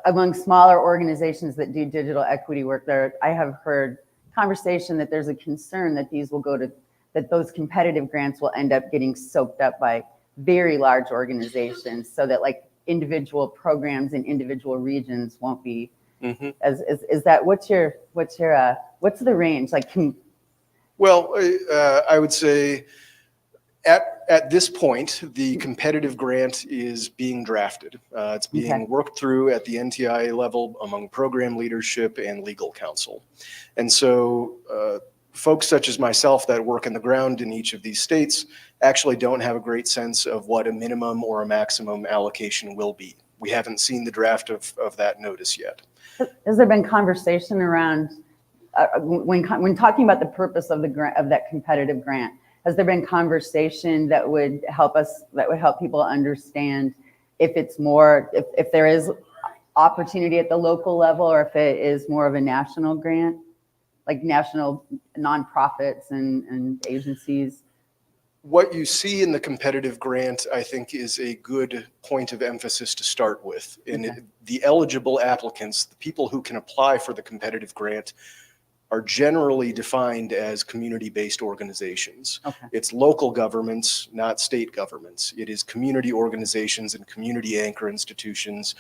among smaller organizations that do digital equity work, I have heard conversation that there's a concern that these will go to, that those competitive grants will end up getting soaked up by very large organizations, so that like individual programs in individual regions won't be. Mm-hmm. Is that what's the range like? Well, I would say at this point, the competitive grant is being drafted. It's being worked through at the NTIA level among program leadership and legal counsel. And so folks such as myself that work on the ground in each of these states actually don't have a great sense of what a minimum or a maximum allocation will be. We haven't seen the draft of that notice yet. Has there been conversation around when talking about the purpose of the grant, of that competitive grant, has there been conversation that would help people understand if it's more, if there is opportunity at the local level, or if it is more of a national grant, like national nonprofits and agencies? What you see in the competitive grant, I think, is a good point of emphasis to start with. And Okay. the eligible applicants, the people who can apply for the competitive grant, are generally defined as community-based organizations. Okay. It's local governments, not state governments. It is community organizations and community anchor institutions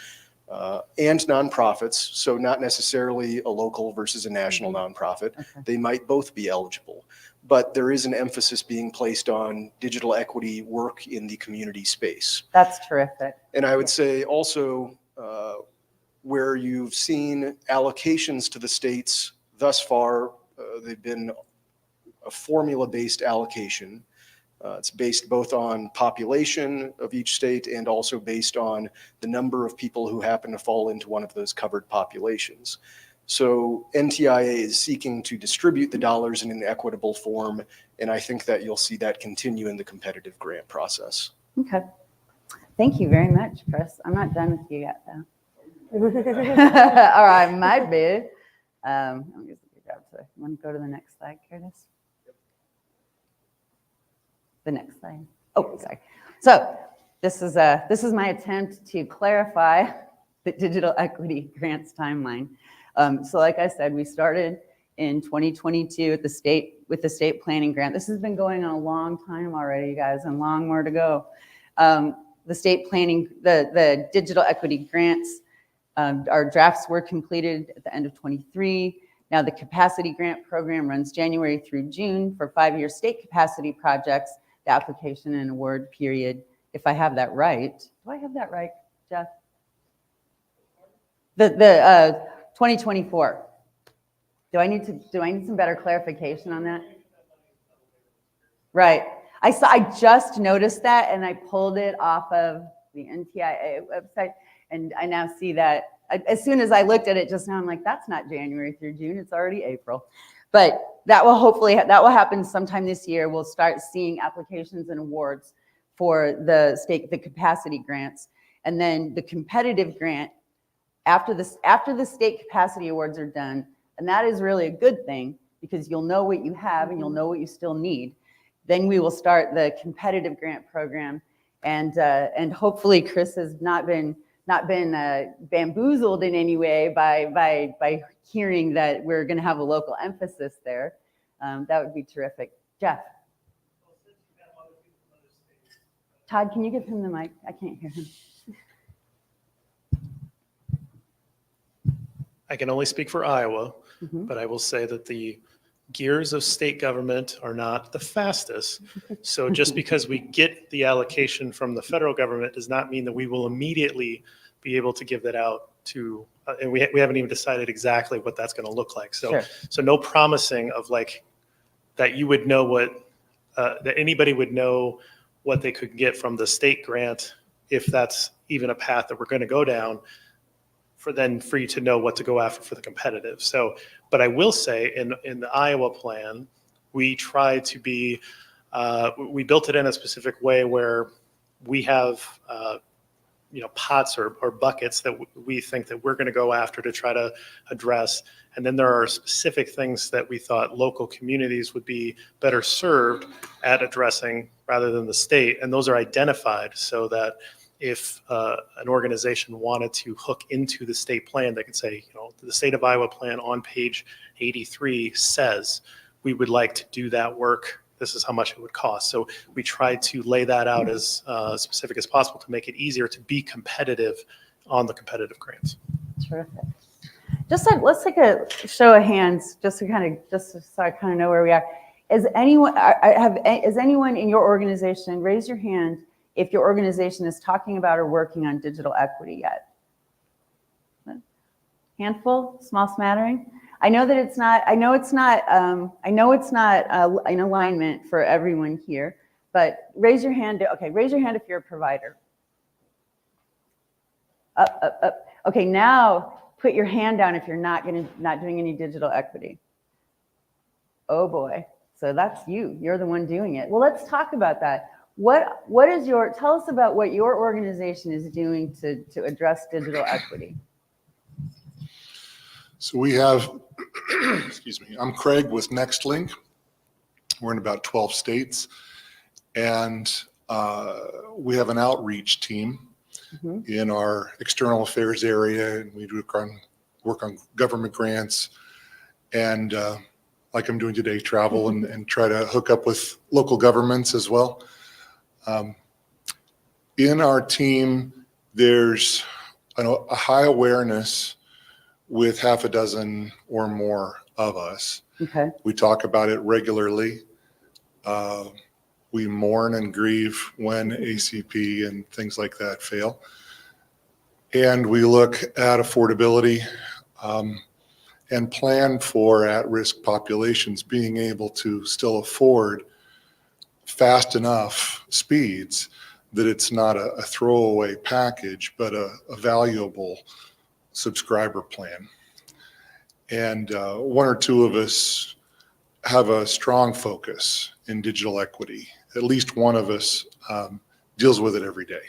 and nonprofits, so not necessarily a local versus a national nonprofit. Okay. They might both be eligible, but there is an emphasis being placed on digital equity work in the community space. That's terrific. And I would say also where you've seen allocations to the states thus far, they've been a formula-based allocation. It's based both on population of each state and also based on the number of people who happen to fall into one of those covered populations. So NTIA is seeking to distribute the dollars in an equitable form, and I think that you'll see that continue in the competitive grant process. Okay. Thank you very much, Chris. I'm not done with you yet, though. All right, my bad. I'm just want to go to the next slide, Curtis? The next slide. Oh, sorry. So this is my attempt to clarify the digital equity grants timeline. So like I said, we started in 2022 with the state planning grant. This has been going on a long time already, you guys, and long more to go. The state planning, the digital equity grants, our drafts were completed at the end of 23. Now the capacity grant program runs January through June for 5-year state capacity projects. The application and award period, if I have that right. Do I have that right, Jeff? The 2024. Do I need some better clarification on that? Right. I just noticed that, and I pulled it off of the NTIA website, and I now see that. As soon as I looked at it just now, I'm like, that's not January through June, it's already April. But that will happen sometime this year. We'll start seeing applications and awards for the capacity grants. And then the competitive grant, after the state capacity awards are done, and that is really a good thing because you'll know what you have and you'll know what you still need. Then we will start the competitive grant program. And hopefully Chris has not been bamboozled in any way by hearing that we're going to have a local emphasis there. That would be terrific. Jeff. Todd, can you give him the mic? I can't hear him. I can only speak for Iowa, but I will say that the gears of state government are not the fastest. So just because we get the allocation from the federal government does not mean that we will immediately be able to give that out to, and we haven't even decided exactly what that's going to look like. So, Sure. So no promising of like that you would know what, that anybody would know what they could get from the state grant, if that's even a path that we're going to go down, for you to know what to go after for the competitive. So, but I will say in the Iowa plan, we try to be, we built it in a specific way where we have, pots or buckets that we think that we're going to go after to try to address. And then there are specific things that we thought local communities would be better served at addressing rather than the state. And those are identified so that if an organization wanted to hook into the state plan, they could say, the state of Iowa plan on page 83 says we would like to do that work. This is how much it would cost. So we try to lay that out as specific as possible to make it easier to be competitive on the competitive grants. Terrific. Let's take a show of hands, just so I kind of know where we are. Is anyone in your organization, raise your hand if your organization is talking about or working on digital equity yet? Handful, small smattering. I know that it's not in alignment for everyone here, but raise your hand. Okay, raise your hand if you're a provider. Up. Okay, now put your hand down if you're not doing any digital equity. Oh boy. So that's you. You're the one doing it. Well, let's talk about that. What is your, tell us about what your organization is doing to address digital equity. So we have, excuse me, I'm Craig with NextLink. We're in about 12 states, and we have an outreach team in our external affairs area, and we work on government grants, and like I'm doing today, travel and try to hook up with local governments as well. In our team, there's a high awareness with half a dozen or more of us. Okay. We talk about it regularly. We mourn and grieve when ACP and things like that fail. And we look at affordability and plan for at-risk populations being able to still afford fast enough speeds that it's not a throwaway package, but a valuable subscriber plan. And one or two of us have a strong focus in digital equity. At least one of us deals with it every day.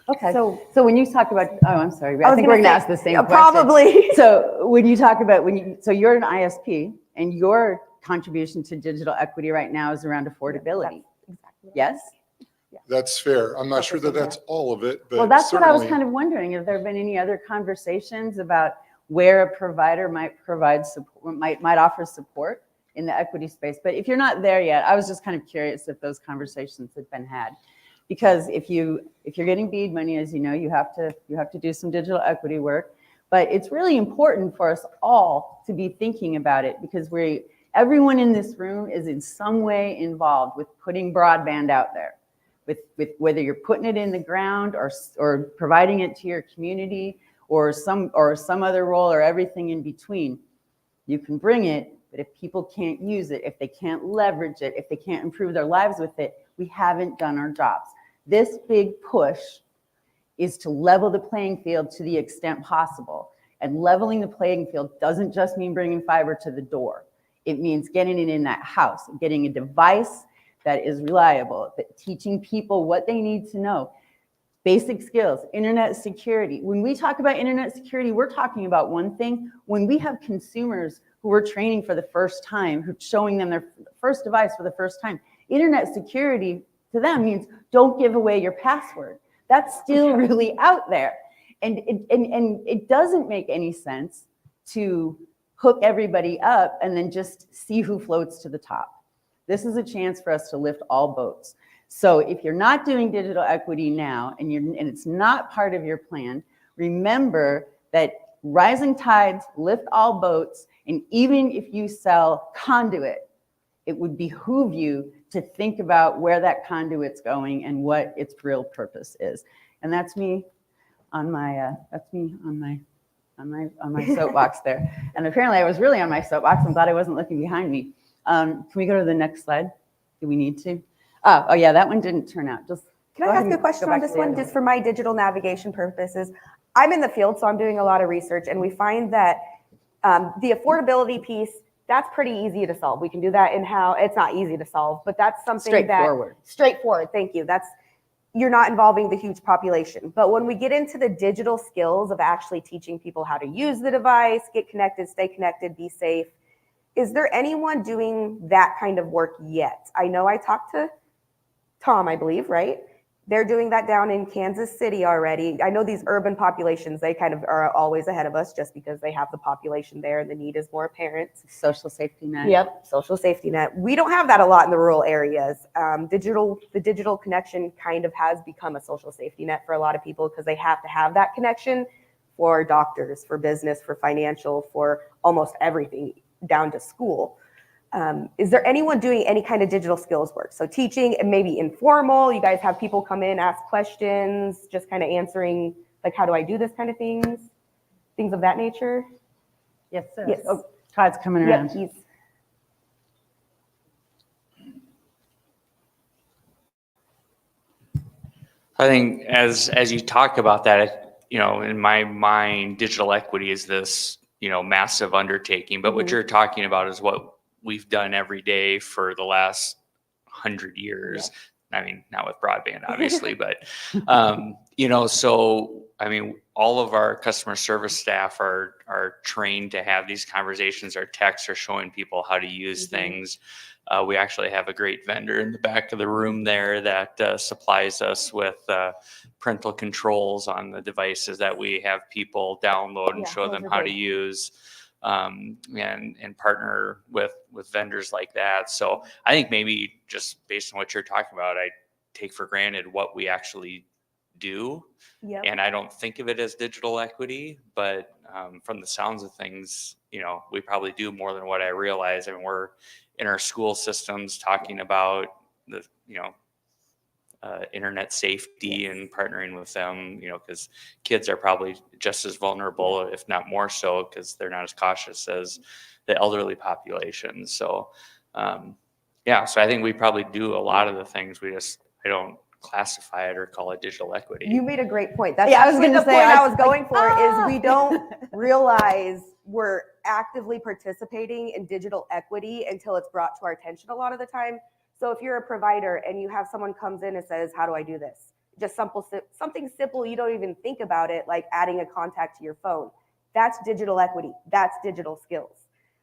Okay. So when you talk about, oh, I'm sorry. I think we're going to ask the same question. Probably. So when you talk about, so you're an ISP and your contribution to digital equity right now is around affordability. Exactly. Yes? That's fair. I'm not sure that that's all of it, but well, that's what I was certainly- kind of wondering. Have there been any other conversations about where a provider might provide support, might offer support in the equity space? But if you're not there yet, I was just kind of curious if those conversations had been had. Because if you're getting BEAD money, as you know, you have to do some digital equity work. But it's really important for us all to be thinking about it, because everyone in this room is in some way involved with putting broadband out there. With whether you're putting it in the ground or providing it to your community or some other role or everything in between. You can bring it, but if people can't use it, if they can't leverage it, if they can't improve their lives with it, we haven't done our jobs. This big push is to level the playing field to the extent possible. And leveling the playing field doesn't just mean bringing fiber to the door. It means getting it in that house, getting a device that is reliable, that teaching people what they need to know. Basic skills, internet security. When we talk about internet security, we're talking about one thing. When we have consumers who we're training for the first time, who's showing them their first device for the first time, internet security to them means don't give away your password. That's still really out there. And it doesn't make any sense to hook everybody up and then just see who floats to the top. This is a chance for us to lift all boats. So if you're not doing digital equity now and it's not part of your plan, remember that rising tides lift all boats. And even if you sell conduit, it would behoove you to think about where that conduit's going and what its real purpose is. And that's me on my soapbox there. And apparently I was really on my soapbox. I'm glad I wasn't looking behind me. Can we go to the next slide? Do we need to? Oh yeah, that one didn't turn out. Just Can I ask a question on this one, just for my digital navigation purposes? I'm in the field, so I'm doing a lot of research, and we find that the affordability piece, that's pretty easy to solve. We can do that in-house. It's not easy to solve, but that's something straightforward. Thank you. You're not involving the huge population. But when we get into the digital skills of actually teaching people how to use the device, get connected, stay connected, be safe, is there anyone doing that kind of work yet? I know I talked to Tom, I believe, right? They're doing that down in Kansas City already. I know these urban populations, they kind of are always ahead of us just because they have the population there and the need is more apparent. Social safety net. Yep, social safety net. We don't have that a lot in the rural areas. The digital connection kind of has become a social safety net for a lot of people because they have to have that connection for doctors, for business, for financial, for almost everything down to school. Is there anyone doing any kind of digital skills work? So teaching and maybe informal, you guys have people come in, ask questions, just kind of answering, like, how do I do this kind of things of that nature? Yes, sir. Yes. Oh, Todd's coming around. Yep, I think as you talk about that, in my mind, digital equity is this, massive undertaking. But what you're talking about is what we've done every day for the last 100 years. I mean, not with broadband, obviously, but, so, I mean, all of our customer service staff are trained to have these conversations. Our techs are showing people how to use things. We actually have a great vendor in the back of the room there that supplies us with parental controls on the devices that we have people download and show them how to use. And partner with vendors like that. So I think maybe just based on what you're talking about, I take for granted what we actually do. Yep. And I don't think of it as digital equity, but from the sounds of things, we probably do more than what I realize. I mean, we're in our school systems talking about the, internet safety and partnering with them, because kids are probably just as vulnerable, if not more so, because they're not as cautious as the elderly population. So, so I think we probably do a lot of the things. I don't classify it or call it digital equity. You made a great point. That's I was actually gonna the say, point I was going for is we don't realize we're actively participating in digital equity until it's brought to our attention a lot of the time. So if you're a provider and you have someone comes in and says, how do I do this? Just something simple, you don't even think about it, like adding a contact to your phone. That's digital equity. That's digital skills.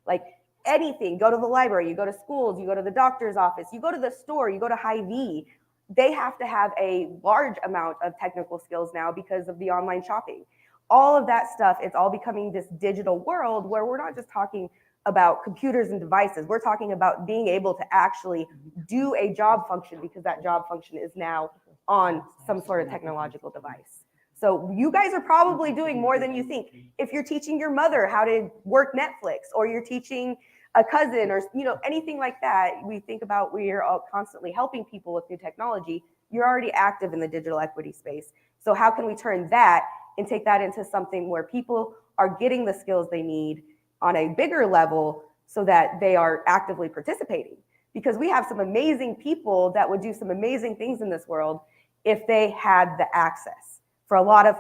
Like anything, go to the library, you go to schools, you go to the doctor's office, you go to the store, you go to Hy-Vee. They have to have a large amount of technical skills now because of the online shopping. All of that stuff, it's all becoming this digital world where we're not just talking about computers and devices. We're talking about being able to actually do a job function because that job function is now on some sort of technological device. So you guys are probably doing more than you think. If you're teaching your mother how to work Netflix, or you're teaching a cousin, or anything like that, we think about we're all constantly helping people with new technology. You're already active in the digital equity space. So how can we turn that and take that into something where people are getting the skills they need on a bigger level so that they are actively participating? Because we have some amazing people that would do some amazing things in this world if they had the access. For a lot of,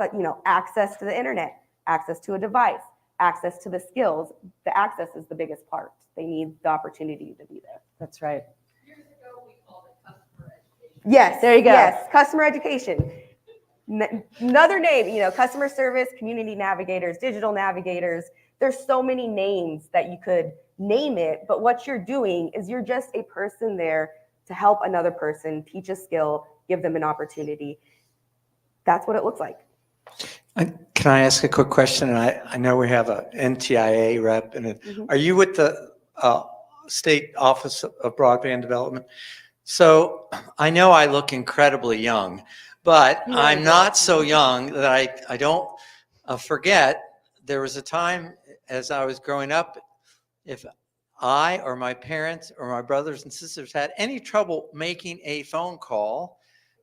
access to the internet, access to a device, access to the skills, the access is the biggest part. They need the opportunity to be there. That's right. Years ago, we called it customer education. Yes, there you go. Yes, customer education. Another name, customer service, community navigators, digital navigators. There's so many names that you could name it, but what you're doing is you're just a person there to help another person, teach a skill, give them an opportunity. That's what it looks like. Can I ask a quick question? And I know we have a NTIA rep. And are you with the State Office of Broadband Development? So I know I look incredibly young, but I'm not so young that I don't forget there was a time as I was growing up, if I or my parents or my brothers and sisters had any trouble making a phone call,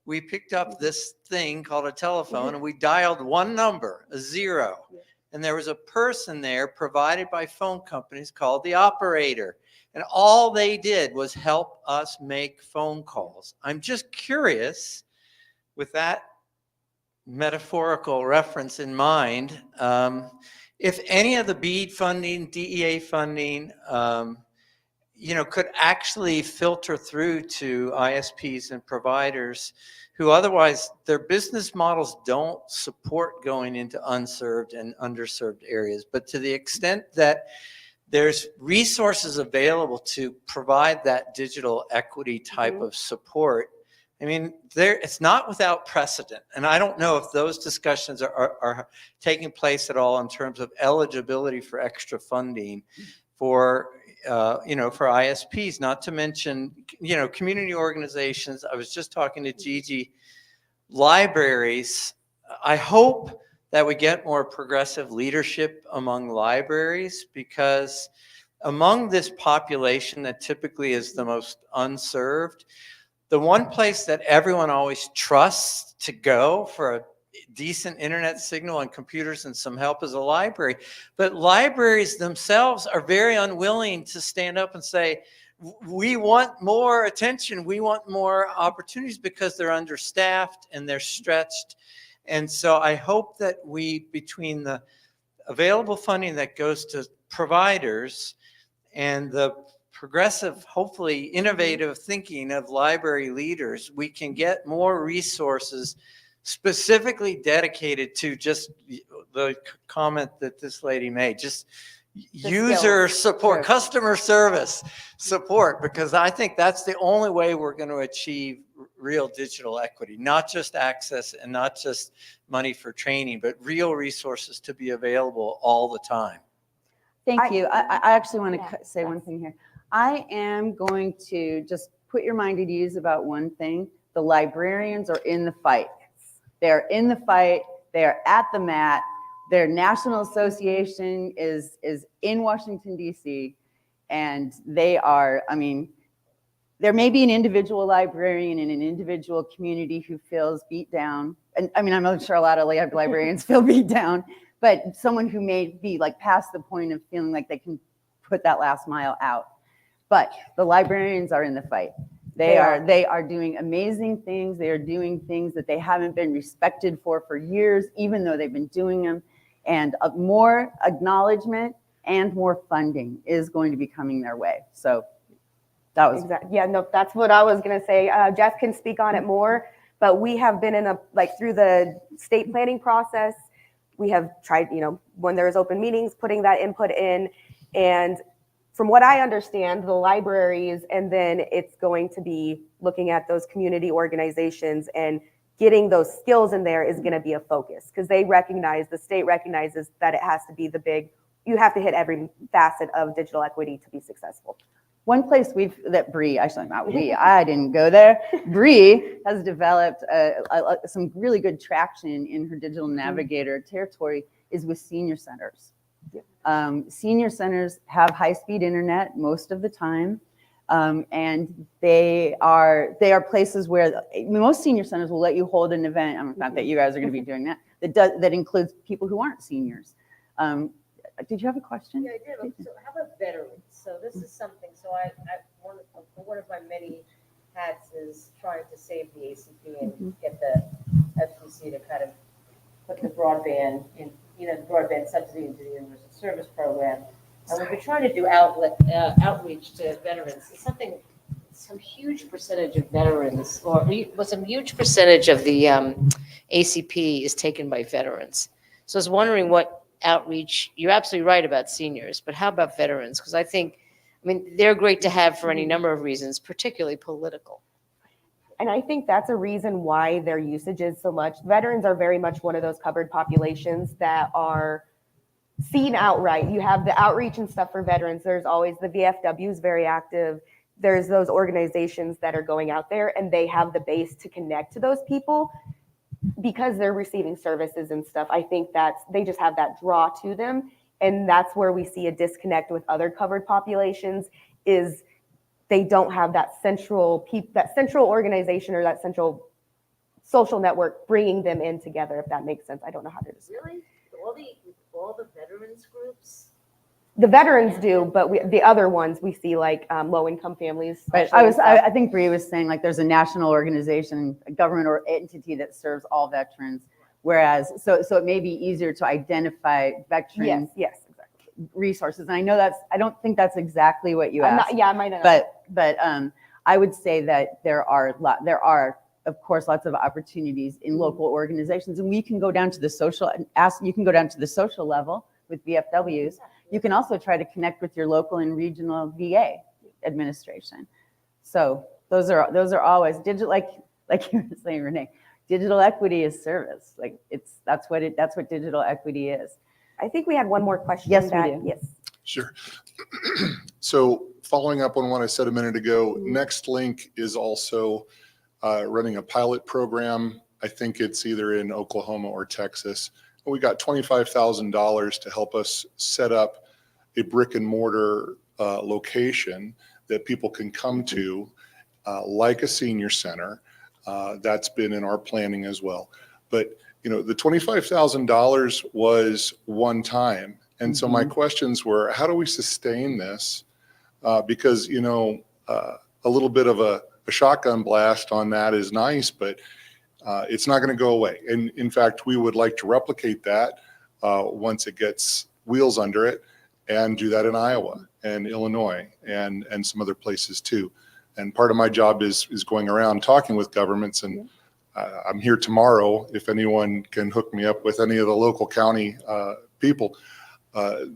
we picked up this thing called a telephone and we dialed one number, a 0. And there was a person there provided by phone companies called the operator. And all they did was help us make phone calls. I'm just curious, with that metaphorical reference in mind, if any of the BEAD funding, DEA funding, could actually filter through to ISPs and providers who otherwise their business models don't support going into unserved and underserved areas. But to the extent that there's resources available to provide that digital equity type of support, I mean, it's not without precedent. And I don't know if those discussions are taking place at all in terms of eligibility for extra funding for ISPs, not to mention, community organizations. I was just talking to Gigi. Libraries, I hope that we get more progressive leadership among libraries, because among this population that typically is the most unserved, the one place that everyone always trusts to go for a decent internet signal and computers and some help is a library. But libraries themselves are very unwilling to stand up and say, we want more attention, we want more opportunities, because they're understaffed and they're stretched. And so I hope that we, between the available funding that goes to providers and the progressive, hopefully innovative thinking of library leaders, we can get more resources specifically dedicated to just the comment that this lady made, just user support, True. customer service support, because I think that's the only way we're going to achieve real digital equity, not just access and not just money for training, but real resources to be available all the time. Thank you. I actually want to say one thing here. I am going to just put your mind at ease about one thing. The librarians are in the fight. They're in the fight. They're at the mat. Their national association is in Washington, D.C., and they are, I mean, there may be an individual librarian in an individual community who feels beat down. And I mean, I'm sure a lot of librarians feel beat down, but someone who may be like past the point of feeling like they can put that last mile out. But the librarians are in the fight. They are doing amazing things. They are doing things that they haven't been respected for years, even though they've been doing them. And more acknowledgement and more funding is going to be coming their way. So that was exactly. Yeah, no, that's what I was going to say. Jeff can speak on it more, but we have been in through the state planning process. We have tried, when there's open meetings, putting that input in. And from what I understand, the libraries, and then it's going to be looking at those community organizations and getting those skills in there is going to be a focus, because the state recognizes that it has to be you have to hit every facet of digital equity to be successful. one place that Bree, actually not we, I didn't go there. Bree has developed some really good traction in her digital navigator territory is with senior centers. Senior centers have high-speed internet most of the time, and they are places where most senior centers will let you hold an event. Not that you guys are going to be doing that. That includes people who aren't seniors. Did you have a question? Yeah, I did. So how about veterans? So this is something. So one of my many hats is trying to save the ACP and get the FCC to kind of put the broadband in, the broadband subsidy into the universal service program. And we've been trying to do outreach to veterans. It's some huge percentage of veterans, or some huge percentage of the ACP is taken by veterans. So I was wondering what outreach, you're absolutely right about seniors, but how about veterans? Because I mean, they're great to have for any number of reasons, particularly political. And I think that's a reason why their usage is so much. Veterans are very much one of those covered populations that are seen outright. You have the outreach and stuff for veterans. There's always the VFW is very active. There's those organizations that are going out there and they have the base to connect to those people because they're receiving services and stuff. I think they just have that draw to them. And that's where we see a disconnect with other covered populations is they don't have that central organization or that central social network bringing them in together, if that makes sense. I don't know how to describe it. Really? All the veterans groups? The veterans do, but the other ones we see like low-income families. But I think Bree was saying like there's a national organization, a government or entity that serves all veterans. Whereas, so it may be easier to identify veteran yes, exactly. resources. And I know I don't think that's exactly what you asked. I might not. But I would say that there are of course lots of opportunities in local organizations, and we can go down to the social level with VFWs. You can also try to connect with your local and regional VA administration. So those are always digital, like you were saying, Renee. Digital equity is service. Like that's what digital equity is. I think we had one more question. Yes, we do. Yes. Sure. So following up on what I said a minute ago, NextLink is also running a pilot program. I think it's either in Oklahoma or Texas. We got $25,000 to help us set up a brick and mortar location that people can come to, like a senior center. That's been in our planning as well. But the $25,000 was one time. And so my questions were, how do we sustain this? Because, a little bit of a shotgun blast on that is nice, but it's not going to go away. And in fact, we would like to replicate that once it gets wheels under it. and do that in Iowa and Illinois and some other places too. And part of my job is going around talking with governments, and I'm here tomorrow. If anyone can hook me up with any of the local county people,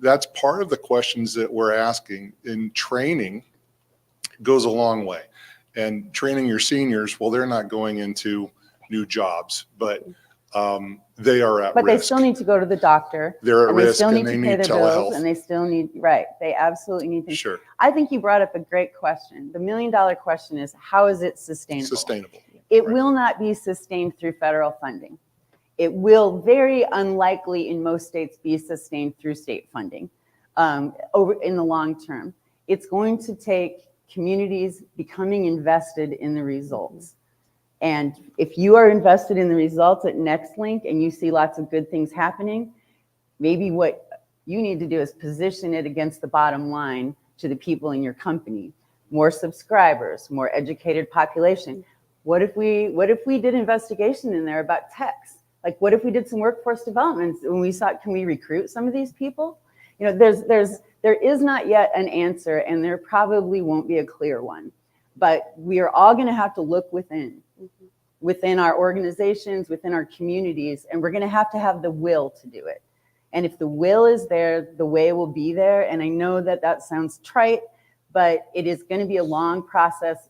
that's part of the questions that we're asking. In training goes a long way, and training your seniors, well, they're not going into new jobs, but they are at But risk. they still need to go to the doctor. They're at and they risk, still and need they to pay need their bills, telehealth. and they still need, right, they absolutely need things. Sure. I think you brought up a great question. The $1 million question is, how is it sustainable? Sustainable. It will not be sustained through federal funding. It will very unlikely in most states be sustained through state funding over in the long term. It's going to take communities becoming invested in the results. And if you are invested in the results at NextLink and you see lots of good things happening, maybe what you need to do is position it against the bottom line to the people in your company. More subscribers, more educated population. What if we did investigation in there about techs? Like, what if we did some workforce development when we saw, can we recruit some of these people? You know, there is not yet an answer, and there probably won't be a clear one. But we are all going to have to look within our organizations, within our communities, and we're going to have the will to do it. And if the will is there, the way will be there. And I know that that sounds trite, but it is going to be a long process.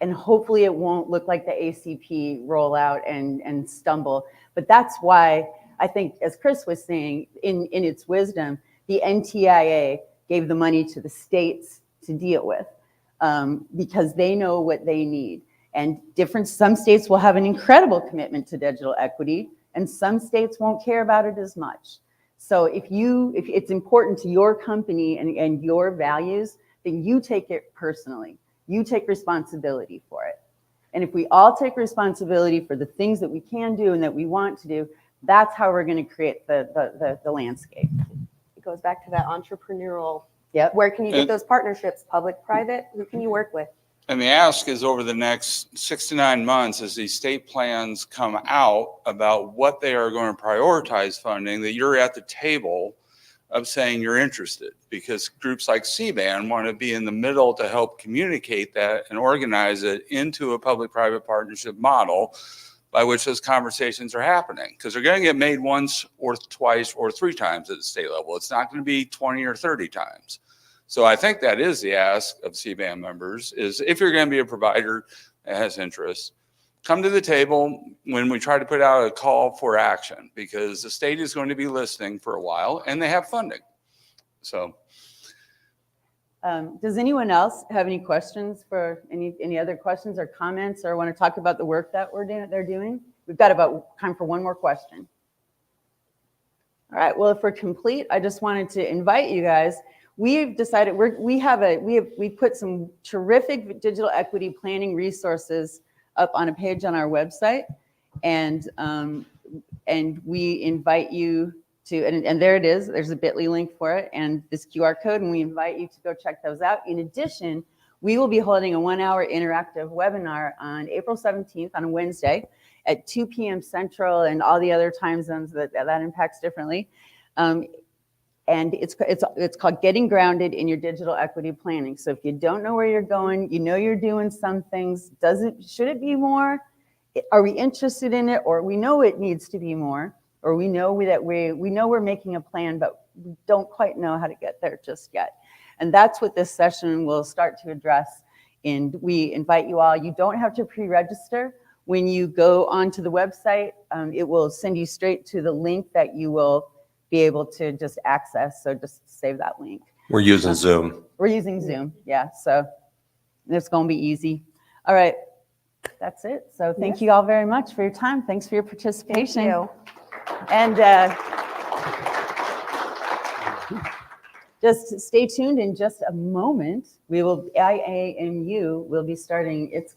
And hopefully it won't look like the ACP rollout and stumble. But that's why I think, as Chris was saying, in its wisdom, the NTIA gave the money to the states to deal with because they know what they need. And some states will have an incredible commitment to digital equity, and some states won't care about it as much. So if it's important to your company and your values, then you take it personally. You take responsibility for it. And if we all take responsibility for the things that we can do and that we want to do, that's how we're going to create the landscape. It goes back to that entrepreneurial. Yep. Where can you get those partnerships? Public, private? Who can you work with? And the ask is over the next 6 to 9 months, as these state plans come out about what they are going to prioritize funding, that you're at the table of saying you're interested, because groups like CBAN want to be in the middle to help communicate that and organize it into a public-private partnership model by which those conversations are happening, because they're going to get made once or twice or 3 times at the state level. It's not going to be 20 or 30 times. So I think that is the ask of CBAN members, is if you're going to be a provider that has interest, come to the table when we try to put out a call for action, because the state is going to be listening for a while and they have funding. So. Does anyone else have any questions for any other questions or comments, or want to talk about the work that they're doing? We've got about time for one more question. All right, well, if we're complete, I just wanted to invite you guys. We've decided we put some terrific digital equity planning resources up on a page on our website, and we invite you to, and there it is, there's a bit.ly link for it and this QR code, and we invite you to go check those out. In addition, we will be holding a 1-hour interactive webinar on April 17th on a Wednesday at 2 p.m. Central and all the other time zones that impacts differently. And it's called Getting Grounded in Your Digital Equity Planning. So if you don't know where you're going, you know you're doing some things, should it be more? Are we interested in it? Or we know it needs to be more, or we know that we know we're making a plan, but we don't quite know how to get there just yet. And that's what this session will start to address. And we invite you all, you don't have to pre-register. When you go onto the website, it will send you straight to the link that you will be able to just access. So just save that link. We're using Zoom. We're using Zoom, yeah. So it's going to be easy. All right, that's it. So thank you all very much for your time. Thanks for your participation. Thank you. And just stay tuned. In just a moment, IAMU will be starting its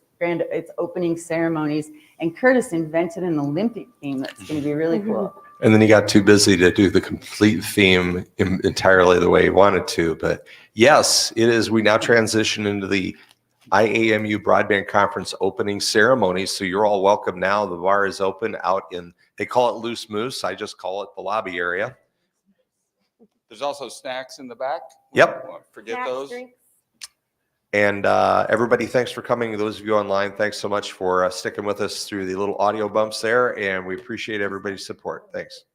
opening ceremonies, and Curtis invented an Olympic theme that's going to be really cool. And then he got too busy to do the complete theme entirely the way he wanted to. But yes, it is. We now transition into the IAMU Broadband Conference opening ceremony. So you're all welcome now. The bar is open out in, they call it Loose Moose. I just call it the lobby area. There's also snacks in the back. Yep. Forget Snacks, those. drinks. And everybody, thanks for coming. Those of you online, thanks so much for sticking with us through the little audio bumps there. And we appreciate everybody's support. Thanks.